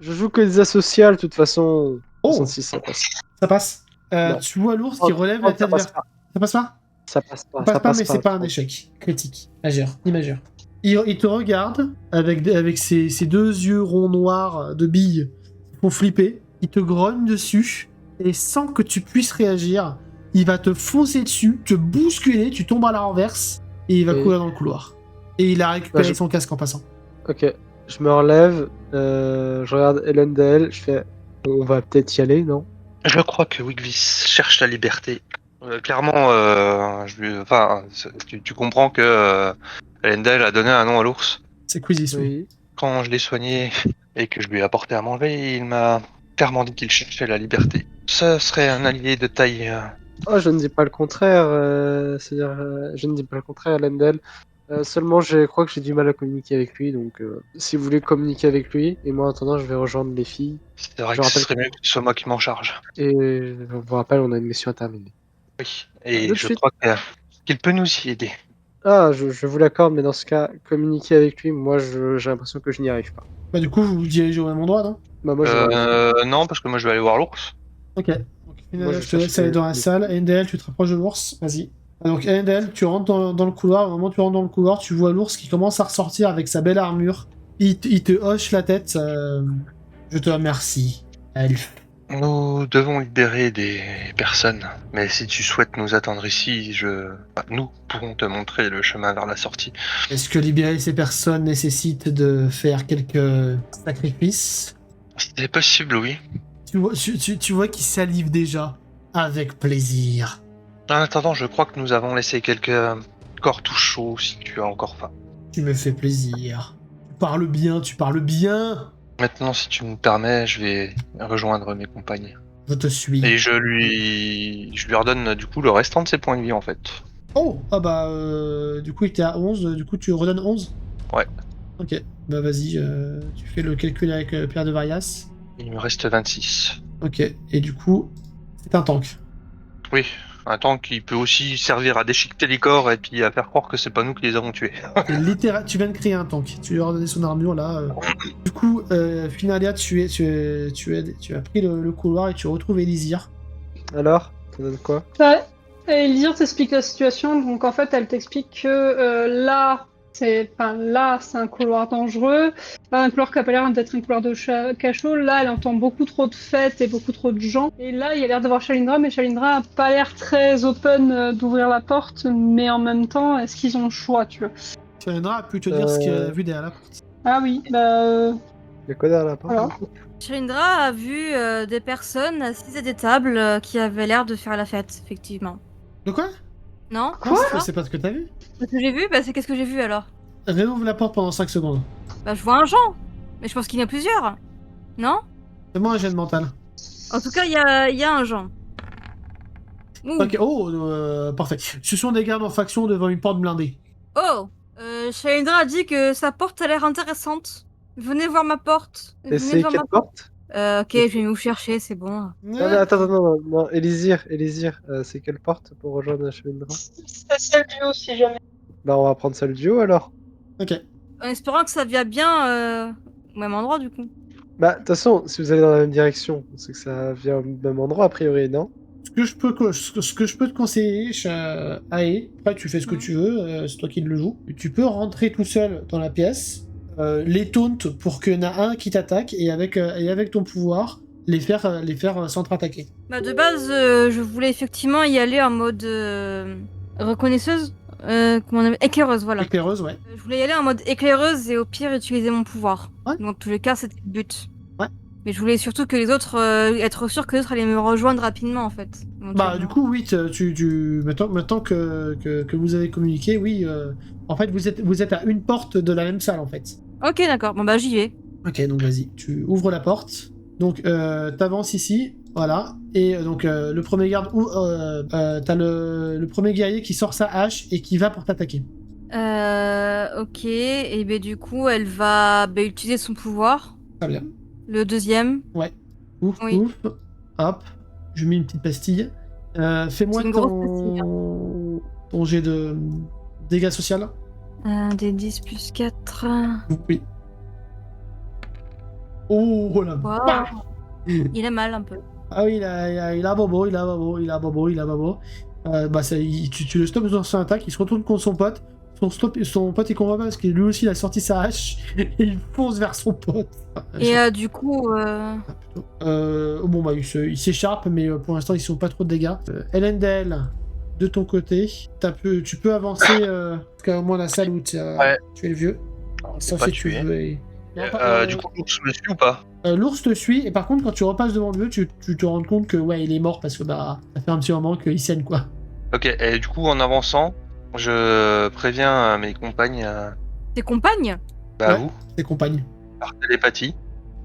Je joue que des asociales, de toute façon. Oh. 66, ça passe. Ça passe. Non. Tu vois l'ours qui relève la Ça tête passe vers... pas. Ça passe pas? Ça passe pas. Ça passe pas, mais c'est pas un échec. Critique. Majeur. Ni majeur. Il te regarde avec ses deux yeux ronds noirs de billes qui font flipper. Il te grogne dessus et sans que tu puisses réagir, il va te foncer dessus, te bousculer, tu tombes à la renverse et il va Et- courir dans le couloir. Et il a récupéré Bah, son casque en passant. Ok, je me relève, je regarde Elendel, je fais on va peut-être y aller, non? Je crois que Wigvis cherche la liberté. Clairement, tu comprends que Elendel a donné un nom à l'ours. C'est Quizis, oui. Oui. Quand je l'ai soigné et que je lui ai apporté à manger, il m'a clairement dit qu'il cherchait la liberté. Ce serait un allié de taille. Oh, je ne dis pas le contraire, c'est-à-dire, je ne dis pas le contraire, Elendel. Seulement, je crois que j'ai du mal à communiquer avec lui, donc si vous voulez communiquer avec lui, et moi en attendant, je vais rejoindre les filles. C'est vrai Je que ce rappelle- serait mieux que ce soit moi qui m'en charge. Et je vous rappelle, on a une mission à terminer. Oui. Et De je suite. crois qu'il peut nous y aider. Ah, je vous l'accorde, mais dans ce cas, communiquer avec lui, moi j'ai l'impression que je n'y arrive pas. Bah du coup, vous vous dirigez au même endroit, non? Bah, moi, je Non, parce que moi je vais aller voir l'ours. Ok. Donc, Moi, je je te laisse cherche aller dans la les- salle. Endel, tu te rapproches de l'ours. Vas-y. Donc, Endel, tu rentres dans le couloir. Au moment où tu rentres dans le couloir, tu vois l'ours qui commence à ressortir avec sa belle armure. Il te hoche la tête. Je te remercie, elfe. Nous devons libérer des personnes, mais si tu souhaites nous attendre ici, nous pourrons te montrer le chemin vers la sortie. Est-ce que libérer ces personnes nécessite de faire quelques sacrifices? C'est possible, oui. Tu vois qu'il salive déjà. Avec plaisir. En attendant, je crois que nous avons laissé quelques corps tout chauds si tu as encore faim. Tu me fais plaisir. Tu parles bien. Maintenant, si tu me permets, je vais rejoindre mes compagnes. Je te suis. Et je lui redonne du coup le restant de ses points de vie en fait. Oh, ah bah, du coup, il était à 11, du coup, tu redonnes 11? Ouais. Ok, bah vas-y, tu fais le calcul avec Pierre de Varias. Il me reste 26. Ok, et du coup, c'est un tank. Oui, Un tank qui peut aussi servir à déchiqueter les corps et puis à faire croire que c'est pas nous qui les avons tués. Tu viens de créer un tank. Tu lui as redonné son armure là. Du coup, Finalia, tu as pris le couloir et tu retrouves Elysir. Alors, ça donne quoi? Elisir t'explique la situation, donc en fait elle t'explique que là c'est un couloir dangereux, un couloir qui a pas l'air d'être un couloir de cachot, là elle entend beaucoup trop de fêtes et beaucoup trop de gens, et là il y a l'air d'avoir Shalindra, mais Shalindra a pas l'air très open d'ouvrir la porte, mais en même temps est-ce qu'ils ont le choix, tu vois? Shalindra a pu te dire ce qu'elle a vu derrière la porte. Ah oui, Il y a quoi derrière la porte? alors. Shrindra a vu des personnes assises à des tables qui avaient l'air de faire la fête, effectivement. De quoi? Non? Quoi? C'est ça C'est pas ce que t'as vu? Ce que j'ai vu, c'est qu'est-ce que j'ai vu alors? Réouvre la porte pendant 5 secondes. Je vois un Jean, mais je pense qu'il y en a plusieurs. Non? Fais-moi un jet de mental. En tout cas, il y a un Jean. Ouh. Ok, parfait. Ce sont des gardes en faction devant une porte blindée. Oh, Shalindra a dit que sa porte a l'air intéressante. Venez voir ma porte. Et Venez c'est voir quelle ma porte? Ok, je vais vous chercher, c'est bon. Non, mais attends, non, Elysir, c'est quelle porte pour rejoindre Shalindra? C'est celle du haut si jamais. Bah, on va prendre celle du haut alors. Ok. En espérant que ça vient bien au même endroit, du coup. Bah, de toute façon, si vous allez dans la même direction, c'est que ça vient au même endroit a priori, non? Ce que je peux te conseiller, Ae, après tu fais ce que tu veux, c'est toi qui le joues. Tu peux rentrer tout seul dans la pièce, les taunt pour qu'il y en a un qui t'attaque et avec ton pouvoir les faire s'entre-attaquer. De base, je voulais effectivement y aller en mode reconnaisseuse. Comment on appelle éclaireuse, voilà. Éclaireuse, ouais. Je voulais y aller en mode éclaireuse et au pire utiliser mon pouvoir. Ouais. Dans tous les cas, c'était le but. Ouais. Mais je voulais surtout que les autres, être sûr que les autres allaient me rejoindre rapidement en fait. Du coup, oui, maintenant que vous avez communiqué, oui, en fait, vous êtes à une porte de la même salle, en fait. Ok, d'accord, j'y vais. Ok, donc vas-y, tu ouvres la porte. Donc, t'avances ici, voilà. Et donc, le premier garde, t'as le premier guerrier qui sort sa hache et qui va pour t'attaquer. Ok, et du coup, elle va utiliser son pouvoir. Très bien. Le deuxième. Ouf, Oui. ouf. Hop, je mets une petite pastille. Fais-moi C'est une grosse pastille, ton jet de dégâts social. Des 10 plus 4. Oui. Oh là. Wow. Il a mal un peu. Ah oui, il a bobo. Tu le stoppes dans son attaque, il se retourne contre son pote. Son pote il comprend pas parce que lui aussi il a sorti sa hache et il fonce vers son pote. Et du coup. Il s'écharpe, mais pour l'instant ils sont pas trop de dégâts. Elendel, de ton côté, tu peux avancer jusqu'à au moins la salle où tu es le vieux. On Ça s'est pas si tu tué. veux. Du coup, l'ours me suit ou pas? L'ours te suit, et par contre, quand tu repasses devant le vieux, tu te rends compte que il est mort parce que ça fait un petit moment qu'il saigne quoi. Ok, et du coup, en avançant, je préviens mes compagnes, Tes compagnes? Ouais. vous, Tes compagnes. par télépathie.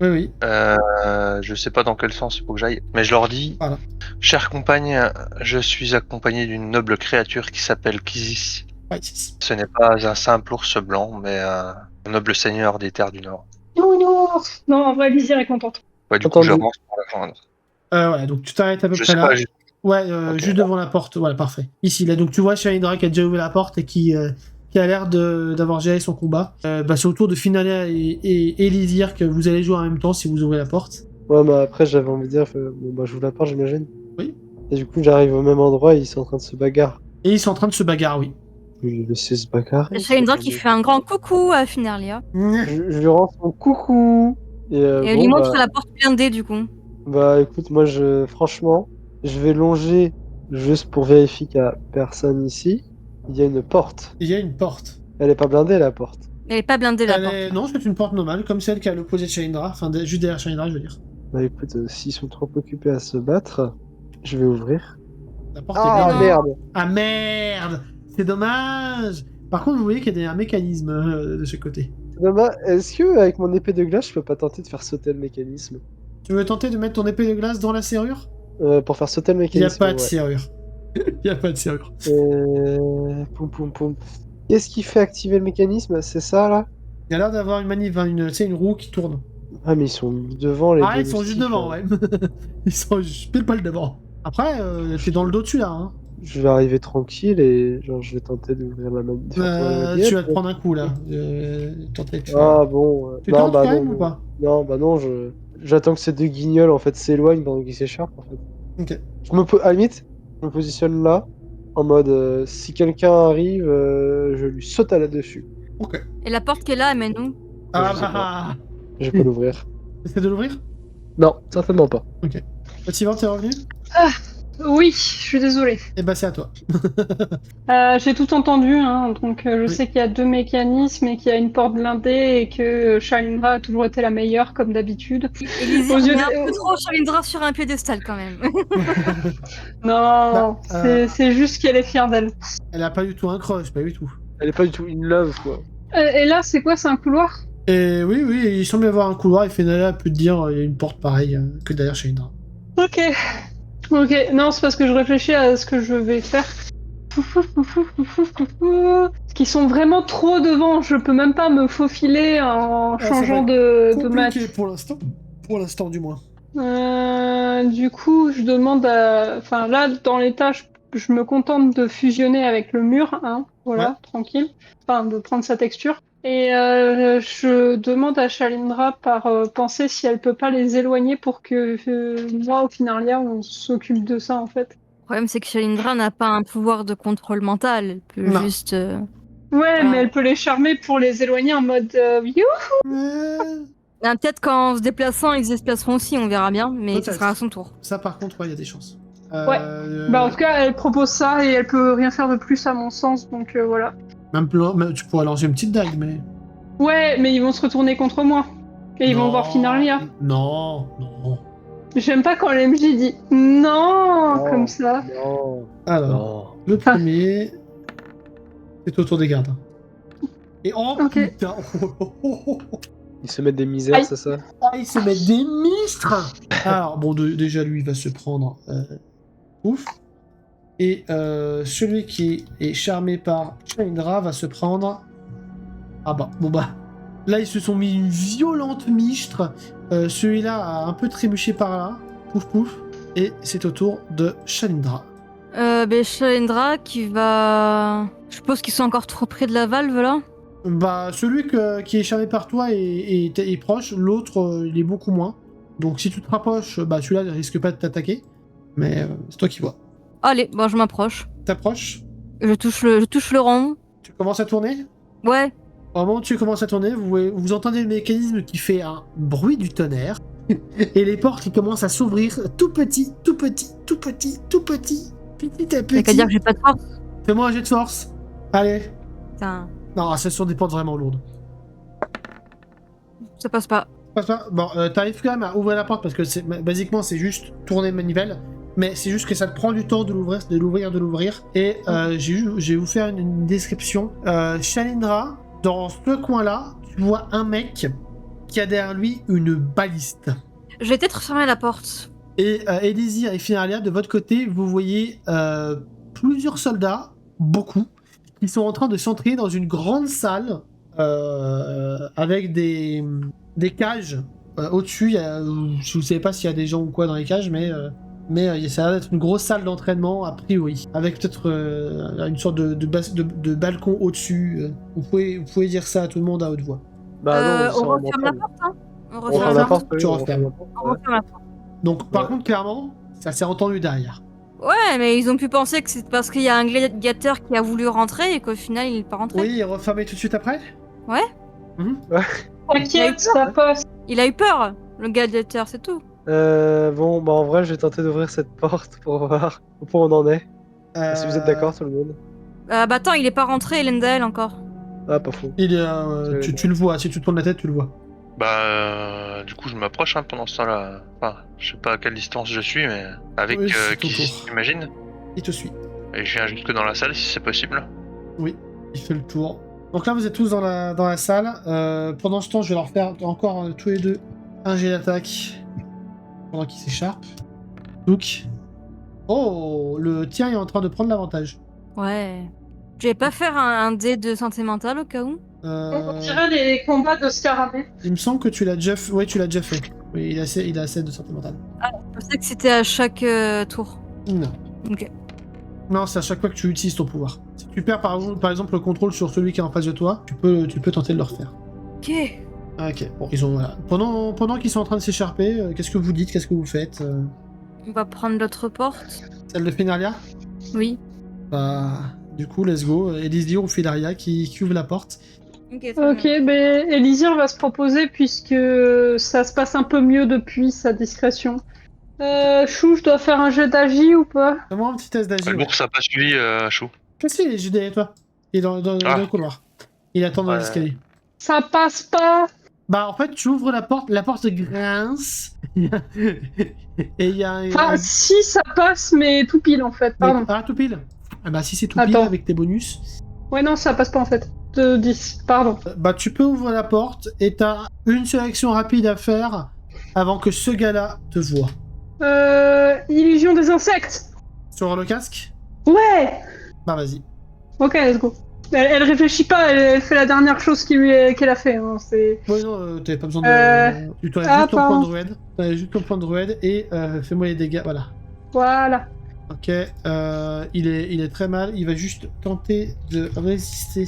Oui. Je sais pas dans quel sens il faut que j'aille, mais je leur dis, Voilà. chère compagne, je suis accompagné d'une noble créature qui s'appelle Kizis. Ouais. Ce n'est pas un simple ours blanc, mais un noble seigneur des terres du Nord. Non, en vrai, Elisir est contente. Du coup, Entendu. j'avance pour la joindre. Donc tu t'arrêtes à peu Je près sais là. pas, Ok. Juste devant la porte. Voilà, parfait. Ici, là, donc tu vois Shalindra qui a déjà ouvert la porte et qui a l'air d'avoir géré son combat. C'est au tour de Finalia et Elysir que vous allez jouer en même temps si vous ouvrez la porte. Ouais, mais après, j'avais envie de dire, j'ouvre la porte, j'imagine. Oui. Et du coup, j'arrive au même endroit et ils sont en train de se bagarrer. Et ils sont en train de se bagarrer, oui. Je vais laisser se bagarrer. Shalindra qui fait un grand coucou à Finalia. Je lui rends son coucou. Et, Et elle lui montre la porte blindée du coup. Bah écoute, moi franchement, je vais longer juste pour vérifier qu'il n'y a personne ici. Il y a une porte. Il y a une porte. Elle est pas blindée la porte. Elle est pas blindée la porte. Non, c'est une porte normale, comme celle qui est à l'opposé de Shalindra. Enfin, juste derrière Shalindra, je veux dire. Bah écoute, s'ils sont trop occupés à se battre, je vais ouvrir. La porte est Ah blindée. merde. Ah merde! C'est dommage! Par contre, vous voyez qu'il y a un mécanisme de ce côté. Dommage. Est-ce que avec mon épée de glace, je peux pas tenter de faire sauter le mécanisme? Tu veux tenter de mettre ton épée de glace dans la serrure? Pour faire sauter le Il n'y mécanisme. a pas de ouais. serrure. Il n'y a pas de serrure. Poum poum poum. Qu'est-ce qui fait activer le mécanisme? C'est ça là? Il y a l'air d'avoir une manip, une roue qui tourne. Ah mais ils sont devant les Ah, deux ils sont juste loustiques, devant, là. ouais. Ils sont pile poil devant. Après, t'es dans le dos dessus là. Hein. je vais arriver tranquille et genre je vais tenter d'ouvrir la main. Tu vas te prendre un coup là. Tenter de faire- Ah bon. Tu non, tentes bah quand même non, ou pas? non, bah non, j'attends que ces deux guignols en fait s'éloignent pendant qu'ils s'écharpent en fait. Ok. À la limite, je me positionne là en mode si quelqu'un arrive, je lui saute à là-dessus. Ok. Et la porte qui est là, elle mène où? Ah Je sais bah. Je vais pas l'ouvrir. Essaie de l'ouvrir? Non, certainement pas. Sylvain, t'es revenu? Oui, je suis désolée. Et bah c'est à toi. J'ai tout entendu, hein, donc je Oui. sais qu'il y a 2 mécanismes et qu'il y a une porte blindée et que Shalindra a toujours été la meilleure, comme d'habitude. Élysée, Aux on yeux est un des- peu trop Shalindra sur un piédestal quand même. Non, Bah, c'est juste qu'elle est fière d'elle. Elle a pas du tout un crush, pas du tout. Elle est pas du tout in love quoi. Et là, c'est quoi? C'est un couloir? Et oui, il semble y avoir un couloir, et Fenella a pu te dire il y a une porte pareille que derrière chez Indra. Ok. Ok, non, c'est parce que je réfléchis à ce que je vais faire. Qui sont vraiment trop devant, je peux même pas me faufiler en ça changeant va de match. Compliqué pour l'instant. Pour l'instant du moins. Du coup, je demande à... Enfin, là, dans l'état, je me contente de fusionner avec le mur, hein, voilà, Ouais. tranquille. Enfin, de prendre sa texture. Et je demande à Shalindra par pensée si elle peut pas les éloigner pour que moi, au Finalia, on s'occupe de ça, en fait. Le problème, c'est que Shalindra n'a pas un pouvoir de contrôle mental. Elle peut Non. juste. Ouais, Voilà. mais elle peut les charmer pour les éloigner en mode youhou. Peut-être qu'en se déplaçant, ils se déplaceront aussi, on verra bien, mais ce Peut-être. sera à son tour. Ça par contre, il y a des chances. Bah, en tout cas, elle propose ça et elle peut rien faire de plus, à mon sens, donc voilà. même tu pourrais lancer une petite dague, mais. Ouais, mais ils vont se retourner contre moi. Et ils vont voir Finalia. Non. J'aime pas quand l'MJ dit non, Non. comme ça. Non. Alors, Non. le premier, c'est au tour des gardes. Et oh Ok. putain. Ils se mettent des misères, Aïe. c'est ça? Ah, il se met des mistres. Alors, bon, déjà, lui, il va se prendre... ouf. Et celui qui est charmé par Chandra va se prendre... Ah bah, bon bah... Là, ils se sont mis une violente mistre. Celui-là a un peu trébuché par là. Pouf, pouf. Et c'est au tour de Chandra. Shalindra qui va. Je suppose qu'ils sont encore trop près de la valve là. Bah, celui qui est charmé par toi est proche. L'autre, il est beaucoup moins. Donc, si tu te rapproches, bah, celui-là ne risque pas de t'attaquer. Mais c'est toi qui vois. Allez, bon, je m'approche. T'approches. Je touche le rond. Tu commences à tourner. Ouais. Au moment où tu commences à tourner, vous entendez le mécanisme qui fait un bruit du tonnerre. Et les portes qui commencent à s'ouvrir tout petit, tout petit, tout petit, tout petit. Petit à T'as qu'à petit. dire que j'ai pas de force. Fais-moi un jet de force. Allez. Putain, Non, ce sont des portes vraiment lourdes. ça passe pas. Passe pas. Bon, t'arrives quand même à ouvrir la porte parce que basiquement c'est juste tourner le manivelle. Mais c'est juste que ça te prend du temps de l'ouvrir. Et je vais vous faire une description. Shalindra, dans ce coin-là, tu vois un mec qui a derrière lui une baliste. Je vais peut-être fermer la porte. Et Elysir et Finalia, de votre côté, vous voyez plusieurs soldats, beaucoup, qui sont en train de s'entrer dans une grande salle avec des cages au-dessus. Je ne sais pas s'il y a des gens ou quoi dans les cages, mais ça a l'air d'être une grosse salle d'entraînement, a priori, avec peut-être une sorte de balcon au-dessus. Vous pouvez dire ça à tout le monde à haute voix. Bah non, On referme la porte, hein. On On referme referme la la porte. porte, Tu oui, on refermes. referme la porte, On ouais. referme la porte. Donc, par Ouais. contre, clairement, ça s'est entendu derrière. Ouais, mais ils ont pu penser que c'est parce qu'il y a un gladiateur qui a voulu rentrer et qu'au final il est pas rentré. Oui, refermez tout de suite après. T'inquiète, ça passe. Il a eu peur, le gladiateur, c'est tout. Bon, bah en vrai, je vais tenter d'ouvrir cette porte pour voir où on en est. Si vous êtes d'accord, tout le monde. Bah attends, il est pas rentré, Lendel encore. Ah, pas faux. Il est, tu le vois, si tu tournes la tête, tu le vois. Bah, du coup, je m'approche pendant ce temps-là. Enfin, je sais pas à quelle distance je suis, mais avec Oui, c'est qui, ton tour. j'imagine. Il te suit. Et je viens jusque dans la salle si c'est possible. Oui, il fait le tour. Donc là, vous êtes tous dans la salle. Pendant ce temps, je vais leur faire encore tous les deux un jet d'attaque pendant qu'ils s'écharpent. Donc, oh, le tien est en train de prendre l'avantage. Ouais. Je vais pas faire un dé de santé mentale au cas où. On dirait les combats de Scarabée. Il me semble que tu l'as déjà fait. Oui, tu l'as déjà fait. Oui, il a assez de santé mentale. Je pensais que c'était à chaque tour. Non. Ok. Non, c'est à chaque fois que tu utilises ton pouvoir. Si tu perds par exemple le contrôle sur celui qui est en face de toi, tu peux tenter de le refaire. Ok. Ok, bon, ils ont voilà. Pendant qu'ils sont en train de s'écharper, qu'est-ce que vous dites, qu'est-ce que vous faites On va prendre l'autre porte. Celle de Fenaria? Oui. Bah, du coup, let's go. Elisir ou Fenaria qui ouvre la porte. Ok, très Ok, bien. ben Elisir va se proposer puisque ça se passe un peu mieux depuis sa discrétion. Chou, je dois faire un jet d'agi ou pas? Fais-moi un petit test d'agir. Ouais. L'ours a pas suivi Chou. Qu'est-ce qu'il est juste derrière toi? Il est dans Ah. le couloir. Il attend dans Ouais. l'escalier. Ça passe pas! Bah, en fait, tu ouvres la porte grince. Et il y a un. Enfin, si ça passe, mais tout pile en fait, pardon. Ah, tout pile. Ah, bah, si c'est tout pile Attends. avec tes bonus. Ouais, non, ça passe pas en fait. De 10, pardon. Bah, tu peux ouvrir la porte et t'as une sélection rapide à faire avant que ce gars-là te voie. Illusion des insectes! Sur le casque? Ouais! Bah, vas-y. Ok, let's go. Elle réfléchit pas, elle fait la dernière chose qu'elle a fait. Hein, c'est... Ouais, non, t'avais pas besoin de. Tu t'enlèves ah, juste ton point pardon. de druide. T'enlèves juste ton point de druide et fais-moi les dégâts. Voilà. Voilà. Ok, il est très mal. Il va juste tenter de résister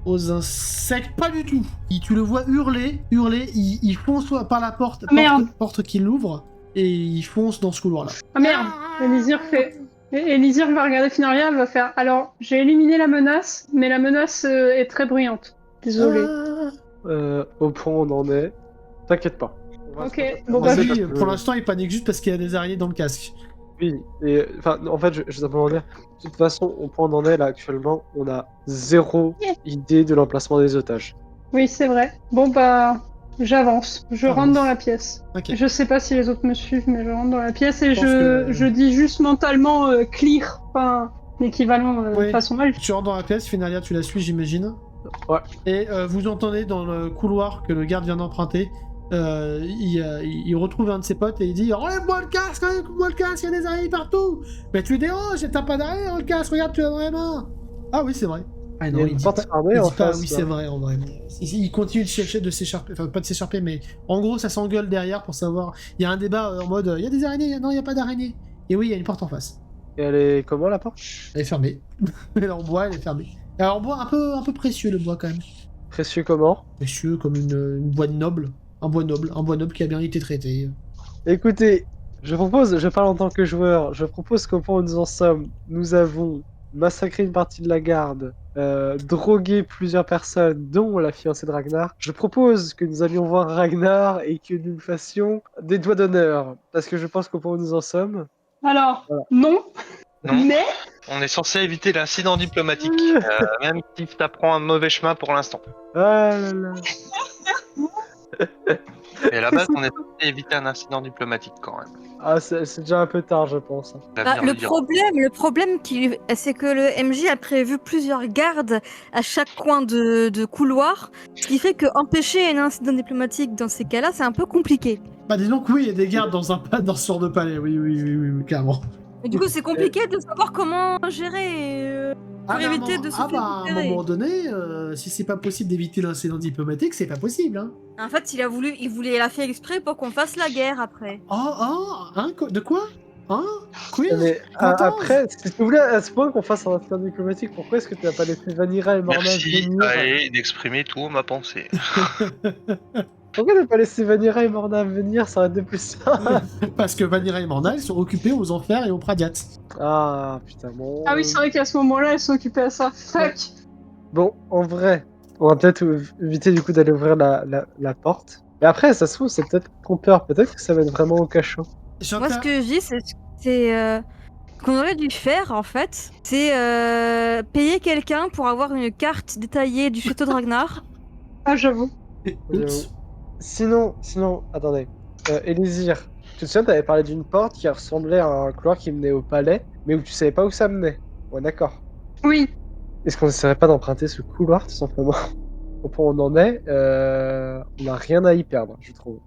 aux insectes. Pas du tout. Tu le vois hurler. Il fonce par la porte, Merde. porte qu'il ouvre, et il fonce dans ce couloir-là. Ah merde! Elisir fait. Elisir va regarder Finaria, elle va faire. Alors, j'ai éliminé la menace, mais la menace est très bruyante. Désolée. Au point où on en est, t'inquiète pas. On va Ok, se- bon, on bah, sait Lui, parce que- pour l'instant, il panique juste parce qu'il y a des araignées dans le casque. Oui, et enfin, en fait, je simplement dire, de toute façon, au point où on en est là actuellement, on a zéro idée de l'emplacement des otages. Oui, c'est vrai. Bon, bah, j'avance. Je Avance. rentre dans la pièce. Ok. Je sais pas si les autres me suivent, mais je rentre dans la pièce et Je pense que- je dis juste mentalement clear, enfin, l'équivalent Oui. façon elfe. Tu rentres dans la pièce, Finalia, tu la suis, j'imagine. Ouais. Et vous entendez dans le couloir que le garde vient d'emprunter. Il retrouve un de ses potes et il dit enlève-moi le casque, il y a des araignées partout. Mais tu déranges, t'as pas d'arrière le casque, regarde, tu l'as dans les mains. Ah oui, c'est vrai. Ah Il y a une porte fermée il en dit pas, face. oui, c'est vrai en vrai. Mais il continue de chercher, de s'écharper, enfin pas de s'écharper, mais en gros ça s'engueule derrière pour savoir. Il y a un débat en mode il y a des araignées, non, il y a pas d'araignées. Et oui, il y a une porte en face. Et elle est comment la porte? Elle est fermée. Elle est en bois, elle est fermée. Alors en bois un peu précieux le bois quand même. Précieux comment? Précieux comme une bois noble. Un bois noble qui a bien été traité. Écoutez, je parle en tant que joueur, je propose qu'au point où nous en sommes, nous avons massacré une partie de la garde, drogué plusieurs personnes, dont la fiancée de Ragnar. Je propose que nous allions voir Ragnar et que nous fassions des doigts d'honneur, parce que je pense qu'au point où nous en sommes... Alors, Voilà. non, Non. mais On est censé éviter l'incident diplomatique, même si ça prend un mauvais chemin pour l'instant. Ah là là. Et à la base, on est censé éviter un incident diplomatique quand même. Ah, c'est déjà un peu tard, je pense. L'avenir Le dira. problème, c'est que le MJ a prévu plusieurs gardes à chaque coin de couloir, ce qui fait que empêcher un incident diplomatique dans ces cas-là, c'est un peu compliqué. Bah dis donc oui, il y a des gardes dans ce genre de palais, oui, clairement. Et du coup, c'est compliqué de savoir comment gérer. Pour éviter de se faire à un repérer. moment donné, si c'est pas possible d'éviter l'incident diplomatique, c'est pas possible, hein. En fait, il voulait la faire exprès pour qu'on fasse la guerre après. De quoi? Hein? Queen? Mais Attends. après, si tu voulais à ce point qu'on fasse un incident diplomatique, pourquoi est-ce que tu n'as pas laissé Vanira et Morna Merci venir allez, d'exprimer tout ma pensée. Pourquoi t'as pas laissé Vanira et Morna venir? Ça aurait été plus ça. Parce que Vanira et Morna, ils sont occupés aux enfers et aux Pradiat. Ah putain, bon. ah oui, c'est vrai qu'à ce moment-là, elle s'occupait à ça. Fuck. Bon, en vrai, on va peut-être éviter du coup d'aller ouvrir la porte. Et après, ça se trouve, c'est peut-être trompeur. Peut-être que ça va être vraiment au cachot. Moi, ce que je dis, c'est ce qu'on aurait dû faire, en fait, c'est payer quelqu'un pour avoir une carte détaillée du château de Ragnar. Ah, j'avoue. Oups. Sinon, attendez. Elisir, tu te souviens, t'avais parlé d'une porte qui ressemblait à un couloir qui menait au palais, mais où tu savais pas où ça menait. Ouais, d'accord. Oui. Est-ce qu'on essaierait pas d'emprunter ce couloir, tout simplement? Au point où on en est, on n'a rien à y perdre, je trouve.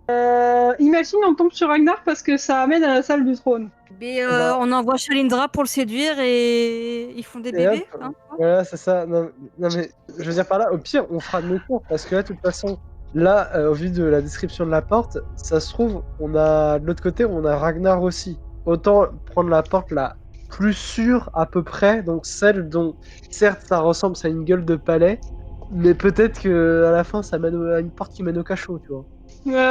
Imagine, on tombe sur Ragnar parce que ça amène à la salle du trône. Mais Bah. on envoie Shalindra pour le séduire et ils font des Et bébés. hop. Hein. Voilà, c'est ça. Non, mais je veux dire par là, au pire, on fera demi-tour, parce que là, de toute façon, là, au vu de la description de la porte, ça se trouve, on a de l'autre côté, on a Ragnar aussi. Autant prendre la porte là plus sûre à peu près, donc celle dont certes ça ressemble à une gueule de palais, mais peut-être que à la fin ça mène à une porte qui mène au cachot, tu vois.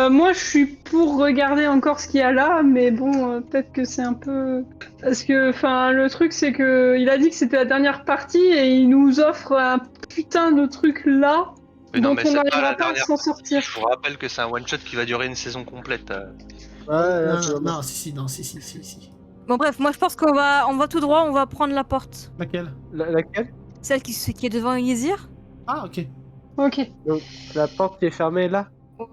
Moi, je suis pour regarder encore ce qu'il y a là, mais bon, peut-être que c'est un peu... Parce que, enfin, le truc, c'est que il a dit que c'était la dernière partie et il nous offre un putain de truc là Mais non, dont mais on c'est pas n'arrivera la pas à dernière s'en partie. sortir. Je vous rappelle que c'est un one-shot qui va durer une saison complète. Ouais, Non, si. Bon, bref, moi je pense qu'on va tout droit, on va prendre la porte. Laquelle? Laquelle? Celle qui est devant Elisir. Ah, ok. Ok. Donc la porte qui est fermée là?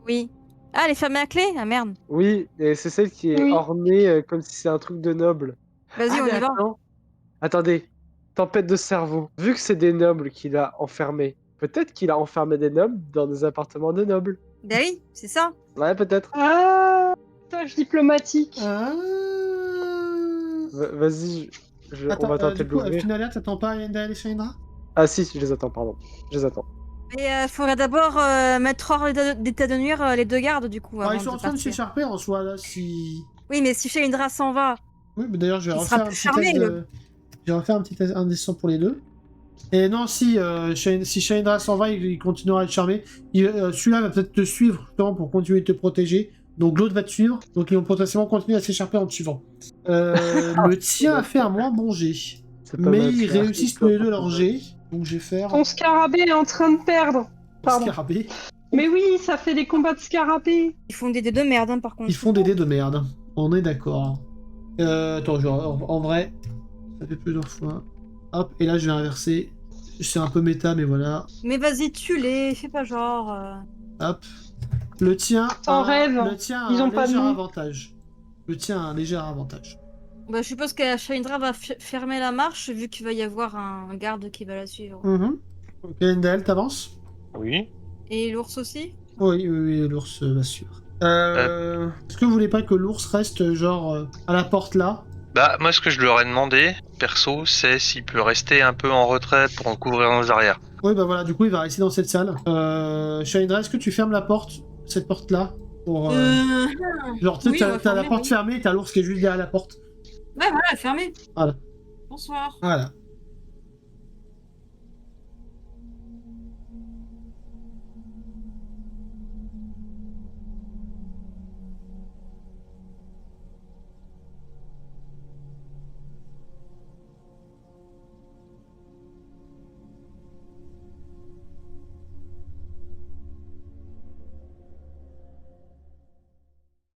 Oui. Ah, elle est fermée à clé? Ah merde. Oui, et c'est celle qui est Oui. ornée comme si c'est un truc de noble. Vas-y, Ah, on mais y va. attends. Attendez, tempête de cerveau. Vu que c'est des nobles qu'il a enfermés, peut-être qu'il a enfermé des nobles dans des appartements de nobles. Bah oui, c'est ça. Ouais, peut-être. Ah, tâche diplomatique. Ah... Vas-y, on Attends, va tenter du de coup, l'ouvrir. Finalia, t'attends pas Yendel et Shandra? Ah si, je les attends, pardon. Je les attends. Mais faudrait d'abord mettre hors d'état de nuire les deux gardes, du coup, Ah, avant ils sont en de train de partir. s'écharper en soi, là, si... Oui, mais si Shaindra s'en va, Oui, mais d'ailleurs, je vais Il refaire sera un plus petit charmé, test de... Je vais refaire un petit test, un dessin pour les deux. Et non, si Shaindra s'en va, il continuera à être charmé. Celui-là va peut-être te suivre, justement, pour continuer de te protéger. Donc l'autre va te suivre, donc ils vont potentiellement continuer à s'écharper en te suivant. Le tien a fait un moins bon jet. C'est pas Mais mal, ils ça. réussissent tous les deux leur jet. Donc je vais faire... Ton scarabée est en train de perdre. Pardon. Scarabée. Mais oui, ça fait des combats de scarabée. ils font des dés de merde, hein, par contre. Ils font des dés de merde. On est d'accord. Attends, en vrai, ça fait plusieurs fois. Hop, et là je vais inverser. C'est un peu méta, mais voilà. Mais vas-y, tue-les, fais pas genre. Hop. Le tien T'en rêves. Le tien a Ils un ont pas de léger nom. avantage. Le tien a un léger avantage. Bah, je suppose que Shaindra va fermer la marche, vu qu'il va y avoir un garde qui va la suivre. Ok, Endel, t'avances? Oui. Et l'ours aussi? Oui, l'ours va suivre. Est-ce que vous voulez pas que l'ours reste genre à la porte là? Bah, moi, ce que je lui aurais demandé, perso, c'est s'il peut rester un peu en retrait pour en couvrir nos arrières. Oui, bah voilà, du coup il va rester dans cette salle. Shaindra, est-ce que tu fermes la porte? Cette porte là? Pour, genre, tu sais, oui, on va t'as la fermer, porte oui. fermée et t'as l'ours qui est juste derrière la porte. Ouais, voilà, fermé. Voilà. Bonsoir. Voilà.